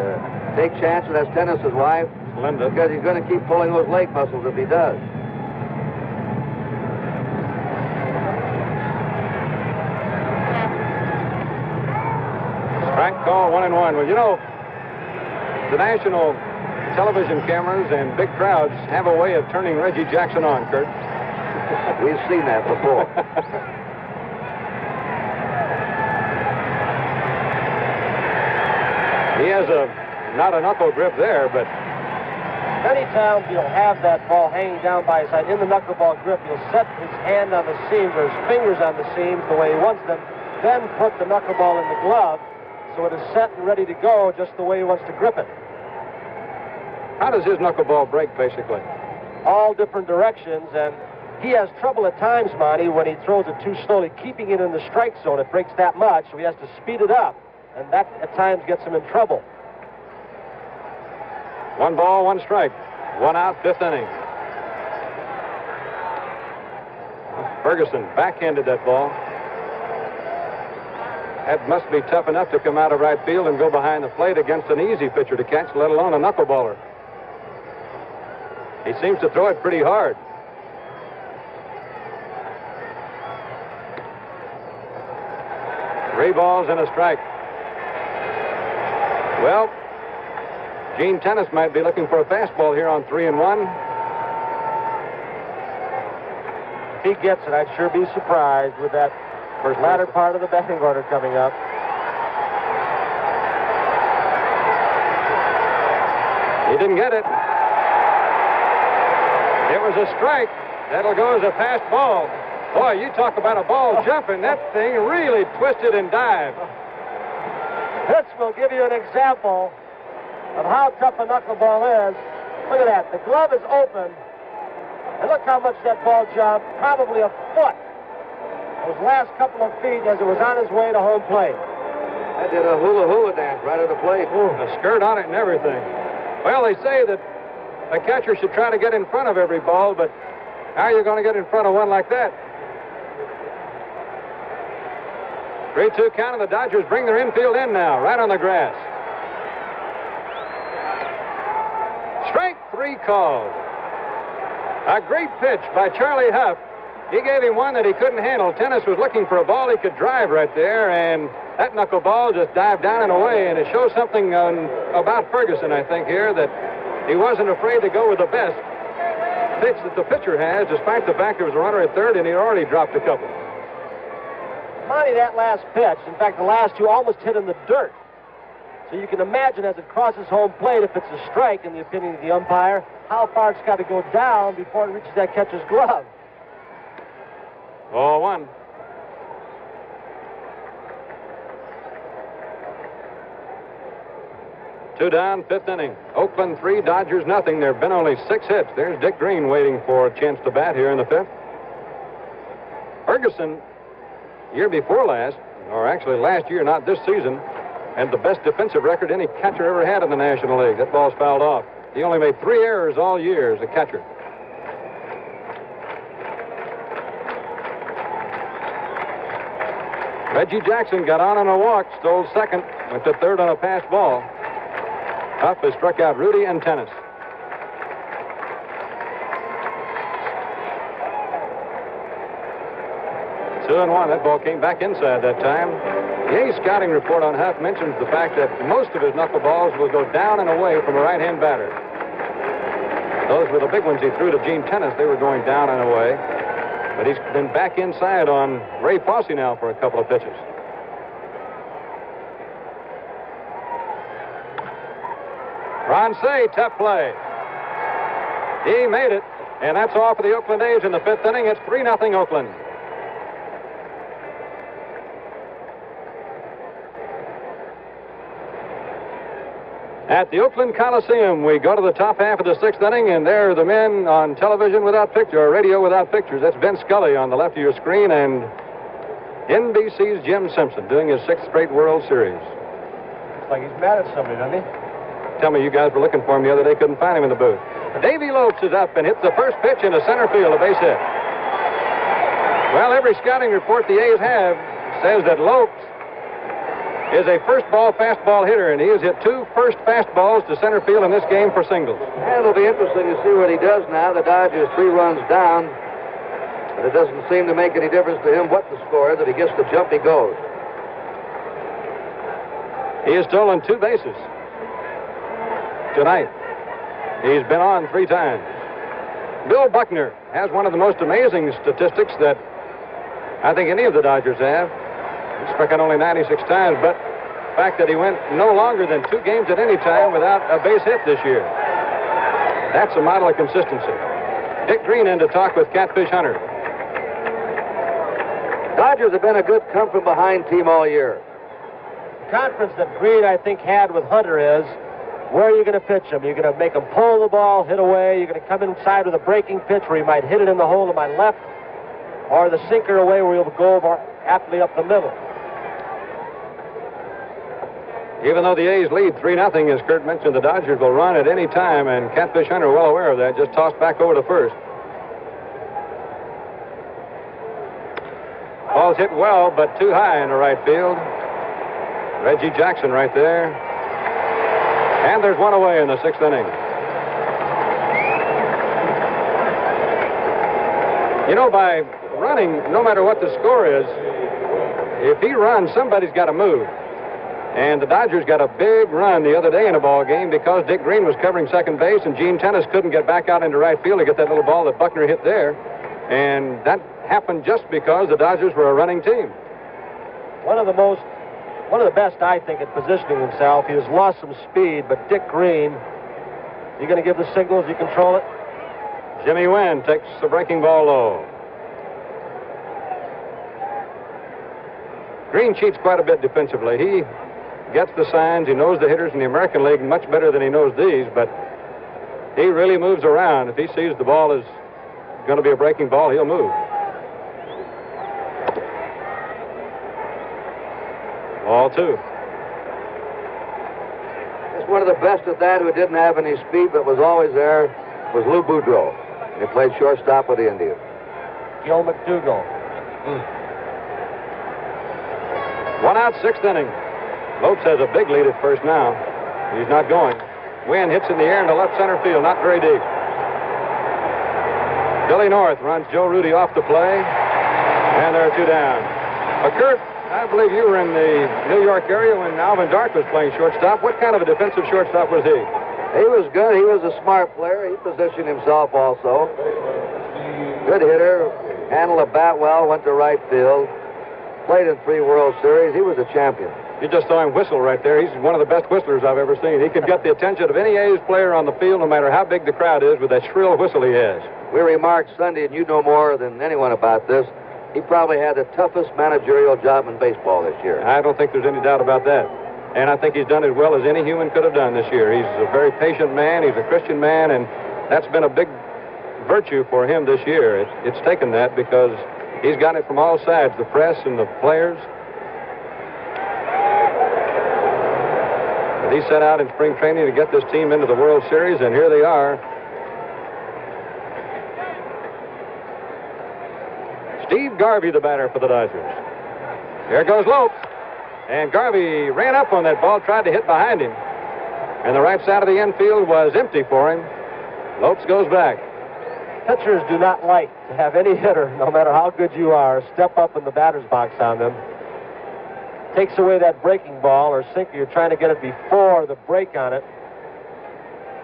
S1: take chances. That's Tennis's wife.
S2: Linda.
S1: Because he's going to keep pulling those leg muscles if he does.
S2: Strike call, 1-1. Well, you know, the national television cameras and big crowds have a way of turning Reggie Jackson on, Curt.
S1: We've seen that before.
S2: He has not a knuckle grip there, but
S3: Many times he'll have that ball hanging down by his side in the knuckleball grip. He'll set his hand on the seams or his fingers on the seams the way he wants them, then put the knuckleball in the glove so it is set and ready to go just the way he wants to grip it.
S2: how does his knuckleball break, basically?
S3: All different directions, and he has trouble at times, Monty, when he throws it too slowly, keeping it in the strike zone. It breaks that much, so he has to speed it up, and that at times gets him in trouble.
S2: 1 ball, 1 strike. 1 out, 5th inning. Ferguson backhanded that ball. That must be tough enough to come out of right field and go behind the plate against an easy pitcher to catch, let alone a knuckleballer. He seems to throw it pretty hard. Three balls and a strike. Well, Gene Tennis might be looking for a fastball here on 3-1.
S3: If he gets it, I'd sure be surprised with that latter part of the batting order coming up.
S2: He didn't get it. It was a strike. That'll go as a fastball. Boy, you talk about a ball jumping. That thing really twisted and dived.
S3: This will give you an example of how tough a knuckleball is. Look at that. The glove is open. And look how much that ball jumped. Probably a foot. Those last couple of feet as it was on is way to home plate.
S1: I did a hula dance right at the plate.
S2: A skirt on it and everything. Well, they say that a catcher should try to get in front of every ball, but how are you going to get in front of one like that? 3-2 count, and the Dodgers bring their infield in now, right on the grass. Strike 3 called. A great pitch by Charlie Huff. He gave him one that he couldn't handle. Tennis was looking for a ball he could drive right there, and that knuckleball just dived down and away, and it shows something about Ferguson, I think, here, that he wasn't afraid to go with the best pitch that the pitcher has, despite the fact there was a runner at third, and he already dropped a couple.
S3: Monty, that last pitch, in fact, the last two almost hit in the dirt. So you can imagine as it crosses home plate, if it's a strike, in the opinion of the umpire, how far it's got to go down before it reaches that catcher's glove.
S2: 0-1. Two down, 5th inning. Oakland 3, Dodgers nothing. There have been only 6 hits. There's Dick Green waiting for a chance to bat here in the 5th. Ferguson, year before last, or actually last year, not this season, had the best defensive record any catcher ever had in the National League. That ball's fouled off. He only made 3 errors all year as a catcher. Reggie Jackson got on a walk, stole second, went to third on a pass ball. Huff has struck out Rudy and Tennis. Two and 1. That ball came back inside that time. The A's scouting report on Huff mentions the fact that most of his knuckleballs will go down and away from a right-hand batter. Those were the big ones he threw to Gene Tennis. They were going down and away. But he's been back inside on Ray Fosse now for a couple of pitches. Ron Say, tough play. He made it, and that's all for the Oakland A's in the 5th inning. It's 3-0 Oakland. At the Oakland Coliseum, we go to the top half of the 6th inning, and there are the men on television without picture, or radio without pictures. That's Ben Scully on the left of your screen, and NBC's Jim Simpson doing his 6th straight World Series.
S3: Looks like he's mad at somebody, doesn't he?
S2: Tell me, you guys were looking for him the other day, couldn't find him in the booth. Davey Lopes is up and hits the first pitch into center field, a base hit. Well, every scouting report the A's have says that Lopes is a first ball fastball hitter, and he has hit 2 first fastballs to center field in this game for singles.
S1: And it'll be interesting to see what he does now. The Dodgers 3 runs down, but it doesn't seem to make any difference to him what the score is. If he gets the jump, he goes.
S2: He has stolen 2 bases tonight. He's been on 3 times. Bill Buckner has one of the most amazing statistics that I think any of the Dodgers have. He struck out only 96 times, but the fact that he went no longer than 2 games at any time without a base hit this year. That's a model of consistency. Dick Green in to talk with Catfish Hunter.
S1: Dodgers have been a good come-from-behind team all year.
S3: The conference that Green, I think, had with Hunter is, where are you going to pitch him? You're going to make him pull the ball, hit away. You're going to come inside with a breaking pitch where he might hit it in the hole to my left, or the sinker away where he'll go over aptly up the middle.
S2: Even though the A's lead 3-0, as Curt mentioned, the Dodgers will run at any time, and Catfish Hunter, well aware of that, just tossed back over to first. Ball's hit well, but too high in the right field. Reggie Jackson right there. And there's one away in the 6th inning. You know, by running, no matter what the score is, if he runs, somebody's got to move. And the Dodgers got a big run the other day in a ball game because Dick Green was covering second base and Gene Tennis couldn't get back out into right field to get that little ball that Buckner hit there. And that happened just because the Dodgers were a running team.
S3: One of the best, I think, at positioning himself. He has lost some speed, but Dick Green, you going to give the signals? You control it?
S2: Jimmy Wynn takes the breaking ball low. Green cheats quite a bit defensively. He gets the signs. He knows the hitters in the American League much better than he knows these, but he really moves around. If he sees the ball is going to be a breaking ball, he'll move. Ball 2.
S1: Just one of the best at that who didn't have any speed but was always there was Lou Boudreau. He played shortstop with the Indians.
S3: Gil McDougall.
S2: 1 out, 6th inning. Lopes has a big lead at first now. He's not going. Wynn hits in the air into left center field, not very deep. Billy North runs Joe Rudy off the play, and there are 2 down. Curt, I believe you were in the New York area when Alvin Dark was playing shortstop. What kind of a defensive shortstop was he?
S1: He was good. He was a smart player. He positioned himself also. Good hitter. Handled a bat well. Went to right field. Played in 3 World Series. He was a champion.
S2: You just saw him whistle right there. He's one of the best whistlers I've ever seen. He could get the attention of any A's player on the field, no matter how big the crowd is, with that shrill whistle he has.
S1: We remarked Sunday, and you know more than anyone about this, he probably had the toughest managerial job in baseball this year.
S2: I don't think there's any doubt about that. And I think he's done as well as any human could have done this year. He's a very patient man. He's a Christian man, and that's been a big virtue for him this year. It's taken that because he's got it from all sides, the press and the players. But he set out in spring training to get this team into the World Series, and here they are. Steve Garvey, the batter for the Dodgers. Here goes Lopes. And Garvey ran up on that ball, tried to hit behind him. And the right side of the infield was empty for him. Lopes goes back.
S3: Pitchers do not like to have any hitter, no matter how good you are, step up in the batter's box on them. Takes away that breaking ball or sinker. You're trying to get it before the break on it.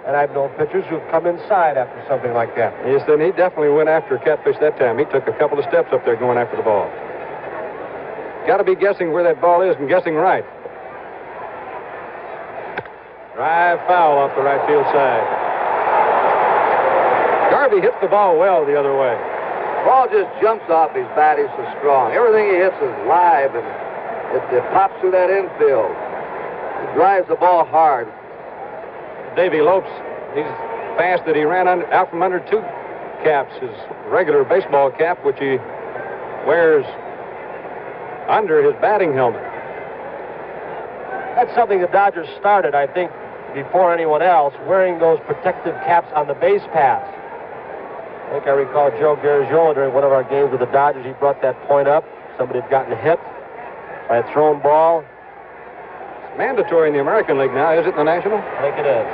S3: And I've known pitchers who've come inside after something like that.
S2: Yes, then he definitely went after Catfish that time. He took a couple of steps up there going after the ball. Got to be guessing where that ball is and guessing right. Drive foul off the right field side. Garvey hits the ball well the other way.
S1: Ball just jumps off his bat. He's so strong. Everything he hits is live, and it pops through that infield. He drives the ball hard.
S2: Davy Lopes, he's fast that he ran out from under 2 caps, his regular baseball cap, which he wears under his batting helmet.
S3: That's something the Dodgers started, I think, before anyone else, wearing those protective caps on the base paths. I think I recall Joe Garagiola during one of our games with the Dodgers. He brought that point up. Somebody had gotten hit by a thrown ball.
S2: mandatory in the American League now, is it in the National?
S3: I think it is.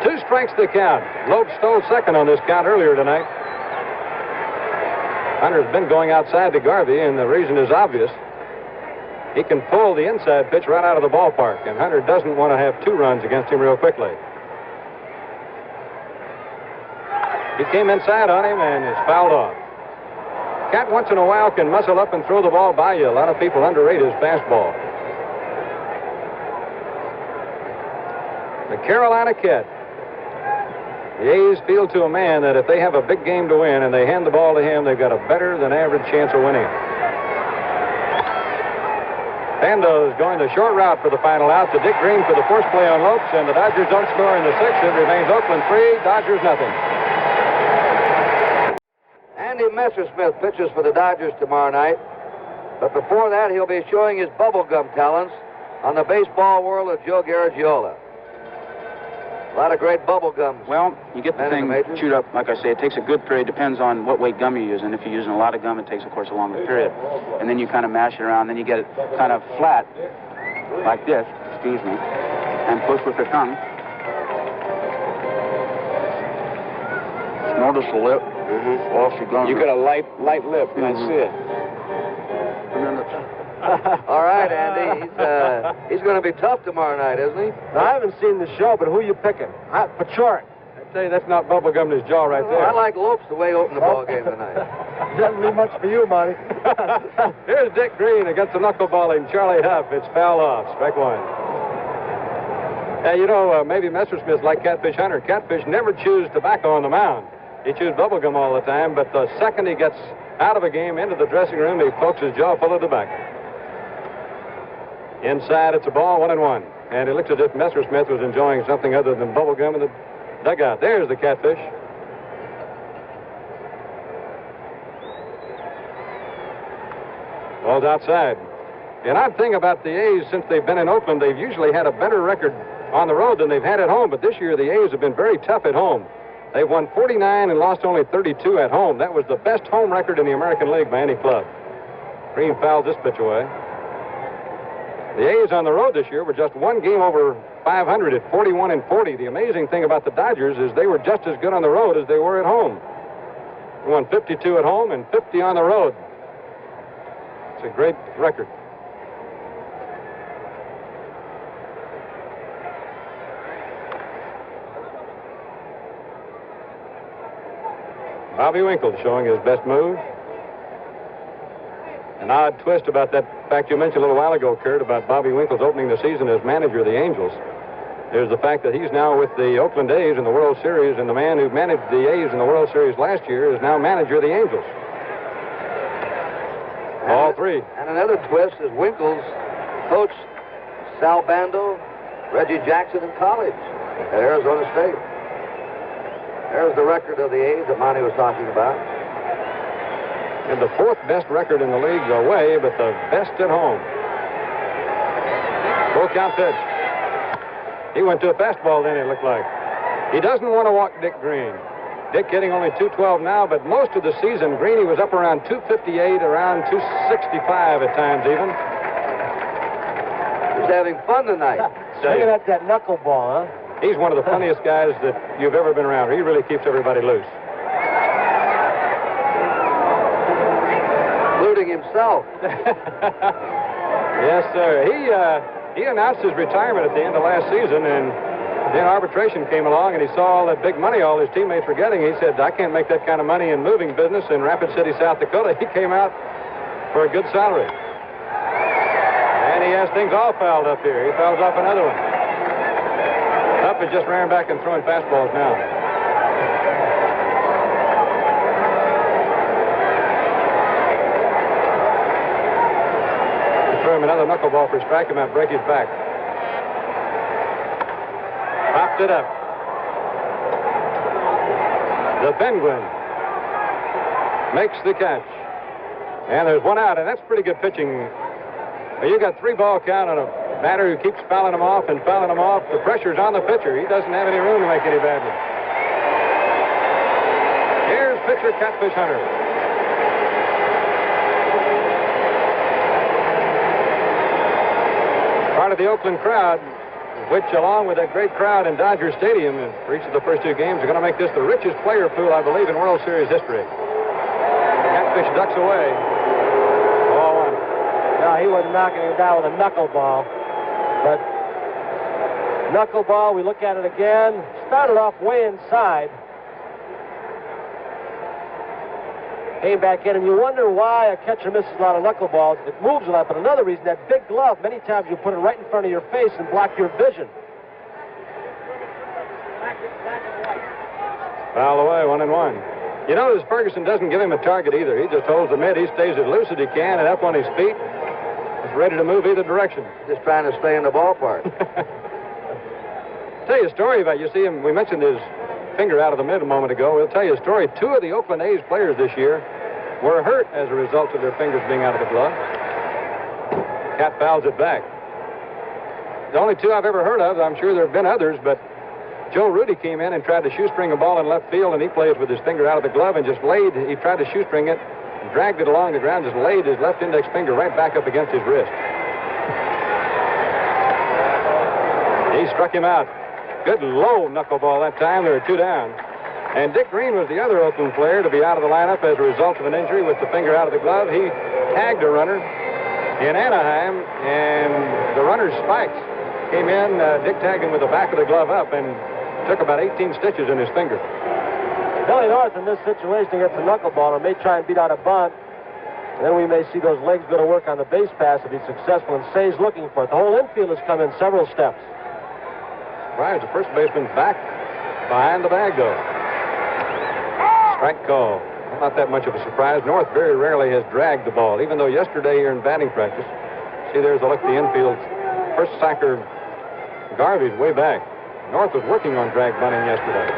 S2: 2 strikes the count. Lope stole second on this count earlier tonight. Hunter's been going outside to Garvey, and the reason is obvious. He can pull the inside pitch right out of the ballpark, and Hunter doesn't want to have 2 runs against him real quickly. He came inside on him, and it's fouled off. Cat once in a while can muscle up and throw the ball by you. A lot of people underrate his fastball. The Carolina Cat. The A's feel to a man that if they have a big game to win and they hand the ball to him, they've got a better than average chance of winning. Pando is going the short route for the final out to Dick Green for the force play on Lopes, and the Dodgers don't score in the 6th. It remains Oakland 3, Dodgers nothing.
S1: Andy Messersmith pitches for the Dodgers tomorrow night. But before that, he'll be showing his bubblegum talents on the baseball world of Joe Garagiola. A lot of great bubblegums.
S5: Well, you get the thing chewed up, like I say, it takes a good period. Depends on what weight gum you're using. If you're using a lot of gum, it takes, of course, a longer period. And then you kind of mash it around. Then you get it kind of flat, like this, excuse me, and push with the tongue. Notice the lip. Off the gum.
S3: You got a light lip. I see it.
S1: All right, Andy. He's going to be tough tomorrow night, isn't he?
S3: Now, I haven't seen the show, but who are you picking? Pachorik.
S2: I tell you, that's not bubblegum in his jaw right there.
S1: I like Lopes the way he opened the ball game tonight.
S3: Doesn't leave much for you, Monty.
S2: Here's Dick Green against the knuckleballing Charlie Huff. It's foul off. Strike 1. You know, maybe Messersmith's like Catfish Hunter. Catfish never chews tobacco on the mound. He chews bubblegum all the time, but the second he gets out of a game into the dressing room, he pokes his jaw full of tobacco. Inside, it's a ball, 1-1. And it looks as if Messersmith was enjoying something other than bubblegum in the dugout. There's the Catfish. Ball's outside. The odd thing about the A's, since they've been in Oakland, they've usually had a better record on the road than they've had at home. But this year, the A's have been very tough at home. They've won 49 and lost only 32 at home. That was the best home record in the American League by any club. Green fouls this pitch away. The A's on the road this year were just 1 game over 500 at 41-40. The amazing thing about the Dodgers is they were just as good on the road as they were at home. They won 52 at home and 50 on the road. It's a great record. Bobby Winkle showing his best move. An odd twist about that fact you mentioned a little while ago, Curt, about Bobby Winkle's opening the season as manager of the Angels. There's the fact that he's now with the Oakland A's in the World Series, and the man who managed the A's in the World Series last year is now manager of the Angels. All 3.
S1: And another twist is Winkle's coached Sal Bando, Reggie Jackson in college at Arizona State. There's the record of the A's that Monty was talking about.
S2: And the 4th best record in the league away, but the best at home. Full count pitch. He went to a fastball then, it looked like. He doesn't want to walk Dick Green. Dick hitting only .212 now, but most of the season, Greeny was up around .258, around .265 at times even.
S1: He's having fun tonight.
S3: Swinging at that knuckleball, huh?
S2: He's one of the funniest guys that you've ever been around. He really keeps everybody loose.
S1: Including himself.
S2: Yes, sir. He announced his retirement at the end of last season, and then arbitration came along, and he saw all that big money all his teammates were getting. He said, I can't make that kind of money in moving business in Rapid City, South Dakota. He came out for a good salary. And he has things all fouled up here. He fouls off another one. Up is just rearing back and throwing fastballs now. Throw him another knuckleball for a strike. He might break his back. Popped it up. The Penguin makes the catch. And there's 1 out, and that's pretty good pitching. You got 3-ball count on a batter who keeps fouling them off and fouling them off. The pressure's on the pitcher. He doesn't have any room to make any bad ones. Here's pitcher Catfish Hunter. part of the Oakland crowd, which, along with that great crowd in Dodger Stadium for each of the first two games, are going to make this the richest player pool, I believe, in World Series history. Catfish ducks away. Ball one.
S3: No, he wasn't knocking him down with a knuckleball. But knuckleball, we look at it again. Started off way inside. Came back in, and you wonder why a catcher misses a lot of knuckleballs. It moves a lot, but another reason, that big glove, many times you put it right in front of your face and block your vision.
S2: Foul away, 1-1. You notice Ferguson doesn't give him a target either. He just holds the mid. He stays as loose as he can and up on his feet. He's ready to move either direction.
S1: Just trying to stay in the ballpark.
S2: Tell you a story about, you see him, we mentioned his finger out of the mid a moment ago. We'll tell you a story. Two of the Oakland A's players this year were hurt as a result of their fingers being out of the glove. Cat fouls it back. The only two I've ever heard of. I'm sure there have been others, but Joe Rudy came in and tried to shoestring a ball in left field, and he plays with his finger out of the glove and just he tried to shoestring it, and dragged it along the ground, just laid his left index finger right back up against his wrist. He struck him out. Good low knuckleball that time. There were two down. And Dick Green was the other Oakland player to be out of the lineup as a result of an injury with the finger out of the glove. He tagged a runner in Anaheim, and the runner's spikes came in. Dick tagged him with the back of the glove up and took about 18 stitches in his finger.
S3: Billy North in this situation against a knuckleballer may try and beat out a bunt. And then we may see those legs go to work on the base pass if he's successful, and Say's looking for it. The whole infield has come in several steps.
S2: Right, the first baseman back behind the bag, though. Strike call. Not that much of a surprise. North very rarely has dragged the ball, even though yesterday here in batting practice, see, there's a look at the infield. First sacker, Garvey's way back. North was working on drag bunting yesterday.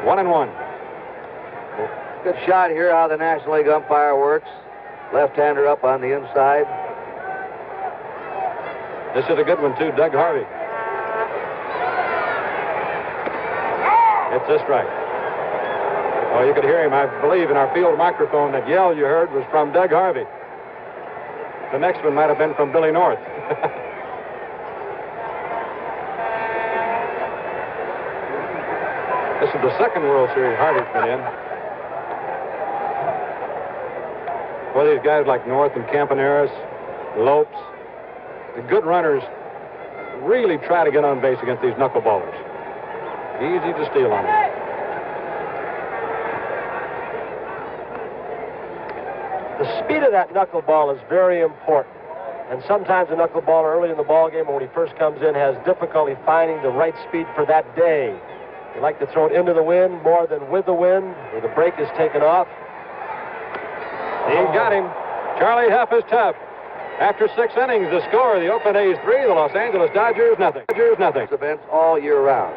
S2: 1-1.
S1: Good shot here how the National League umpire works. Left-hander up on the inside.
S2: This is a good one, too, Doug Harvey. It's a strike. Well, you could hear him, I believe, in our field microphone. That yell you heard was from Doug Harvey. The next one might have been from Billy North. This is the second World Series Harvey's been in. Well, these guys like North and Campaneris, Lopes, the good runners really try to get on base against these knuckleballers. Easy to steal on them.
S3: The speed of that knuckleball is very important. And sometimes a knuckleballer early in the ball game, or when he first comes in, has difficulty finding the right speed for that day. They like to throw it into the wind more than with the wind, where the break is taken off.
S2: He got him. Charlie Huff is tough. After 6 innings, the score, the Oakland A's 3, the Los Angeles Dodgers nothing. Dodgers nothing.
S1: Events all year round.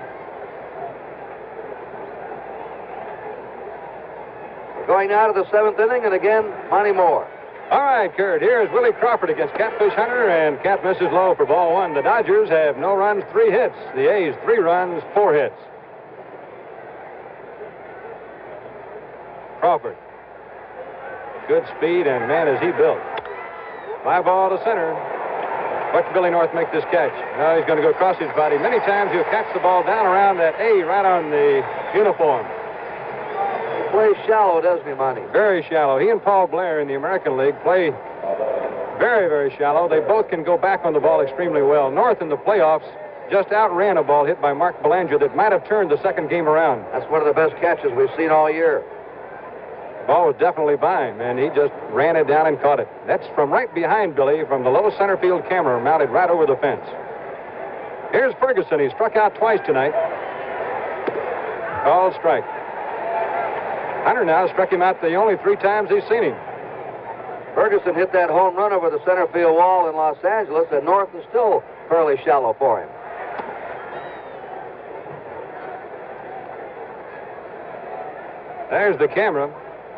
S1: Going now to the 7th inning, and again, Monte Moore.
S2: All right, Curt, here's Willie Crawford against Catfish Hunter, and Cat misses low for ball one. The Dodgers have no runs, 3 hits. The A's 3 runs, 4 hits. Crawford. Good speed, and man, is he built. Fly ball to center. Watch Billy North make this catch. Now he's going to go across his body. Many times he'll catch the ball down around that A, right on the uniform.
S1: He plays shallow, doesn't he, Monty?
S2: Very shallow. He and Paul Blair in the American League play very, very shallow. They both can go back on the ball extremely well. North in the playoffs just outran a ball hit by Mark Belanger that might have turned the second game around.
S1: That's one of the best catches we've seen all year.
S2: The ball was definitely by him, and he just ran it down and caught it. That's from right behind Billy, from the low center field camera mounted right over the fence. Here's Ferguson. He struck out twice tonight. Called strike. Hunter now struck him out the only 3 times he's seen him.
S1: Ferguson hit that home run over the center field wall in Los Angeles, and North is still fairly shallow for him.
S2: There's the camera.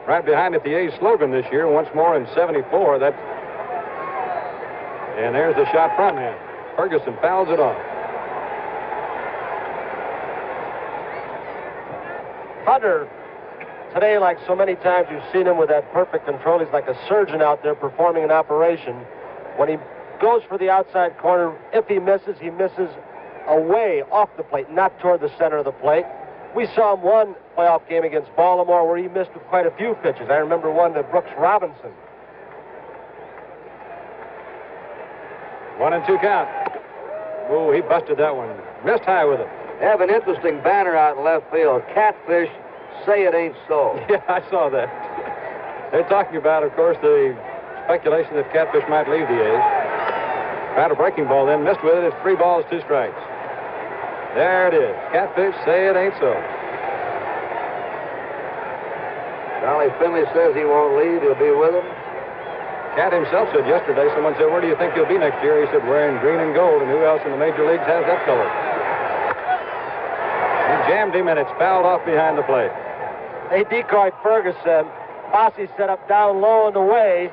S2: Right behind it, the A's slogan this year, once more in 74. And there's the shot from him. Ferguson fouls it off.
S3: Hunter, today, like so many times you've seen him with that perfect control, he's like a surgeon out there performing an operation. When he goes for the outside corner. If he misses away off the plate, not toward the center of the plate. We saw him one playoff game against Baltimore where he missed with quite a few pitches. I remember one to Brooks Robinson.
S2: 1-2 count. Oh, he busted that one. Missed high with it.
S1: They have an interesting banner out in left field. Catfish, say it ain't so.
S2: Yeah, I saw that. They're talking about, of course, the speculation that Catfish might leave the A's. Tried a breaking ball, then missed with it. It's 3 balls, 2 strikes. There it is. Catfish, say it ain't so.
S1: Charlie Finley says he won't leave. He'll be with him.
S2: Cat himself said yesterday, someone said, where do you think he'll be next year? He said, wearing green and gold, and who else in the major leagues has that color? He jammed him, and it's fouled off behind the plate.
S3: They decoyed Ferguson. Fosse set up down low and away.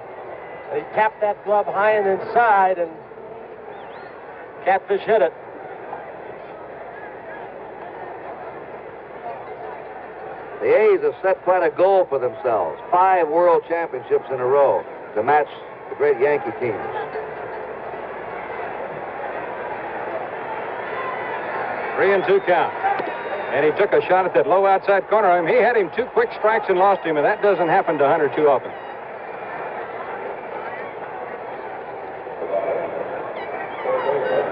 S3: And he tapped that glove high and inside, and Catfish hit it.
S1: The A's have set quite a goal for themselves. 5 world championships in a row to match the great Yankee teams.
S2: Three and 2 count. And he took a shot at that low outside corner of him. He had him 2 quick strikes and lost him, and that doesn't happen to Hunter too often.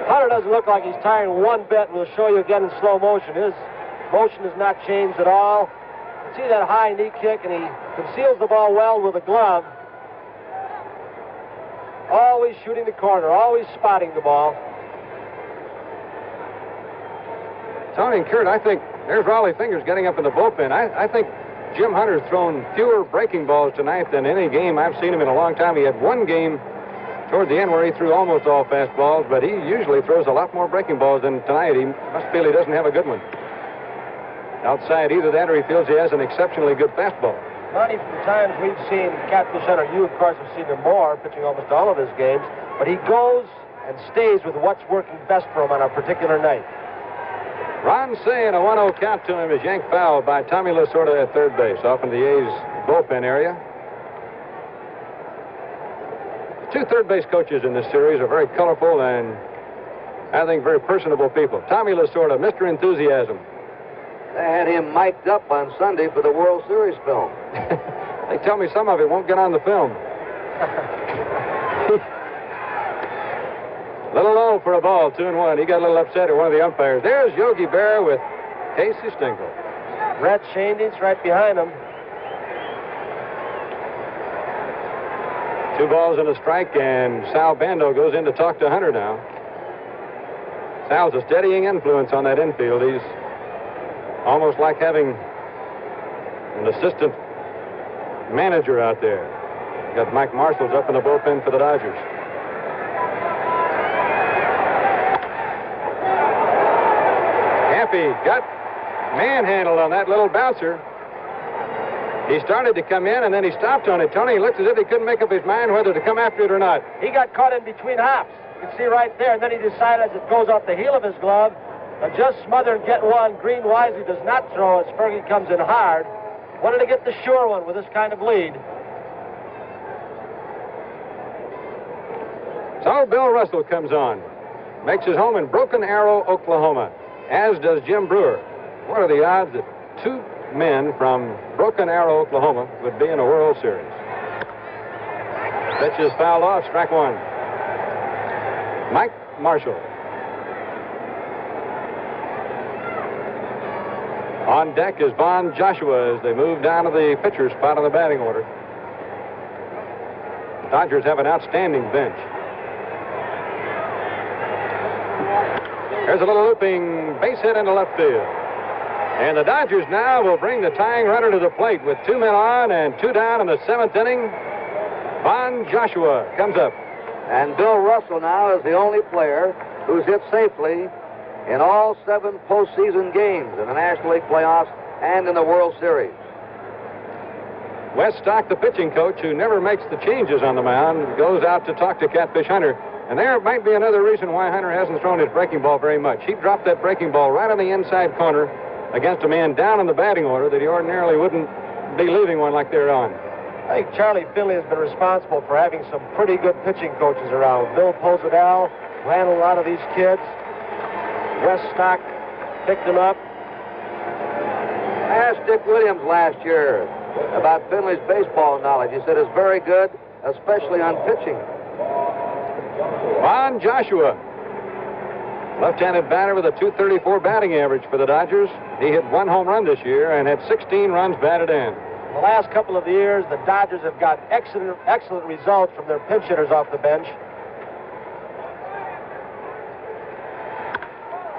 S3: Hunter doesn't look like he's tiring one bit. We'll show you again in slow motion. His motion has not changed at all. See that high knee kick, and he conceals the ball well with a glove. Always shooting the corner, always spotting the ball.
S2: Tony and Curt, I think there's Raleigh Fingers getting up in the bullpen. I think Jim Hunter's thrown fewer breaking balls tonight than any game I've seen him in a long time. He had one game toward the end where he threw almost all fastballs, but he usually throws a lot more breaking balls than tonight. He must feel he doesn't have a good one. Outside, either that or he feels he has an exceptionally good fastball.
S3: Monty, from the times we've seen Catfish Hunter, you, of course, have seen him more, pitching almost all of his games, but he goes and stays with what's working best for him on a particular night.
S2: Ron Say and a 1-0 count to him is yanked foul by Tommy Lasorda at third base, off in the A's bullpen area. The 2 third base coaches in this series are very colorful and, I think, very personable people. Tommy Lasorda, Mr. Enthusiasm.
S1: They had him mic'd up on Sunday for the World Series film.
S2: They tell me some of it won't get on the film. Little low for a ball, 2-1. He got a little upset at one of the umpires. There's Yogi Berra with Casey Stengel.
S3: Red Shandy's right behind him.
S2: 2 balls and a strike, and Sal Bando goes in to talk to Hunter now. Sal's a steadying influence on that infield. He's almost like having an assistant manager out there. Got Mike Marshall's up in the bullpen for the Dodgers. Campy got manhandled on that little bouncer. He started to come in, and then he stopped on it. Tony, he looked as if he couldn't make up his mind whether to come after it or not.
S3: He got caught in between hops. You can see right there, and then he decided as it goes off the heel of his glove, just smother and get one. Green wisely does not throw as Fergie comes in hard. Wanted to get the sure one with this kind of lead.
S2: So Bill Russell comes on. Makes his home in Broken Arrow, Oklahoma, as does Jim Brewer. What are the odds that 2 men from Broken Arrow, Oklahoma would be in a World Series? Pitch is fouled off, strike 1. Mike Marshall. On deck is Von Joshua as they move down to the pitcher's spot on the batting order. The Dodgers have an outstanding bench. There's a little looping base hit into left field. And the Dodgers now will bring the tying runner to the plate with 2 men on and 2 down in the 7th inning. Von Joshua comes up.
S1: And Bill Russell now is the only player who's hit safely in all 7 postseason games in the National League playoffs and in the World Series.
S2: Wes Stock, the pitching coach, who never makes the changes on the mound, goes out to talk to Catfish Hunter. And there might be another reason why Hunter hasn't thrown his breaking ball very much. He dropped that breaking ball right on the inside corner against a man down in the batting order that he ordinarily wouldn't be leaving one like they're on.
S3: I think Charlie Finley has been responsible for having some pretty good pitching coaches around. Bill Pozadell, who handled a lot of these kids. Wes Stock picked them up.
S1: I asked Dick Williams last year about Finley's baseball knowledge. He said it's very good, especially on pitching.
S2: Juan Joshua, left-handed batter with a .234 batting average for the Dodgers. He hit 1 home run this year and had 16 runs batted in.
S3: The last couple of years, the Dodgers have got excellent results from their pinch hitters off the bench.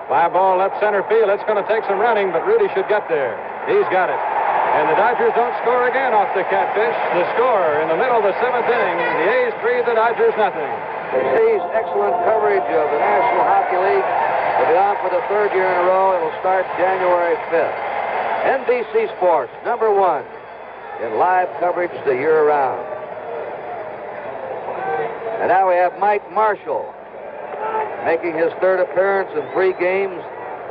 S2: Fly ball left center field. It's going to take some running, but Rudy should get there. He's got it. And the Dodgers don't score again off the catfish. The score in the middle of the 7th inning, the A's 3, the Dodgers nothing.
S1: A's excellent coverage of the National Hockey League will be on for the 3rd year in a row. It will start January 5th. NBC Sports, #1 in live coverage the year round. And now we have Mike Marshall making his 3rd appearance in 3 games.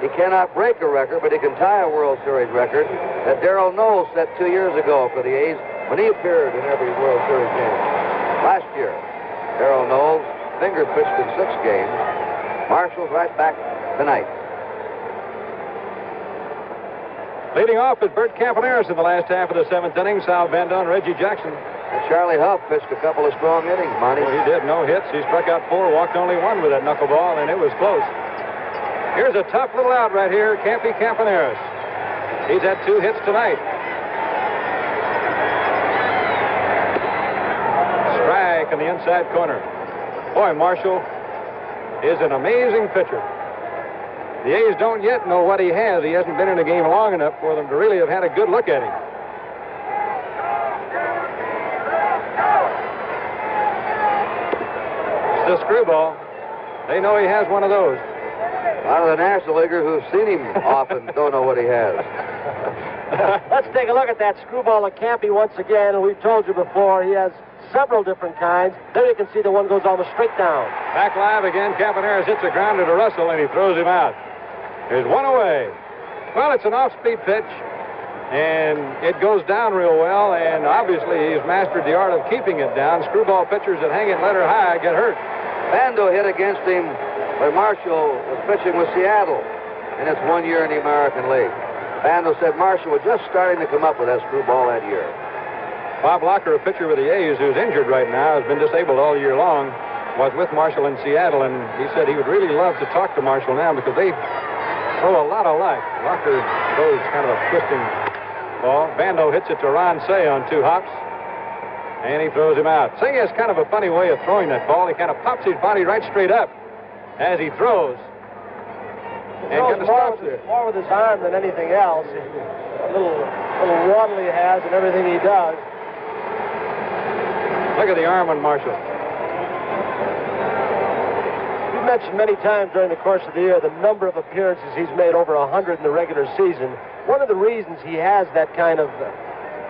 S1: He cannot break a record, but he can tie a World Series record that Darrell Knowles set 2 years ago for the A's when he appeared in every World Series game. Last year, Darrell Knowles finger pitched in 6 games. Marshall's right back tonight.
S2: Leading off is Bert Campaneris in the last half of the 7th inning. Sal Bando and Reggie Jackson.
S1: And Charlie Huff pitched a couple of strong innings, Monty.
S2: Well, he did. No hits. He struck out 4, walked only 1 with that knuckleball, and it was close. Here's a tough little out right here, Campy Campaneris. He's had 2 hits tonight. Strike in the inside corner. Boy, Marshall is an amazing pitcher. The A's don't yet know what he has. He hasn't been in a game long enough for them to really have had a good look at him. It's the screwball. They know he has one of those.
S1: A lot of the National Leaguers who've seen him often don't know what he has.
S3: Let's take a look at that screwball of Campy once again. And we've told you before, he has several different kinds. There you can see the one goes almost straight down.
S2: Back live again. Campaneris hits a grounder to Russell, and he throws him out. There's 1 away. Well, it's an off-speed pitch, and it goes down real well, and obviously he's mastered the art of keeping it down. Screwball pitchers that hang it letter high get hurt.
S1: Bando hit against him when Marshall was pitching with Seattle in his 1 year in the American League. Bando said Marshall was just starting to come up with that screwball that year.
S2: Bob Locker, a pitcher with the A's who's injured right now, has been disabled all year long, was with Marshall in Seattle, and he said he would really love to talk to Marshall now because they throw a lot of life. Locker throws kind of a twisting ball. Bando hits it to Ron Say on 2 hops, and he throws him out. Say has kind of a funny way of throwing that ball. He kind of pops his body right straight up as he throws.
S3: He throws more with his arm than anything else. A little waddle he has and everything he does.
S2: Look at the arm on Marshall.
S3: We've mentioned many times during the course of the year the number of appearances he's made, over 100 in the regular season. One of the reasons he has that kind of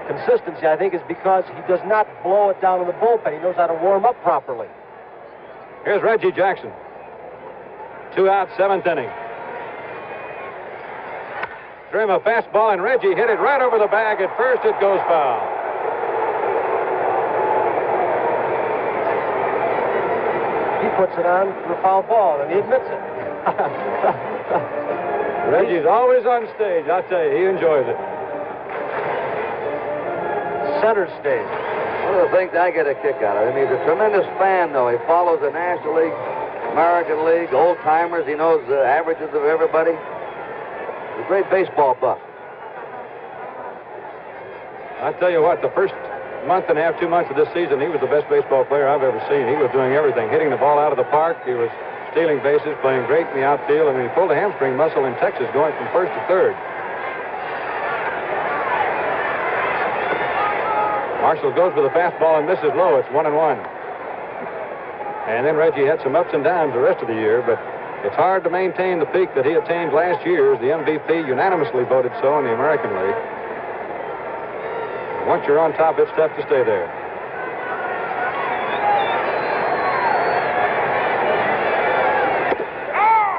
S3: consistency, I think, is because he does not blow it down in the bullpen. He knows how to warm up properly.
S2: Here's Reggie Jackson. 2 out, 7th inning. Threw him a fastball, and Reggie hit it right over the bag. At first, it goes foul.
S3: He puts it on for a foul ball, and he admits it.
S2: Reggie's always on stage. I'll tell you, he enjoys it.
S3: Center stage.
S1: One of the things I get a kick out of him, he's a tremendous fan, though. He follows the National League, American League, old-timers. He knows the averages of everybody. He's a great baseball buff.
S2: I'll tell you what, the first month and a half, 2 months of this season, he was the best baseball player I've ever seen. He was doing everything, hitting the ball out of the park. He was stealing bases, playing great in the outfield, and he pulled a hamstring muscle in Texas going from 1st to 3rd. Marshall goes with a fastball and misses low. It's 1-1. And then Reggie had some ups and downs the rest of the year, but it's hard to maintain the peak that he attained last year as the MVP, unanimously voted so in the American League. Once you're on top, it's tough to stay there.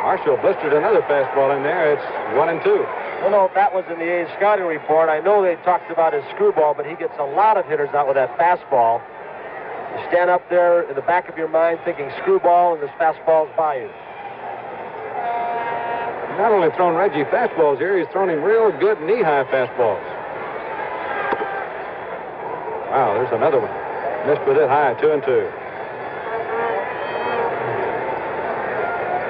S2: Marshall blistered another fastball in there. It's 1-2.
S3: don't know if that was in the A's scouting report. I know they talked about his screwball, but he gets a lot of hitters out with that fastball. You stand up there in the back of your mind thinking screwball, and this fastball's by you.
S2: Not only thrown Reggie fastballs here, he's thrown him real good knee-high fastballs. Wow, there's another one. Missed with it high, 2-2.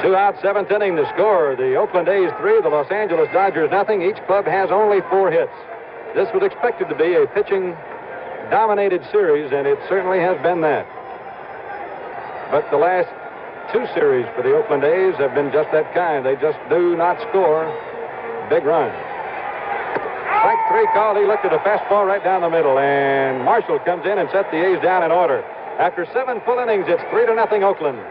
S2: 2 out, 7th inning to score. The Oakland A's 3, the Los Angeles Dodgers nothing. Each club has only 4 hits. This was expected to be a pitching-dominated series, and it certainly has been that. But the last 2 series for the Oakland A's have been just that kind. They just do not score big runs. Strike 3 called. He looked at a fastball right down the middle, and Marshall comes in and sets the A's down in order. After 7 full innings, it's 3-0 Oakland.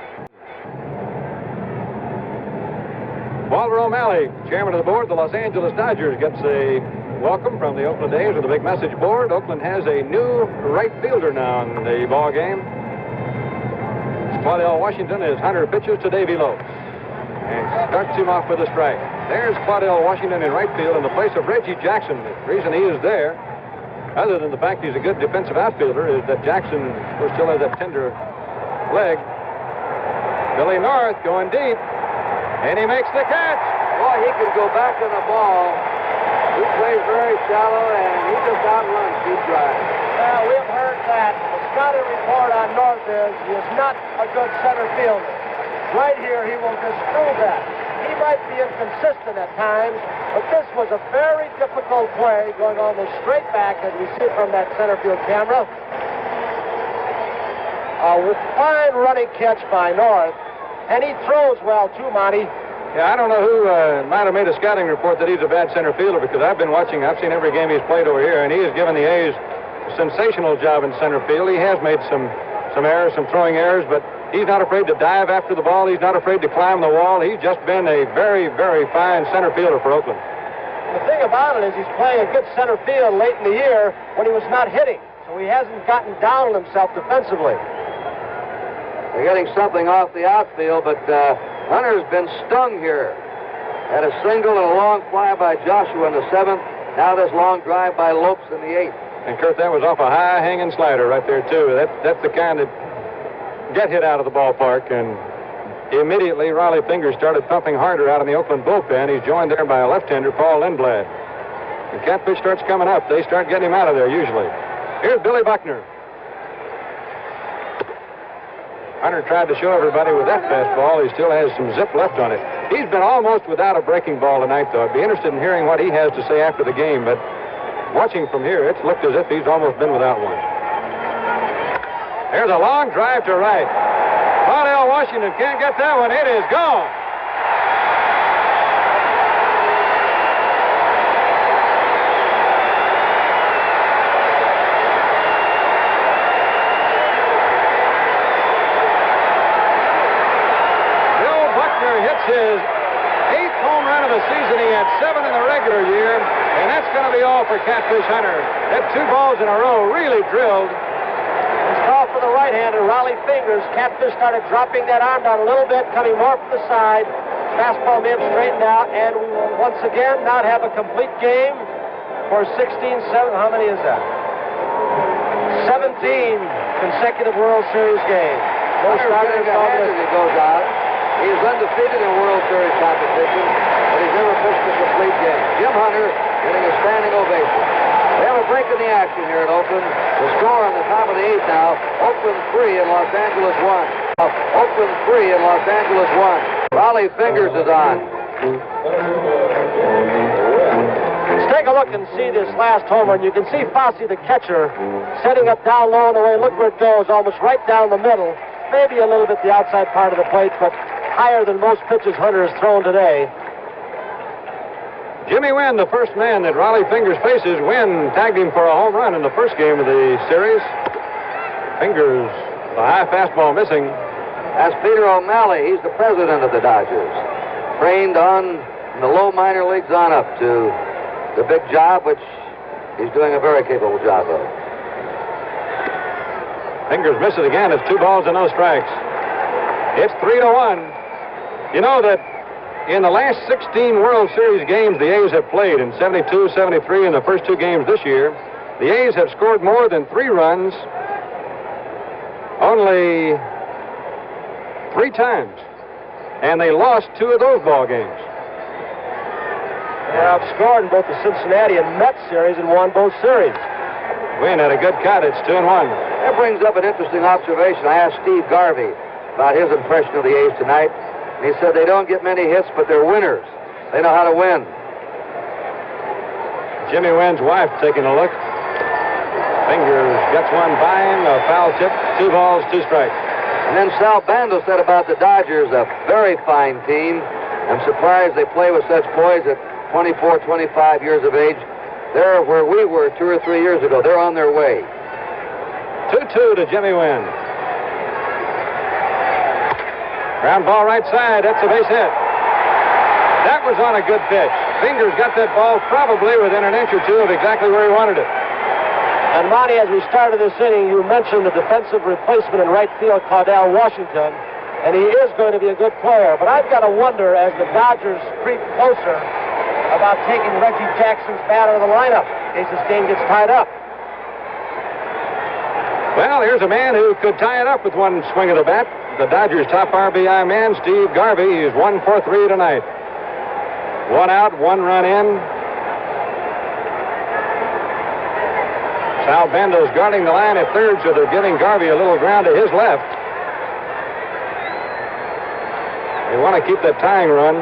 S2: Walter O'Malley, chairman of the board, the Los Angeles Dodgers, gets a welcome from the Oakland A's with a big message board. Oakland has a new right fielder now in the ball game. Claudel Washington, as Hunter pitches to Davy Lopes and starts him off with a strike. There's Claudel Washington in right field in the place of Reggie Jackson. The reason he is there, other than the fact he's a good defensive outfielder, is that Jackson, of course, still has that tender leg. Billy North going deep, and he makes the catch.
S1: Boy, he can go back on the ball. He plays very shallow, and he just outruns deep drive.
S3: Well, we've heard that. The scouting report on North is he is not a good center fielder. Right here, he will disprove that. He might be inconsistent at times, but this was a very difficult play going almost straight back, as we see from that center field camera. A fine running catch by North, and he throws well, too, Monty.
S2: Yeah, I don't know who might have made a scouting report that he's a bad center fielder, because I've been watching. I've seen every game he's played over here, and he has given the A's a sensational job in center field. He has made some errors, some throwing errors, but he's not afraid to dive after the ball. He's not afraid to climb the wall. He's just been a very, very fine center fielder for Oakland.
S3: The thing about it is he's playing a good center field late in the year when he was not hitting, so he hasn't gotten down on himself defensively.
S1: They're getting something off the outfield, but Hunter's been stung here. Had a single and a long fly by Joshua in the 7th. Now this long drive by Lopes in the 8th.
S2: And, Curt, that was off a high-hanging slider right there, too. That's the kind that get hit out of the ballpark, and immediately Riley Fingers started pumping harder out in the Oakland bullpen. He's joined there by a left-hander, Paul Lindblad. The catfish starts coming up. They start getting him out of there, usually. Here's Billy Buckner. Hunter tried to show everybody with that fastball. He still has some zip left on it. He's been almost without a breaking ball tonight, though. I'd be interested in hearing what he has to say after the game, but watching from here, it's looked as if he's almost been without one. There's a long drive to right. Claudel Washington can't get that one. It is gone. His 8th home run of the season. He had 7 in the regular year, and that's going to be all for Catfish Hunter. That 2 balls in a row really drilled.
S3: He's called for the right-hander, Riley Fingers. Catfish started dropping that arm down a little bit, coming more from the side. Fastball may have straightened out, and we will once again not have a complete game for 16-7. How many is that? 17 consecutive World Series games.
S1: No starters as he goes out. He's undefeated in World Series competition, but he's never pitched a complete game. Jim Hunter getting a standing ovation. We have a break in the action here at Oakland. The score on the top of the 8th now, Oakland 3 and Los Angeles 1. Oakland 3 and Los Angeles 1. Riley Fingers is on.
S3: Let's take a look and see this last home run. You can see Fossey, the catcher, setting up down low and away. Look where it goes, almost right down the middle. Maybe a little bit the outside part of the plate, but higher than most pitches Hunter has thrown today.
S2: Jimmy Wynn, the first man that Riley Fingers faces. Wynn tagged him for a home run in the first game of the series. Fingers, the high fastball missing.
S1: That's Peter O'Malley. He's the president of the Dodgers. Trained on the low minor leagues on up to the big job, which he's doing a very capable job of.
S2: Fingers misses again. It's 2 balls and no strikes. It's 3-1. You know that in the last 16 World Series games the A's have played, in 72, 73, and the first 2 games this year, the A's have scored more than 3 runs only 3 times. And they lost 2 of those ball games.
S3: They outscored in both the Cincinnati and Mets series and won both series.
S2: Wynn had a good cut. It's 2-1.
S1: That brings up an interesting observation. I asked Steve Garvey about his impression of the A's tonight, and he said they don't get many hits, but they're winners. They know how to win.
S2: Jimmy Wynn's wife taking a look. Fingers gets one by him, a foul tip, 2 balls, 2 strikes.
S1: And then Sal Bando said about the Dodgers, a very fine team. I'm surprised they play with such poise at 24, 25 years of age. They're where we were 2 or 3 years ago. They're on their way.
S2: 2-2 to Jimmy Wynn. Ground ball right side. That's a base hit. That was on a good pitch. Fingers got that ball probably within an inch or 2 of exactly where he wanted it.
S3: And, Monty, as we started this inning, you mentioned the defensive replacement in right field, Cardell Washington, and he is going to be a good player. But I've got to wonder, as the Dodgers creep closer, about taking Reggie Jackson's bat out of the lineup in case this game gets tied up.
S2: Well, here's a man who could tie it up with one swing of the bat. The Dodgers' top RBI man, Steve Garvey. He's 1 for 3 tonight. 1 out, 1 run in. Sal Bando's guarding the line at third, so they're giving Garvey a little ground to his left. They want to keep that tying run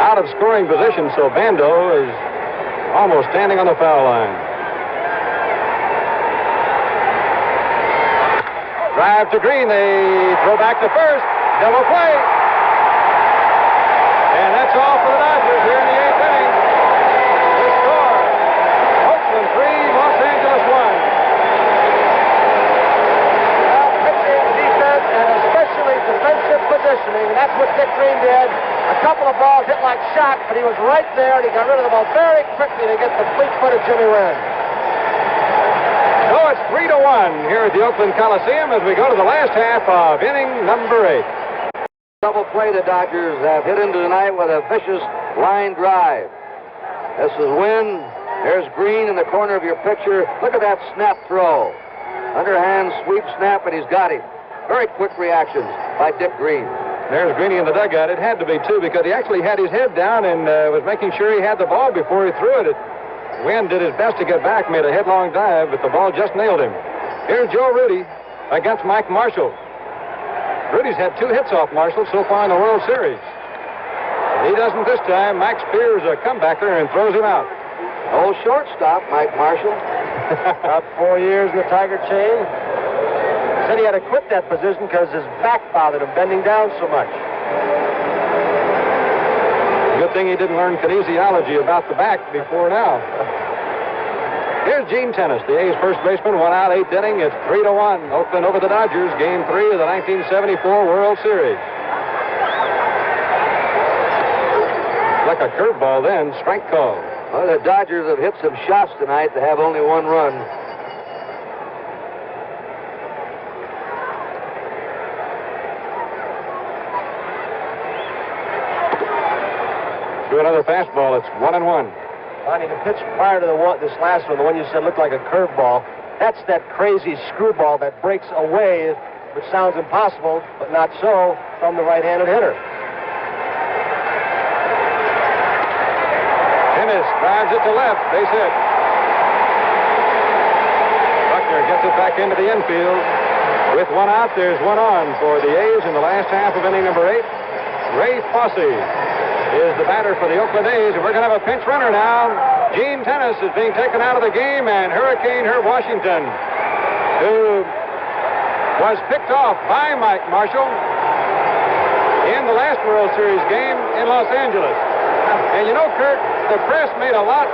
S2: out of scoring position, so Bando is almost standing on the foul line. Drive to Green. They throw back to first. Double play. And that's all for the Dodgers here in the 8th inning. The score, Oakland 3, Los Angeles 1.
S3: Well, pitching, defense, and especially defensive positioning. And that's what Dick Green did. A couple of balls hit like shots, but he was right there, and he got rid of the ball very quickly to get the fleet foot of Jimmy Wynn.
S2: So it's 3-1 here at the Oakland Coliseum as we go to the last half of inning number 8.
S1: Double play the Dodgers have hit into tonight with a vicious line drive. This is Wynn. There's Green in the corner of your picture. Look at that snap throw. Underhand sweep snap, and he's got him. Very quick reactions by Dick Green.
S2: There's Greeny in the dugout. It had to be, too, because he actually had his head down and was making sure he had the ball before he threw it. Wynn did his best to get back, made a headlong dive, but the ball just nailed him. Here's Joe Rudy against Mike Marshall. Rudy's had 2 hits off Marshall so far in the World Series. He doesn't this time. Max Spears a comebacker and throws him out.
S1: Old shortstop, Mike Marshall.
S3: About 4 years in the Tiger chain. Said he had to quit that position because his back bothered him, bending down so much.
S2: Good thing he didn't learn kinesiology about the back before now. Here's Gene Tennis, the A's first baseman, 1 out, 8th inning. It's 3-1. Oakland over the Dodgers, Game 3 of the 1974 World Series. Like a curveball then, strike call.
S1: Well, the Dodgers have hit some shots tonight to have only 1 run.
S2: Threw another fastball. It's 1-1.
S3: Bonnie, the pitch prior to this last one, the one you said looked like a curveball, that's that crazy screwball that breaks away, which sounds impossible, but not so, from the right-handed hitter.
S2: Tennis drives it to left. Base hit. Buckner gets it back into the infield. With 1 out, there's 1 on for the A's in the last half of inning number 8. Ray Fosse is the batter for the Oakland A's, and we're going to have a pinch runner now. Gene Tennis is being taken out of the game, and Hurricane Herb Washington, who was picked off by Mike Marshall in the last World Series game in Los Angeles. And you know, Curt, the press made a lot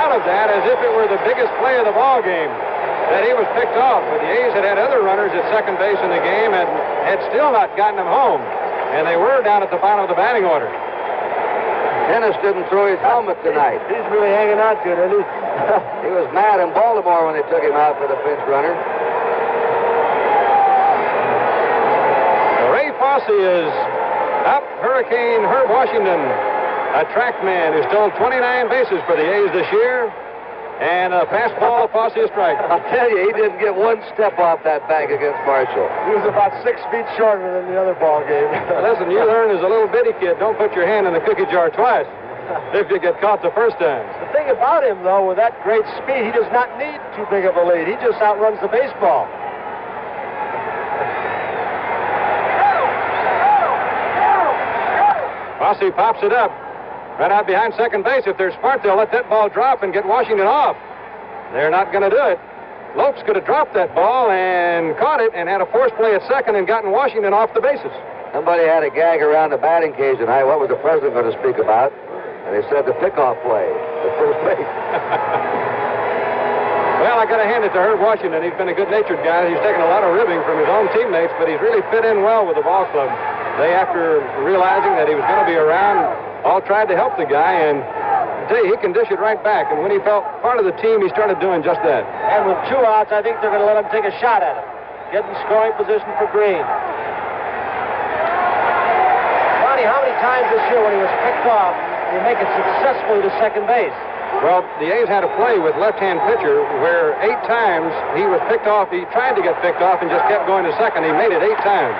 S2: out of that as if it were the biggest play of the ball game, that he was picked off. But the A's had other runners at second base in the game and had still not gotten them home. And they were down at the bottom of the batting order.
S1: Tennis didn't throw his helmet tonight.
S3: He's really hanging on to it, isn't he?
S1: He was mad in Baltimore when they took him out for the pinch runner.
S2: Ray Fosse is Up, Hurricane Herb Washington, a track man who stole 29 bases for the A's this year. And a fastball, Fosse, a strike.
S1: I'll tell you, he didn't get one step off that bag against Marshall.
S3: He was about 6 feet shorter than the other ball game.
S2: Listen, you learn as a little bitty kid, don't put your hand in the cookie jar twice if you get caught the first time.
S3: The thing about him, though, with that great speed, he does not need too big of a lead. He just outruns the baseball.
S2: Fosse pops it up. Right out behind second base. If they're smart, they'll let that ball drop and get Washington off. They're not going to do it. Lopes could have dropped that ball and caught it and had a force play at second and gotten Washington off the bases.
S1: Somebody had a gag around the batting cage tonight. What was the president going to speak about? And they said the pickoff play, the first base.
S2: Well, I got to hand it to Herb Washington. He's been a good-natured guy. He's taken a lot of ribbing from his own teammates, but he's really fit in well with the ball club. They, after realizing that he was going to be around, all tried to help the guy, and I tell you, he can dish it right back. And when he felt part of the team, he started doing just that.
S3: And with 2 outs, I think they're going to let him take a shot at it. Get in scoring position for Green. Ronnie, how many times this year when he was picked off, did he make it successfully to second base?
S2: Well, the A's had a play with left-hand pitcher where 8 times he was picked off. He tried to get picked off and just kept going to second. He made it 8 times.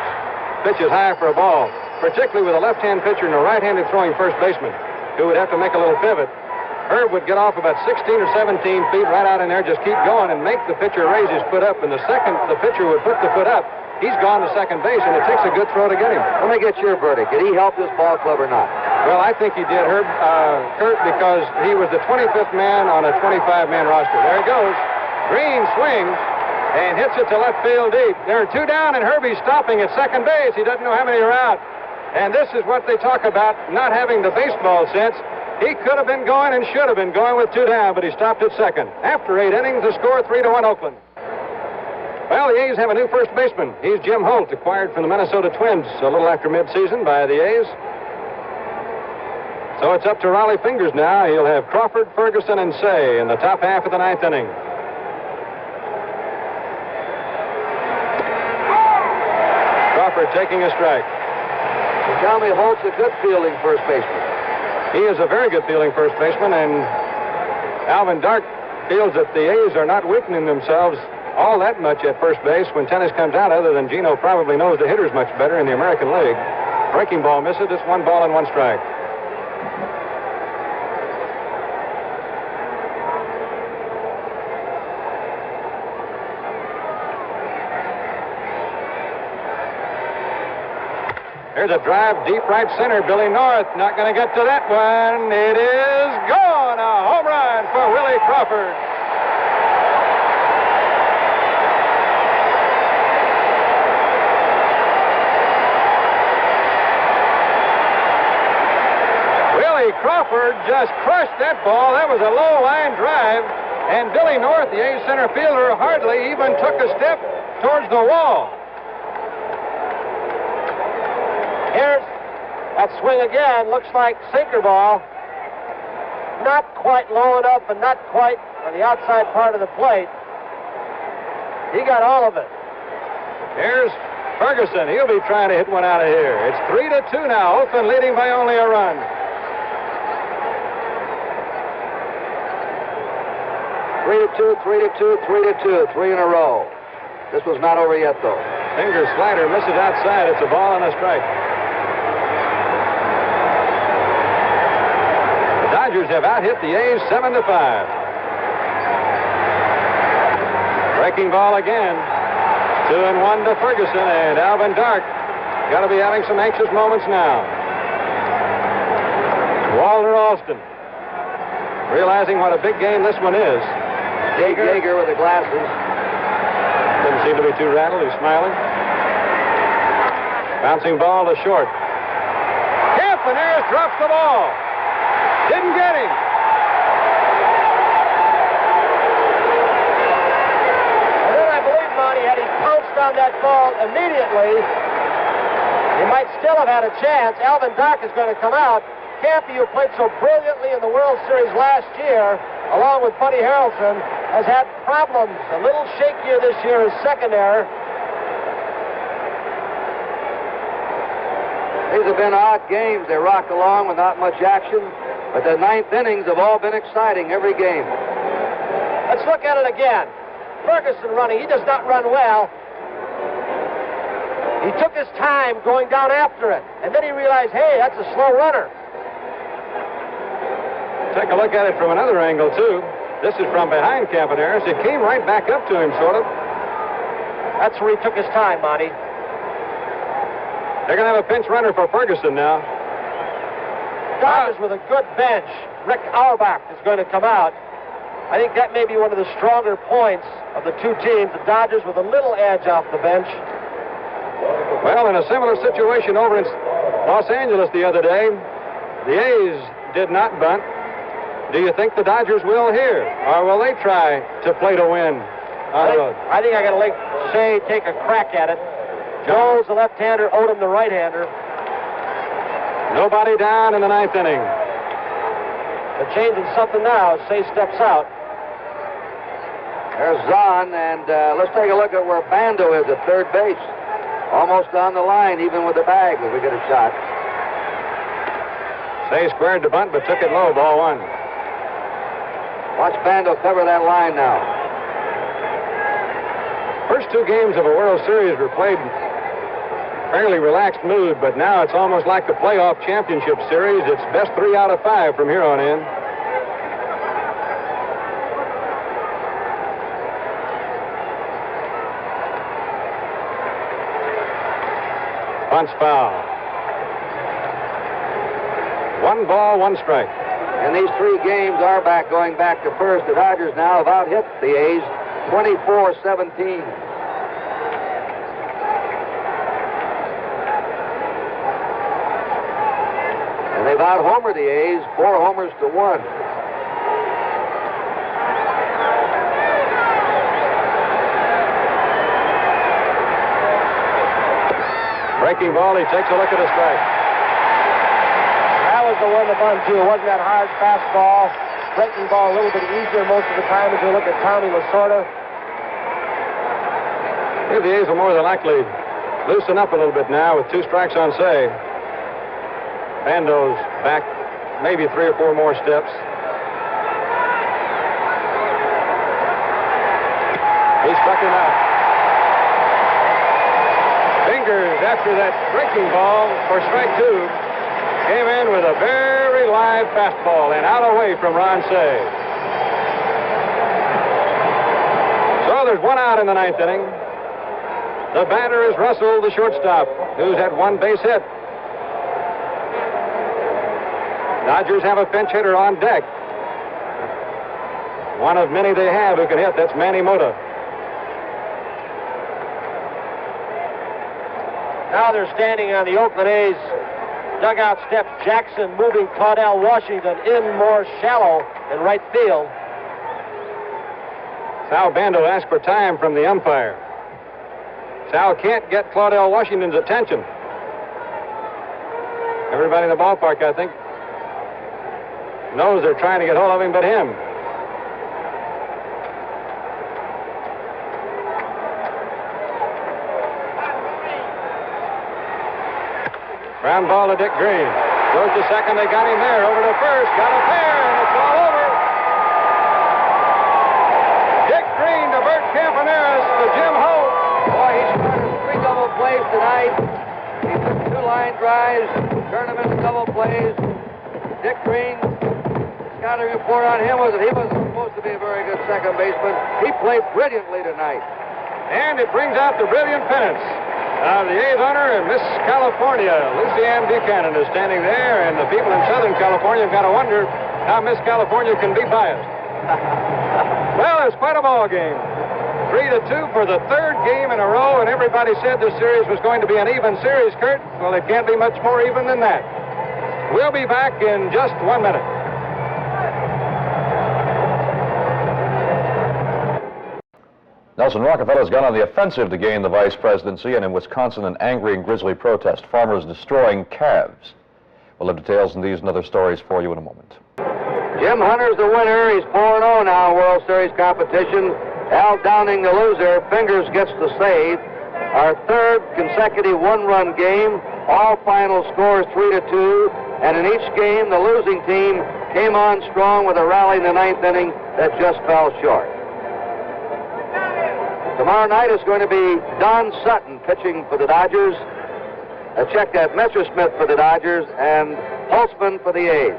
S2: Pitches high for a ball, particularly with a left-hand pitcher and a right-handed throwing first baseman who would have to make a little pivot. Herb would get off about 16 or 17 feet right out in there, just keep going and make the pitcher raise his foot up. And the second the pitcher would put the foot up, he's gone to second base, and it takes a good throw to get him.
S1: Let me get your verdict. Did he help this ball club or not?
S2: Well, I think he did, Curt, because he was the 25th man on a 25-man roster. There he goes. Green swings and hits it to left field deep. There are 2 down, and Herbie's stopping at second base. He doesn't know how many are out. And this is what they talk about, not having the baseball sense. He could have been going and should have been going with 2 down, but he stopped at second. After 8 innings, the score 3-1 Oakland. Well, the A's have a new first baseman. He's Jim Holt, acquired from the Minnesota Twins a little after midseason by the A's. So it's up to Raleigh Fingers now. He'll have Crawford, Ferguson, and Say in the top half of the 9th inning. Crawford taking a strike.
S1: You tell me Holt's a good fielding first baseman.
S2: He is a very good fielding first baseman, and Alvin Dark feels that the A's are not weakening themselves all that much at first base when tennis comes out, other than Gino probably knows the hitters much better in the American League. Breaking ball misses. It's 1 ball and 1 strike. There's a drive deep right center. Billy North not going to get to that one. It is gone. A home run for Willie Crawford. Willie Crawford just crushed that ball. That was a low line drive. And Billy North, the A's center fielder, hardly even took a step towards the wall.
S3: Here's that swing again. Looks like sinker ball. Not quite low enough and not quite on the outside part of the plate. He got all of it.
S2: Here's Ferguson. He'll be trying to hit one out of here. It's 3-2 now. Oakland leading by only a run.
S1: Three to two, 3 in a row. This was not over yet, though.
S2: Finger slider misses outside. It's a ball and a strike. The Dodgers have out-hit the A's 7-5. Breaking ball again. 2-1 to Ferguson, and Alvin Dark got to be having some anxious moments now. Walter Alston, realizing what a big game this one is.
S1: Dave Yeager with the glasses.
S2: Doesn't seem to be too rattled. He's smiling. Bouncing ball to short. Campaneris drops the ball. Didn't get him.
S3: And then I believe, Monty, had he pounced on that ball immediately, he might still have had a chance. Alvin Dark is going to come out. Campy, who played so brilliantly in the World Series last year, along with Buddy Harrelson, has had problems. A little shakier this year is second error.
S1: These have been odd games. They rock along with not much action, but the ninth innings have all been exciting every game.
S3: Let's look at it again. Ferguson running. He does not run well. He took his time going down after it, and then he realized, hey, that's a slow runner.
S2: Take a look at it from another angle, too. This is from behind Campaneris. It came right back up to him, sort of.
S3: That's where he took his time, Monty.
S2: They're going to have a pinch runner for Ferguson now.
S3: Dodgers with a good bench. Rick Auerbach is going to come out. I think that may be one of the stronger points of the two teams. The Dodgers with a little edge off the bench.
S2: Well, in a similar situation over in Los Angeles the other day, the A's did not bunt. Do you think the Dodgers will here? Or will they try to play to win on the road?
S3: I think I got to let Shea take a crack at it. Jones, the left-hander, Odom, the right-hander.
S2: Nobody down in the ninth inning.
S3: They're changing something now as Shea steps out.
S1: There's Zahn, and let's take a look at where Bando is at third base. Almost on the line, even with the bag, if we get a shot.
S2: Shea squared the bunt, but took it low, ball one.
S1: Watch Bando cover that line now.
S2: First two games of a World Series were played in fairly relaxed mood, but now it's almost like the playoff championship series. It's best 3 out of 5 from here on in. Bunt's foul. 1 ball, 1 strike.
S1: And these 3 games are going back to first. The Dodgers now have out-hit the A's 24-17. And they've out-homered the A's 4 homers to 1.
S2: Breaking ball, he takes a look at a strike.
S3: That was the one to bunt, too. It wasn't that hard fastball. Breaking ball a little bit easier most of the time as we look at Tommy Lasorda.
S2: Here the A's will more than likely loosen up a little bit now with 2 strikes on Shea. Bando's back maybe 3 or 4 more steps. He struck him out. Fingers, after that breaking ball for strike 2, came in with a very live fastball and out away from Ron Shea. So there's 1 out in the ninth inning. The batter is Russell, the shortstop, who's had 1 base hit. Dodgers have a pinch hitter on deck. One of many they have who can hit. That's Manny Mota.
S3: Now they're standing on the Oakland A's dugout steps. Jackson moving Claudell Washington in more shallow in right field.
S2: Sal Bando asked for time from the umpire. Sal can't get Claudell Washington's attention. Everybody in the ballpark, I think, knows they're trying to get hold of him but him. Ground ball to Dick Green. Goes to second. They got him there. Over to first. Got a pair, and it's all over. Dick Green to Bert Campaneris to Jim Holt.
S1: Boy, he started 3 double plays tonight. He took 2 line drives, turned them into double plays. Dick Green, scouting report on him was that he wasn't supposed to be a very good second baseman. He played brilliantly tonight.
S2: And it brings out the brilliant pennants. The A's owner and Miss California, Lucy Ann Buchanan, is standing there, and the people in Southern California have got to wonder how Miss California can be biased. Well, it's quite a ball game. 3-2 for the 3rd game in a row, and everybody said this series was going to be an even series, Curt. Well, it can't be much more even than that. We'll be back in just 1 minute.
S6: Nelson Rockefeller's gone on the offensive to gain the vice presidency, and in Wisconsin, an angry and grisly protest. Farmers destroying calves. We'll have details on these and other stories for you in a moment.
S1: Jim Hunter's the winner. He's 4-0 now in World Series competition. Al Downing the loser. Fingers gets the save. Our 3rd consecutive 1-run game. All final scores 3-2, and in each game, the losing team came on strong with a rally in the ninth inning that just fell short. Tomorrow night is going to be Don Sutton pitching for the Dodgers. Check that, Messersmith for the Dodgers, and Holtzman for the A's.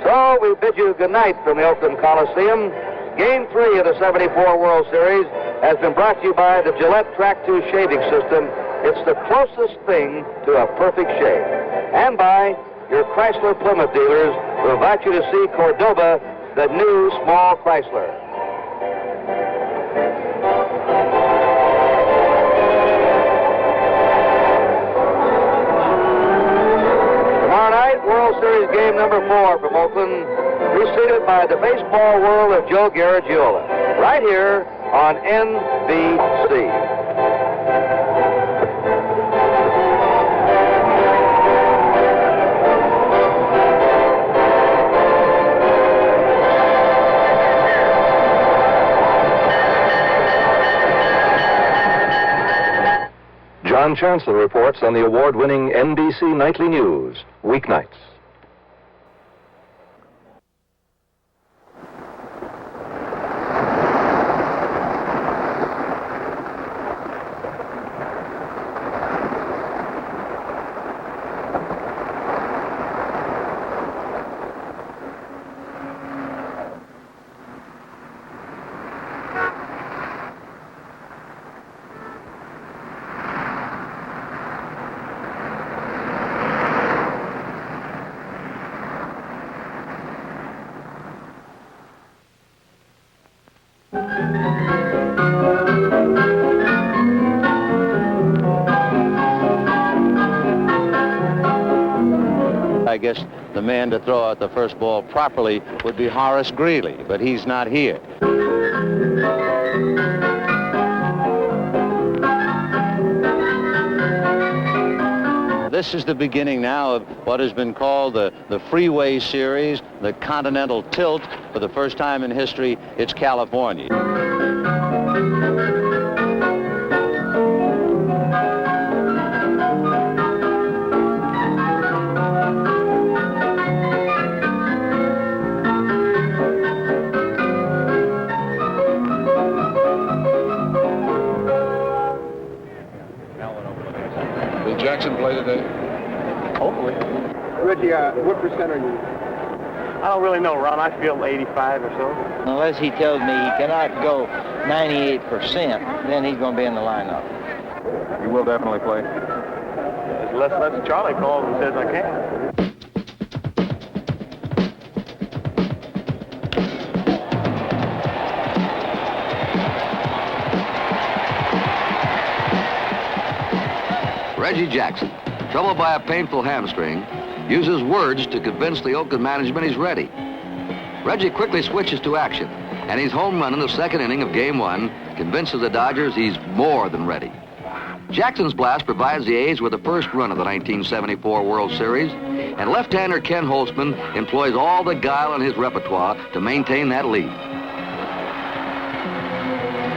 S1: So we bid you good night from the Oakland Coliseum. Game 3 of the '74 World Series has been brought to you by the Gillette Track 2 shaving system. It's the closest thing to a perfect shave. And by your Chrysler Plymouth dealers, who invite you to see Cordoba, the new small Chrysler. Tomorrow night, World Series game number 4 from Oakland, preceded by the baseball world of Joe Garagiola, right here on NBC.
S7: John Chancellor reports on the award-winning NBC Nightly News, weeknights.
S8: I guess the man to throw out the first ball properly would be Horace Greeley, but he's not here. This is the beginning now of what has been called the Freeway Series, the Continental Tilt. For the first time in history, it's California.
S9: Jackson play today?
S3: Hopefully.
S9: Reggie, what percent are you?
S3: I don't really know, Ron. I feel 85 or so.
S10: Unless he tells me he cannot go 98%, then he's going to be in the lineup.
S9: You will definitely play.
S3: Unless Charlie calls and says I can.
S11: Reggie Jackson, troubled by a painful hamstring, uses words to convince the Oakland management he's ready. Reggie quickly switches to action, and his home run in the second inning of Game 1 convinces the Dodgers he's more than ready. Jackson's blast provides the A's with the first run of the 1974 World Series, and left-hander Ken Holtzman employs all the guile in his repertoire to maintain that lead.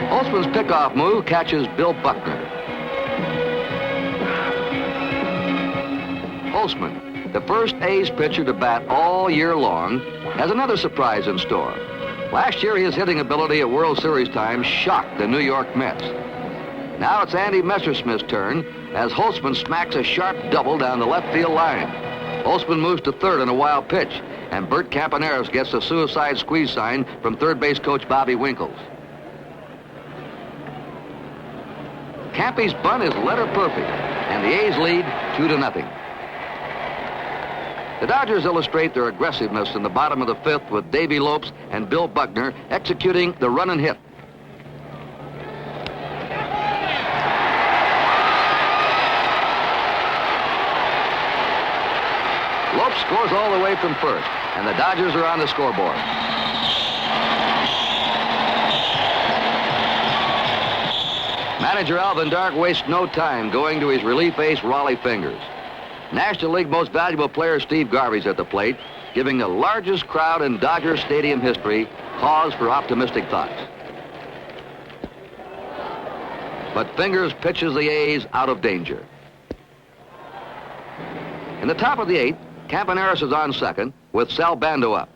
S11: Holtzman's pickoff move catches Bill Buckner. Holtzman, the first A's pitcher to bat all year long, has another surprise in store. Last year, his hitting ability at World Series time shocked the New York Mets. Now it's Andy Messersmith's turn as Holtzman smacks a sharp double down the left field line. Holtzman moves to third on a wild pitch, and Bert Campaneris gets the suicide squeeze sign from third base coach Bobby Winkles. Campy's bunt is letter perfect, and the A's lead 2-0. The Dodgers illustrate their aggressiveness in the bottom of the fifth with Davy Lopes and Bill Buckner executing the run and hit. Lopes scores all the way from first, and the Dodgers are on the scoreboard. Manager Alvin Dark wastes no time going to his relief ace, Raleigh Fingers. National League Most Valuable Player Steve Garvey's at the plate, giving the largest crowd in Dodger Stadium history cause for optimistic thoughts. But Fingers pitches the A's out of danger. In the top of the 8th, Campaneris is on second with Sal Bando up.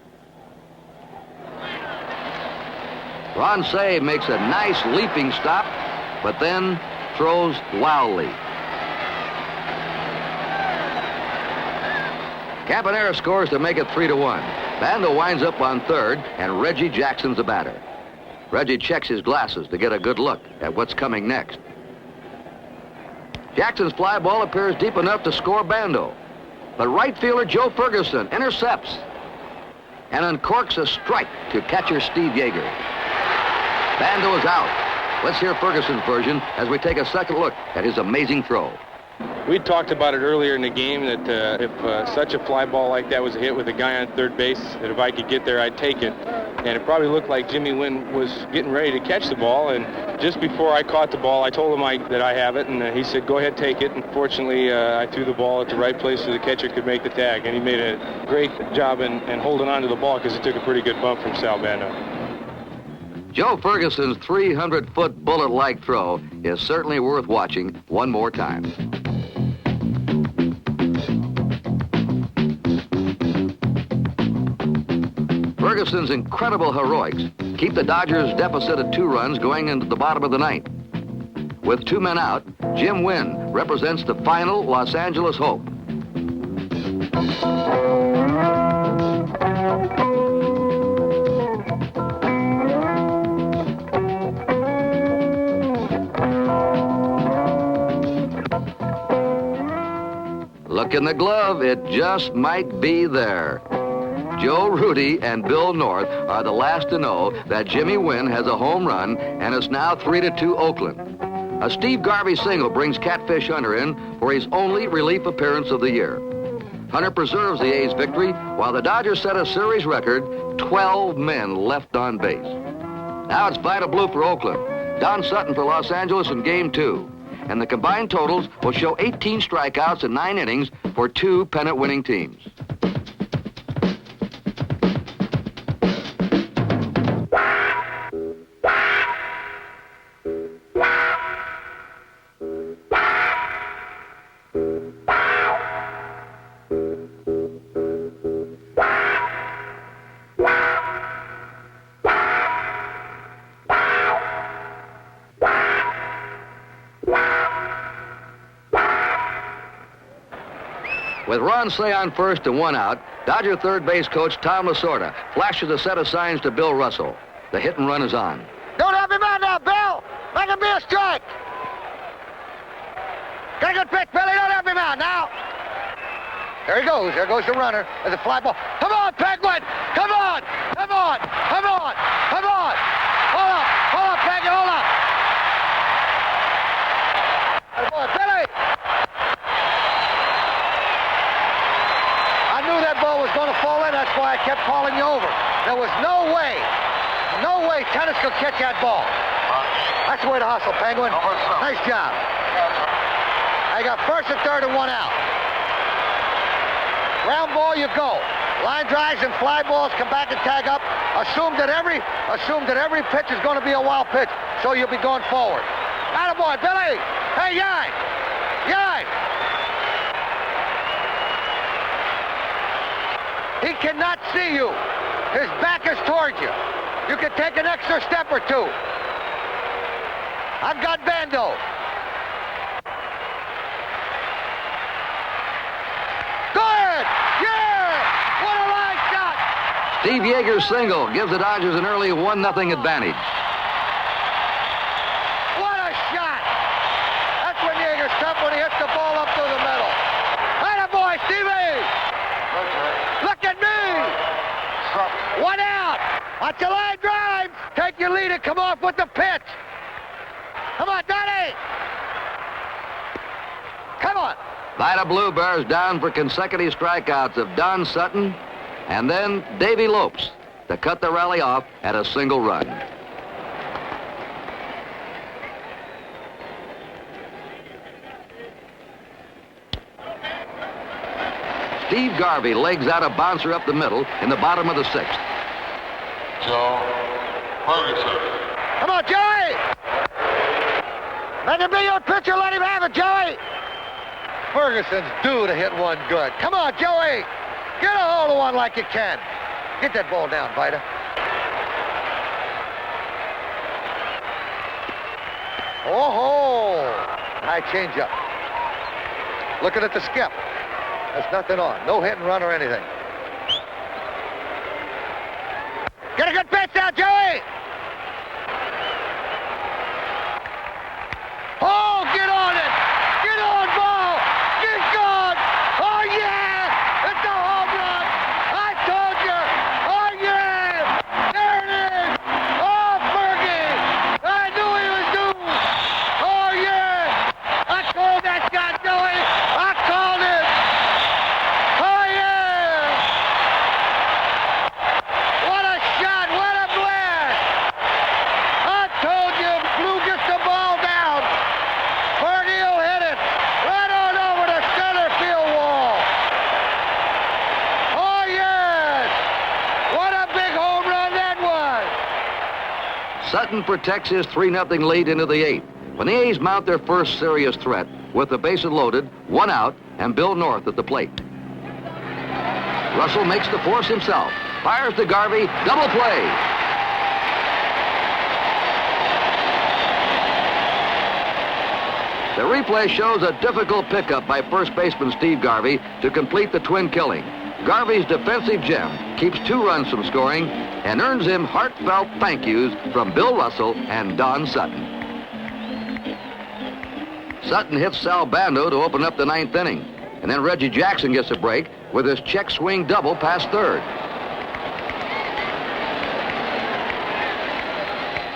S11: Ron Say makes a nice leaping stop, but then throws wildly. Campaneris scores to make it 3-1. Bando winds up on third, and Reggie Jackson's the batter. Reggie checks his glasses to get a good look at what's coming next. Jackson's fly ball appears deep enough to score Bando, but right fielder Joe Ferguson intercepts and uncorks a strike to catcher Steve Yeager. Bando is out. Let's hear Ferguson's version as we take a second look at his amazing throw.
S12: We talked about it earlier in the game that if such a fly ball like that was a hit with a guy on third base, that if I could get there, I'd take it. And it probably looked like Jimmy Wynn was getting ready to catch the ball. And just before I caught the ball, I told him that I have it, and he said, go ahead, take it. And fortunately, I threw the ball at the right place so the catcher could make the tag. And he made a great job in holding on to the ball because it took a pretty good bump from Sal Bando.
S11: Joe Ferguson's 300-foot bullet-like throw is certainly worth watching one more time. Ferguson's incredible heroics keep the Dodgers' deficit of 2 runs going into the bottom of the 9th. With 2 men out, Jim Wynn represents the final Los Angeles hope. Look in the glove, it just might be there. Joe Rudy and Bill North are the last to know that Jimmy Wynn has a home run, and it's now 3-2 Oakland. A Steve Garvey single brings Catfish Hunter in for his only relief appearance of the year. Hunter preserves the A's victory while the Dodgers set a series record, 12 men left on base. Now it's 5-blue for Oakland, Don Sutton for Los Angeles in Game 2. And the combined totals will show 18 strikeouts in 9 innings for 2 pennant-winning teams. With Ron Say on first and 1 out, Dodger third base coach Tom Lasorda flashes a set of signs to Bill Russell. The hit and run is on.
S13: Don't help him out now, Bill. Make him be a strike. Get a good pitch, Billy. Don't help him out now. There he goes. There goes the runner. There's a fly ball. Come on, Penguin. Come on. Come on. Come on. Come on. Hold up. Hold up, Penguin. Hold up. Come on, Billy. I knew that ball was going to fall in. That's why I kept calling you over. There was no way tennis could catch that ball. That's the way to hustle, Penguin. Nice job. I got first and third and 1 out. Ground ball, you go. Line drives and fly balls come back and tag up. Assume that every pitch is going to be a wild pitch, so you'll be going forward. Attaboy, Billy. Hey, Yai. Yai. He cannot see you. His back is towards you. You can take an extra step or 2. I've got Bando. Go ahead! Yeah! What a line shot!
S11: Steve Yeager's single gives the Dodgers an early 1-0 advantage.
S13: What a shot! That's when Yeager's tough, when he hits the ball up through the middle. Attaboy, Stevie! Look at me! 1 out! Watch the line drive! Take your lead and come off with the pitch! Come on, Donnie! Come on!
S11: Vida Blue bears down for consecutive strikeouts of Don Sutton and then Davey Lopes to cut the rally off at a single run. Steve Garvey legs out a bouncer up the middle in the bottom of the 6th.
S13: Joe Ferguson. Come on, Joey! Let him be your pitcher. Let him have it, Joey. Ferguson's due to hit one good. Come on, Joey. Get a hold of one like you can. Get that ball down, Vida. Oh-ho! High changeup. Looking at the skip. There's nothing on. No hit and run or anything. Get a good pitch now, Joey! Oh, get on it! Get on, ball! Get gone! Oh, yeah! It's a home run! I told you! Oh, yeah! There it is! Oh, Fergie! I knew he was due! Oh, yeah! I called that shot, Joey! I called it! Oh, yeah! What a shot! What a blast! I told you, Blue gets the ball down. Fergie will hit it right on over the center field wall. Oh, yes! What a big home run that was!
S11: Sutton protects his 3-0 lead into the 8th. When the A's mount their first serious threat with the bases loaded, 1 out, and Bill North at the plate. Russell makes the force himself. Fires to Garvey. Double play. The replay shows a difficult pickup by first baseman Steve Garvey to complete the twin killing. Garvey's defensive gem keeps 2 runs from scoring and earns him heartfelt thank yous from Bill Russell and Don Sutton. Sutton hits Sal Bando to open up the 9th inning, and then Reggie Jackson gets a break with his check swing double past third.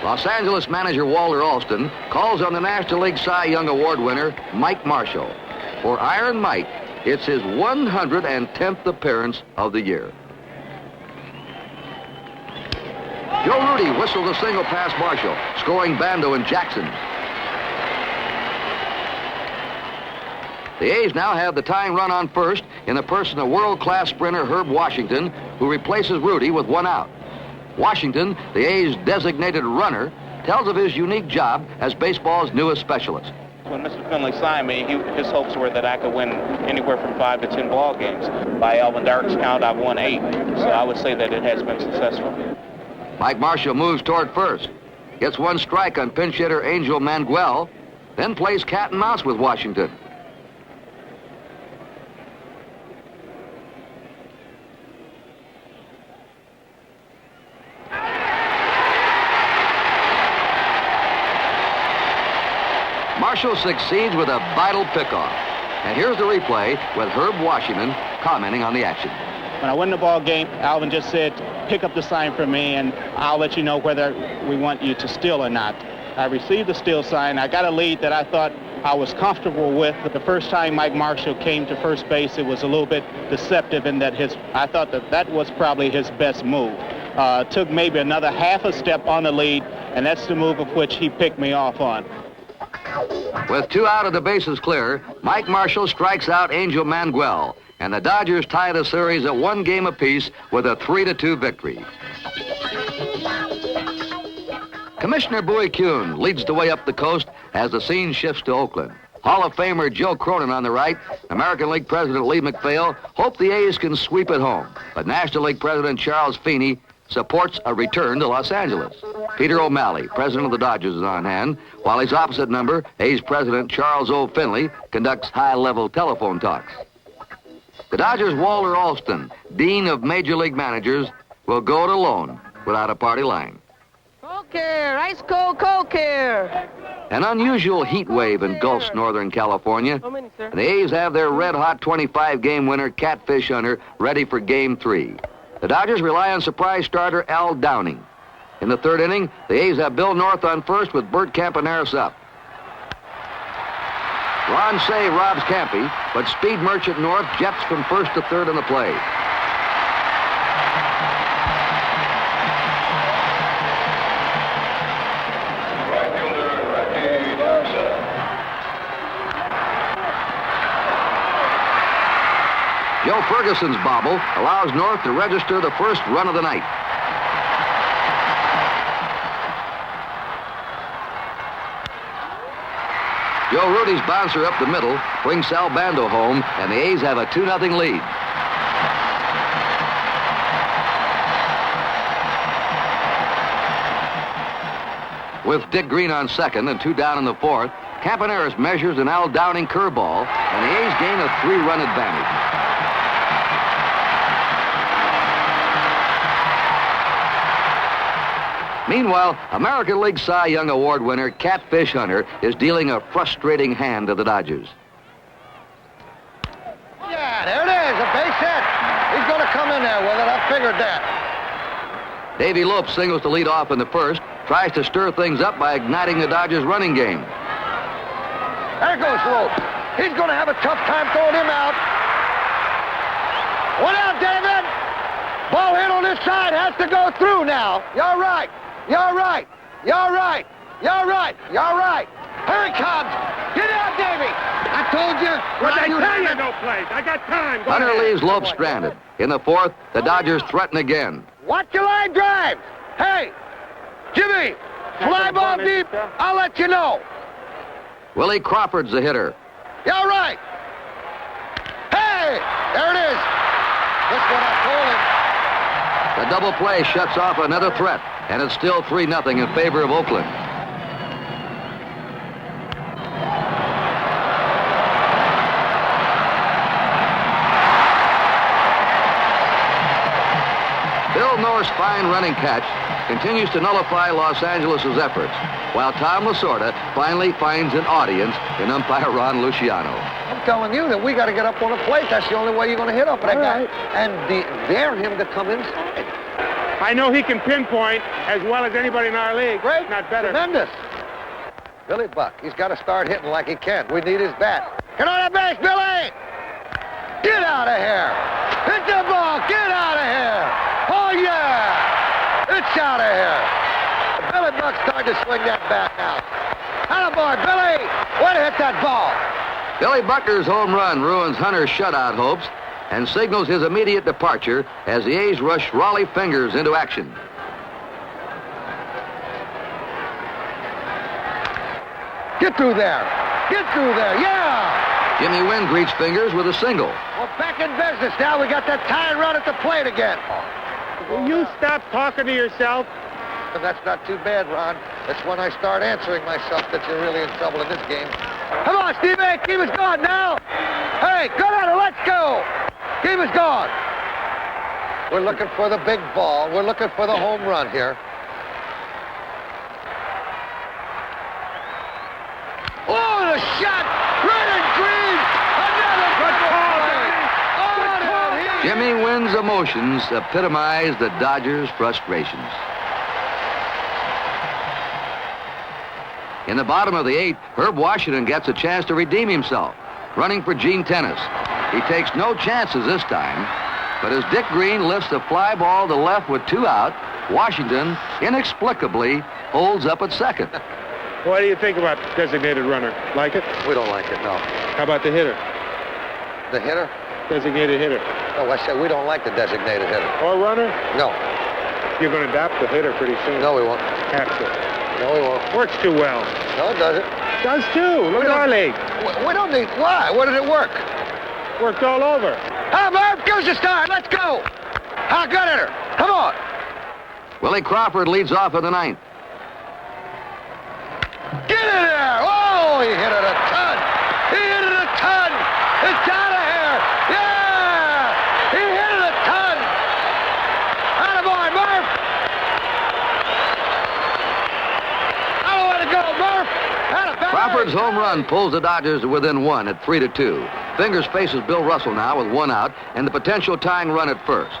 S11: Los Angeles manager Walter Alston calls on the National League Cy Young Award winner Mike Marshall. For Iron Mike, it's his 110th appearance of the year. Joe Rudy whistles a single past Marshall, scoring Bando and Jackson. The A's now have the tying run on first in the person of world-class sprinter Herb Washington, who replaces Rudy with 1 out. Washington, the A's designated runner, tells of his unique job as baseball's newest specialist.
S14: When Mr. Finley signed me, his hopes were that I could win anywhere from 5 to 10 ball games. By Alvin Dark's count, I've won 8, so I would say that it has been successful.
S11: Mike Marshall moves toward first, gets 1 strike on pinch hitter Angel Manuel, then plays cat and mouse with Washington. Marshall succeeds with a vital pickoff. And here's the replay with Herb Washington commenting on the action.
S14: When I win the ball game, Alvin just said, pick up the sign for me, and I'll let you know whether we want you to steal or not. I received the steal sign. I got a lead that I thought I was comfortable with. The first time Mike Marshall came to first base, it was a little bit deceptive in that I thought that was probably his best move. Took maybe another half a step on the lead, and that's the move of which he picked me off on.
S11: With 2 out of the bases clear, Mike Marshall strikes out Angel Manuel, and the Dodgers tie the series at 1 game apiece with a 3-2 victory. Commissioner Bowie Kuhn leads the way up the coast as the scene shifts to Oakland. Hall of Famer Joe Cronin on the right, American League President Lee MacPhail hope the A's can sweep it home, but National League President Charles Feeney supports a return to Los Angeles. Peter O'Malley, president of the Dodgers, is on hand, while his opposite number, A's president Charles O. Finley, conducts high-level telephone talks. The Dodgers' Walter Alston, dean of Major League Managers, will go it alone without a party line.
S15: Coke here, ice cold Coke here.
S11: An unusual heat wave engulfs Northern California, and the A's have their red-hot 25-game winner, Catfish Hunter, ready for Game 3. The Dodgers rely on surprise starter Al Downing. In the 3rd inning, the A's have Bill North on first with Bert Campaneris up. Ron Say robs Campy, but speed merchant North jets from first to third in the play. Joe Ferguson's bobble allows North to register the first run of the night. Joe Rudy's bouncer up the middle brings Sal Bando home, and the A's have a 2-0 lead. With Dick Green on second and 2 down in the fourth, Campaneris measures an Al Downing curveball, and the A's gain a 3-run advantage. Meanwhile, American League Cy Young Award winner Catfish Hunter is dealing a frustrating hand to the Dodgers.
S13: Yeah, there it is, a base hit. He's going to come in there with it. I figured that.
S11: Davey Lopes singles to lead off in the first, tries to stir things up by igniting the Dodgers' running game.
S13: There goes Lopes. He's going to have a tough time throwing him out. 1 out, David. Ball hit on this side has to go through now. You're right. You're right. You're right. You're right. You're right. Here he comes. Get out, Davey. I told you.
S16: But I tell you no place. I got time. Go
S11: Hunter
S16: ahead.
S11: leaves Lopes stranded. In the fourth, the Dodgers threaten again.
S13: Watch your line drive. Hey, Jimmy, fly ball deep. I'll let you know.
S11: Willie Crawford's the hitter.
S13: You're right. Hey, there it is. That's what I told him.
S11: The double play shuts off another threat, and it's still 3-0 in favor of Oakland. Bill North's fine running catch continues to nullify Los Angeles' efforts, while Tom Lasorda finally finds an audience in umpire Ron Luciano.
S13: I'm telling you that we got to get up on a plate. That's the only way you're going to hit up that guy. And dare him to come inside.
S16: I know he can pinpoint as well as anybody in our league.
S13: Great.
S16: Not better.
S13: Tremendous. Billy Buck, he's got to start hitting like he can. We need his bat. Get on the base, Billy! Get out of here! Hit the ball! Get out of here! Oh, yeah! It's out of here! Billy Buck's starting to swing that bat now. Attaboy, Billy! Way to hit that ball!
S11: Billy Bucker's home run ruins Hunter's shutout hopes and signals his immediate departure as the A's rush Raleigh Fingers into action.
S13: Get through there! Get through there! Yeah!
S11: Jimmy Wynn greets Fingers with a single.
S13: We're back in business now. We got that tying run at the plate again.
S16: Will you stop talking to yourself?
S13: And that's not too bad, Ron. That's when I start answering myself that you're really in trouble in this game. Come on, Stevie, keep us going now. Hey, go down, let's go. Keep us going. We're looking for the big ball. We're looking for the home run here. Oh, the shot! Red and green! Another good play!
S11: Jimmy Wynn's emotions epitomize the Dodgers' frustrations. In the bottom of the eighth, Herb Washington gets a chance to redeem himself, running for Gene Tennis. He takes no chances this time, but as Dick Green lifts a fly ball to left with 2 out, Washington inexplicably holds up at second.
S16: What do you think about designated runner? Like it?
S13: We don't like it, no.
S16: How about the hitter?
S13: The hitter?
S16: Designated hitter.
S13: Oh, I said we don't like the designated hitter.
S16: Or runner?
S13: No.
S16: You're going to adapt the hitter pretty soon.
S13: No, we won't.
S16: Have to.
S13: No, we won't.
S16: Works too well.
S13: No, it doesn't.
S16: Does too. Look at our league.
S13: We don't need... Why? Where did it work?
S16: Worked all over.
S13: Ah, Merv, give us a start. Let's go. Ah, good hitter. Come on.
S11: Willie Crawford leads off in the ninth.
S13: Get in there. Oh, he hit it a ton. He hit it a ton. It's out of here. Yeah. He hit it a ton. Attaboy, Murph. I don't want to go, Murph.
S11: Crawford's home run pulls the Dodgers to within 1 at 3-2. Fingers faces Bill Russell now with 1 out and the potential tying run at first.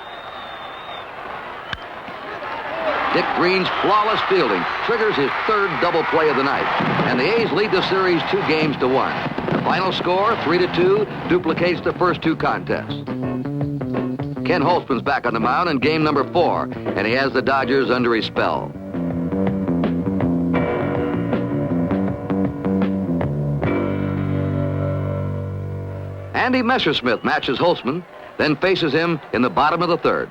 S11: Dick Green's flawless fielding triggers his 3rd double play of the night, and the A's lead the series 2-1. The final score, 3-2, duplicates the first 2 contests. Ken Holtzman's back on the mound in game number 4, and he has the Dodgers under his spell. Andy Messersmith matches Holtzman, then faces him in the bottom of the 3rd.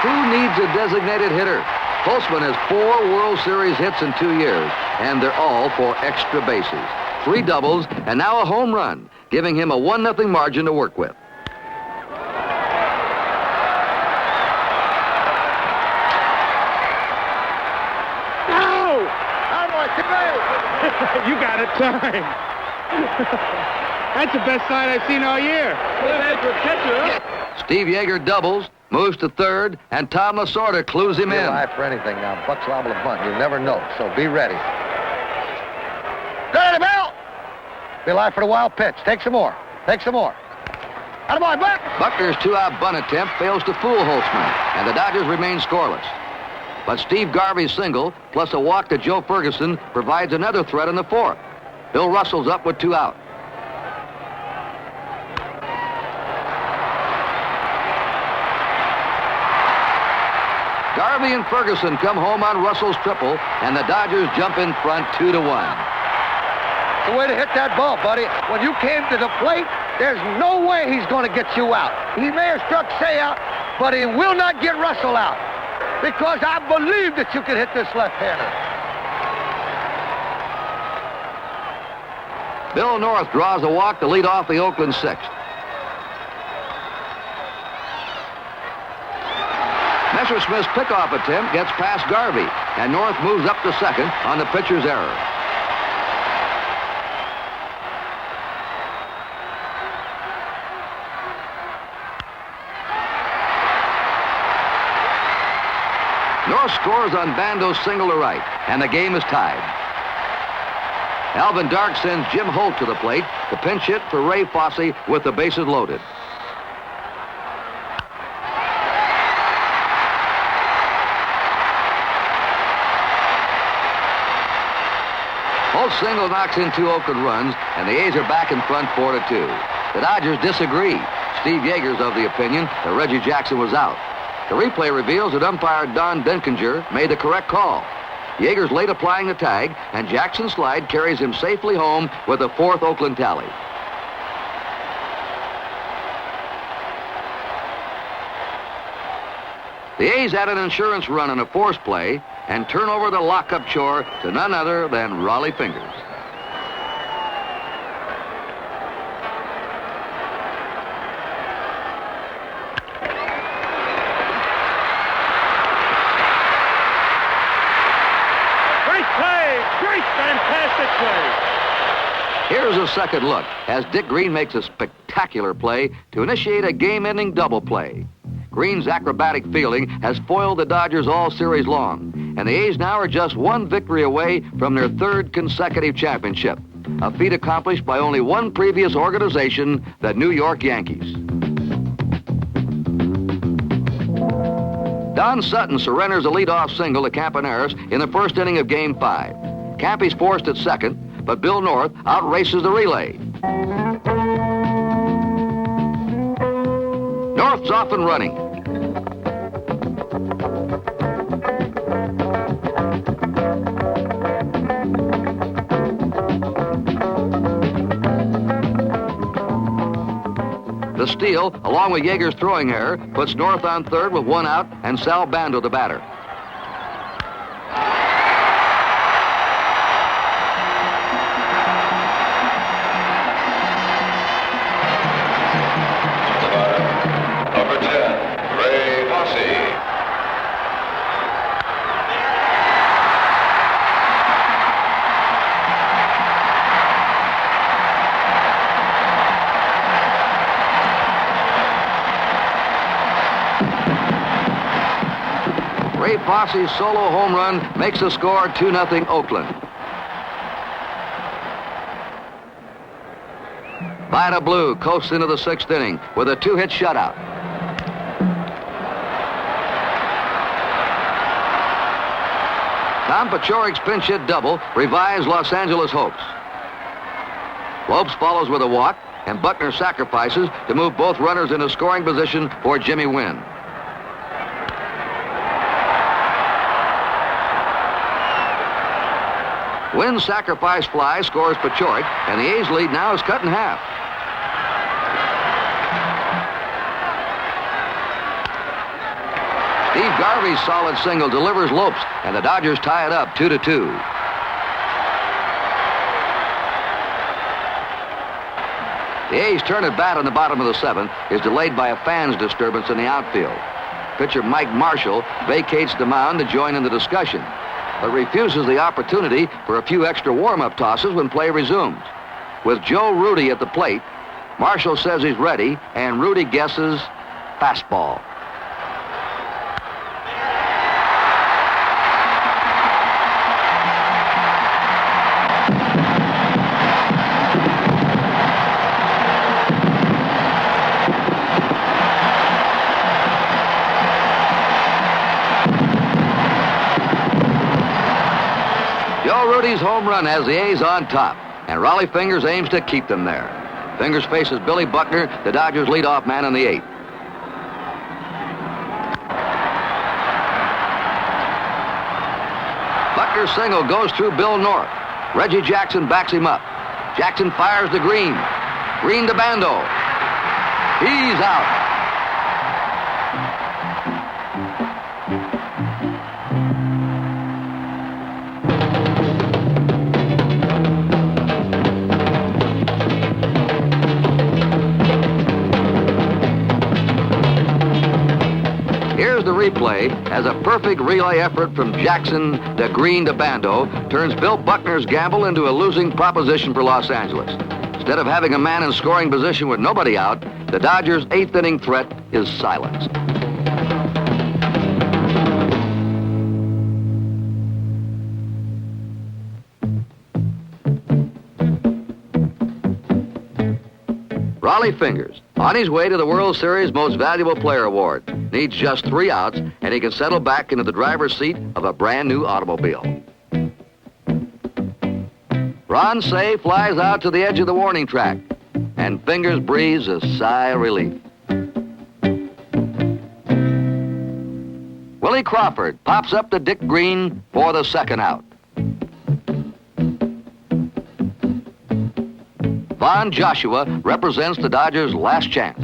S11: Who needs a designated hitter? Holtzman has 4 World Series hits in 2 years, and they're all for extra bases. 3 doubles, and now a home run, giving him a 1-0 margin to work with.
S16: You got it time. That's the best sign I've seen all year.
S11: Steve Yeager doubles, moves to third, and Tom Lasorda clues him
S1: Be
S11: in.
S1: alive for anything now. Buck's liable to bunt. You never know, so be ready. Ready, Bill! Be alive for the wild pitch. Take some more. Take some more. Attaboy, Buck!
S11: Buckner's 2-out bunt attempt fails to fool Holtzman, and the Dodgers remain scoreless. But Steve Garvey's single, plus a walk to Joe Ferguson, provides another threat in the 4th. Bill Russell's up with 2 out. Garvey and Ferguson come home on Russell's triple, and the Dodgers jump in front 2-1.
S1: The way to hit that ball, buddy. When you came to the plate, there's no way he's going to get you out. He may have struck Say out, but he will not get Russell out. Because I believe that you can hit this left-hander.
S11: Bill North draws a walk to lead off the Oakland 6th. Messersmith's pickoff attempt gets past Garvey, and North moves up to second on the pitcher's error. North scores on Bando's single to right, and the game is tied. Alvin Dark sends Jim Holt to the plate to pinch hit for Ray Fosse with the bases loaded. Holt's single knocks in 2 Oakland runs, and the A's are back in front 4-2. The Dodgers disagree. Steve Yeager's of the opinion that Reggie Jackson was out. The replay reveals that umpire Don Denkinger made the correct call. Yeager's late applying the tag, and Jackson's slide carries him safely home with a 4th Oakland tally. The A's add an insurance run on a force play and turn over the lockup chore to none other than Raleigh Fingers. Here's a second look as Dick Green makes a spectacular play to initiate a game-ending double play. Green's acrobatic fielding has foiled the Dodgers all series long, and the A's now are just 1 victory away from their 3rd consecutive championship, a feat accomplished by only one previous organization, the New York Yankees. Don Sutton surrenders a leadoff single to Campaneris in the 1st inning of Game 5. Campy's forced at second, but Bill North outraces the relay. North's off and running. The steal, along with Yeager's throwing error, puts North on third with 1 out and Sal Bando the batter. Ray Fosse's solo home run makes the score 2-0 Oakland. Vida Blue coasts into the 6th inning with a 2-hit shutout. Tom Pachorik's pinch hit double revives Los Angeles hopes. Lopes follows with a walk, and Buckner sacrifices to move both runners into scoring position for Jimmy Wynn. Wynn's sacrifice fly scores Pachorik, and the A's lead now is cut in half. Steve Garvey's solid single delivers Lopes, and the Dodgers tie it up 2-2. The A's turn at bat in the bottom of the 7th is delayed by a fan's disturbance in the outfield. Pitcher Mike Marshall vacates the mound to join in the discussion, but refuses the opportunity for a few extra warm-up tosses when play resumes. With Joe Rudy at the plate, Marshall says he's ready, and Rudy guesses fastball. Rudy's home run has the A's on top, and Rollie Fingers aims to keep them there. Fingers faces Billy Buckner, the Dodgers' leadoff man in the 8th. Buckner's single goes through Bill North. Reggie Jackson backs him up. Jackson fires to Green. Green to Bando. He's out. The replay as a perfect relay effort from Jackson to Green to Bando turns Bill Buckner's gamble into a losing proposition for Los Angeles. Instead of having a man in scoring position with nobody out, the Dodgers' 8th inning threat is silenced. Rollie Fingers, on his way to the World Series Most Valuable Player Award, needs just 3 outs, and he can settle back into the driver's seat of a brand-new automobile. Ron Say flies out to the edge of the warning track, and Fingers breathes a sigh of relief. Willie Crawford pops up to Dick Green for the 2nd out. Von Joshua represents the Dodgers' last chance.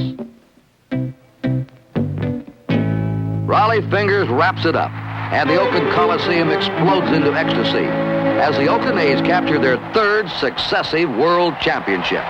S11: Rollie Fingers wraps it up, and the Oakland Coliseum explodes into ecstasy as the Oakland A's capture their 3rd successive World Championship.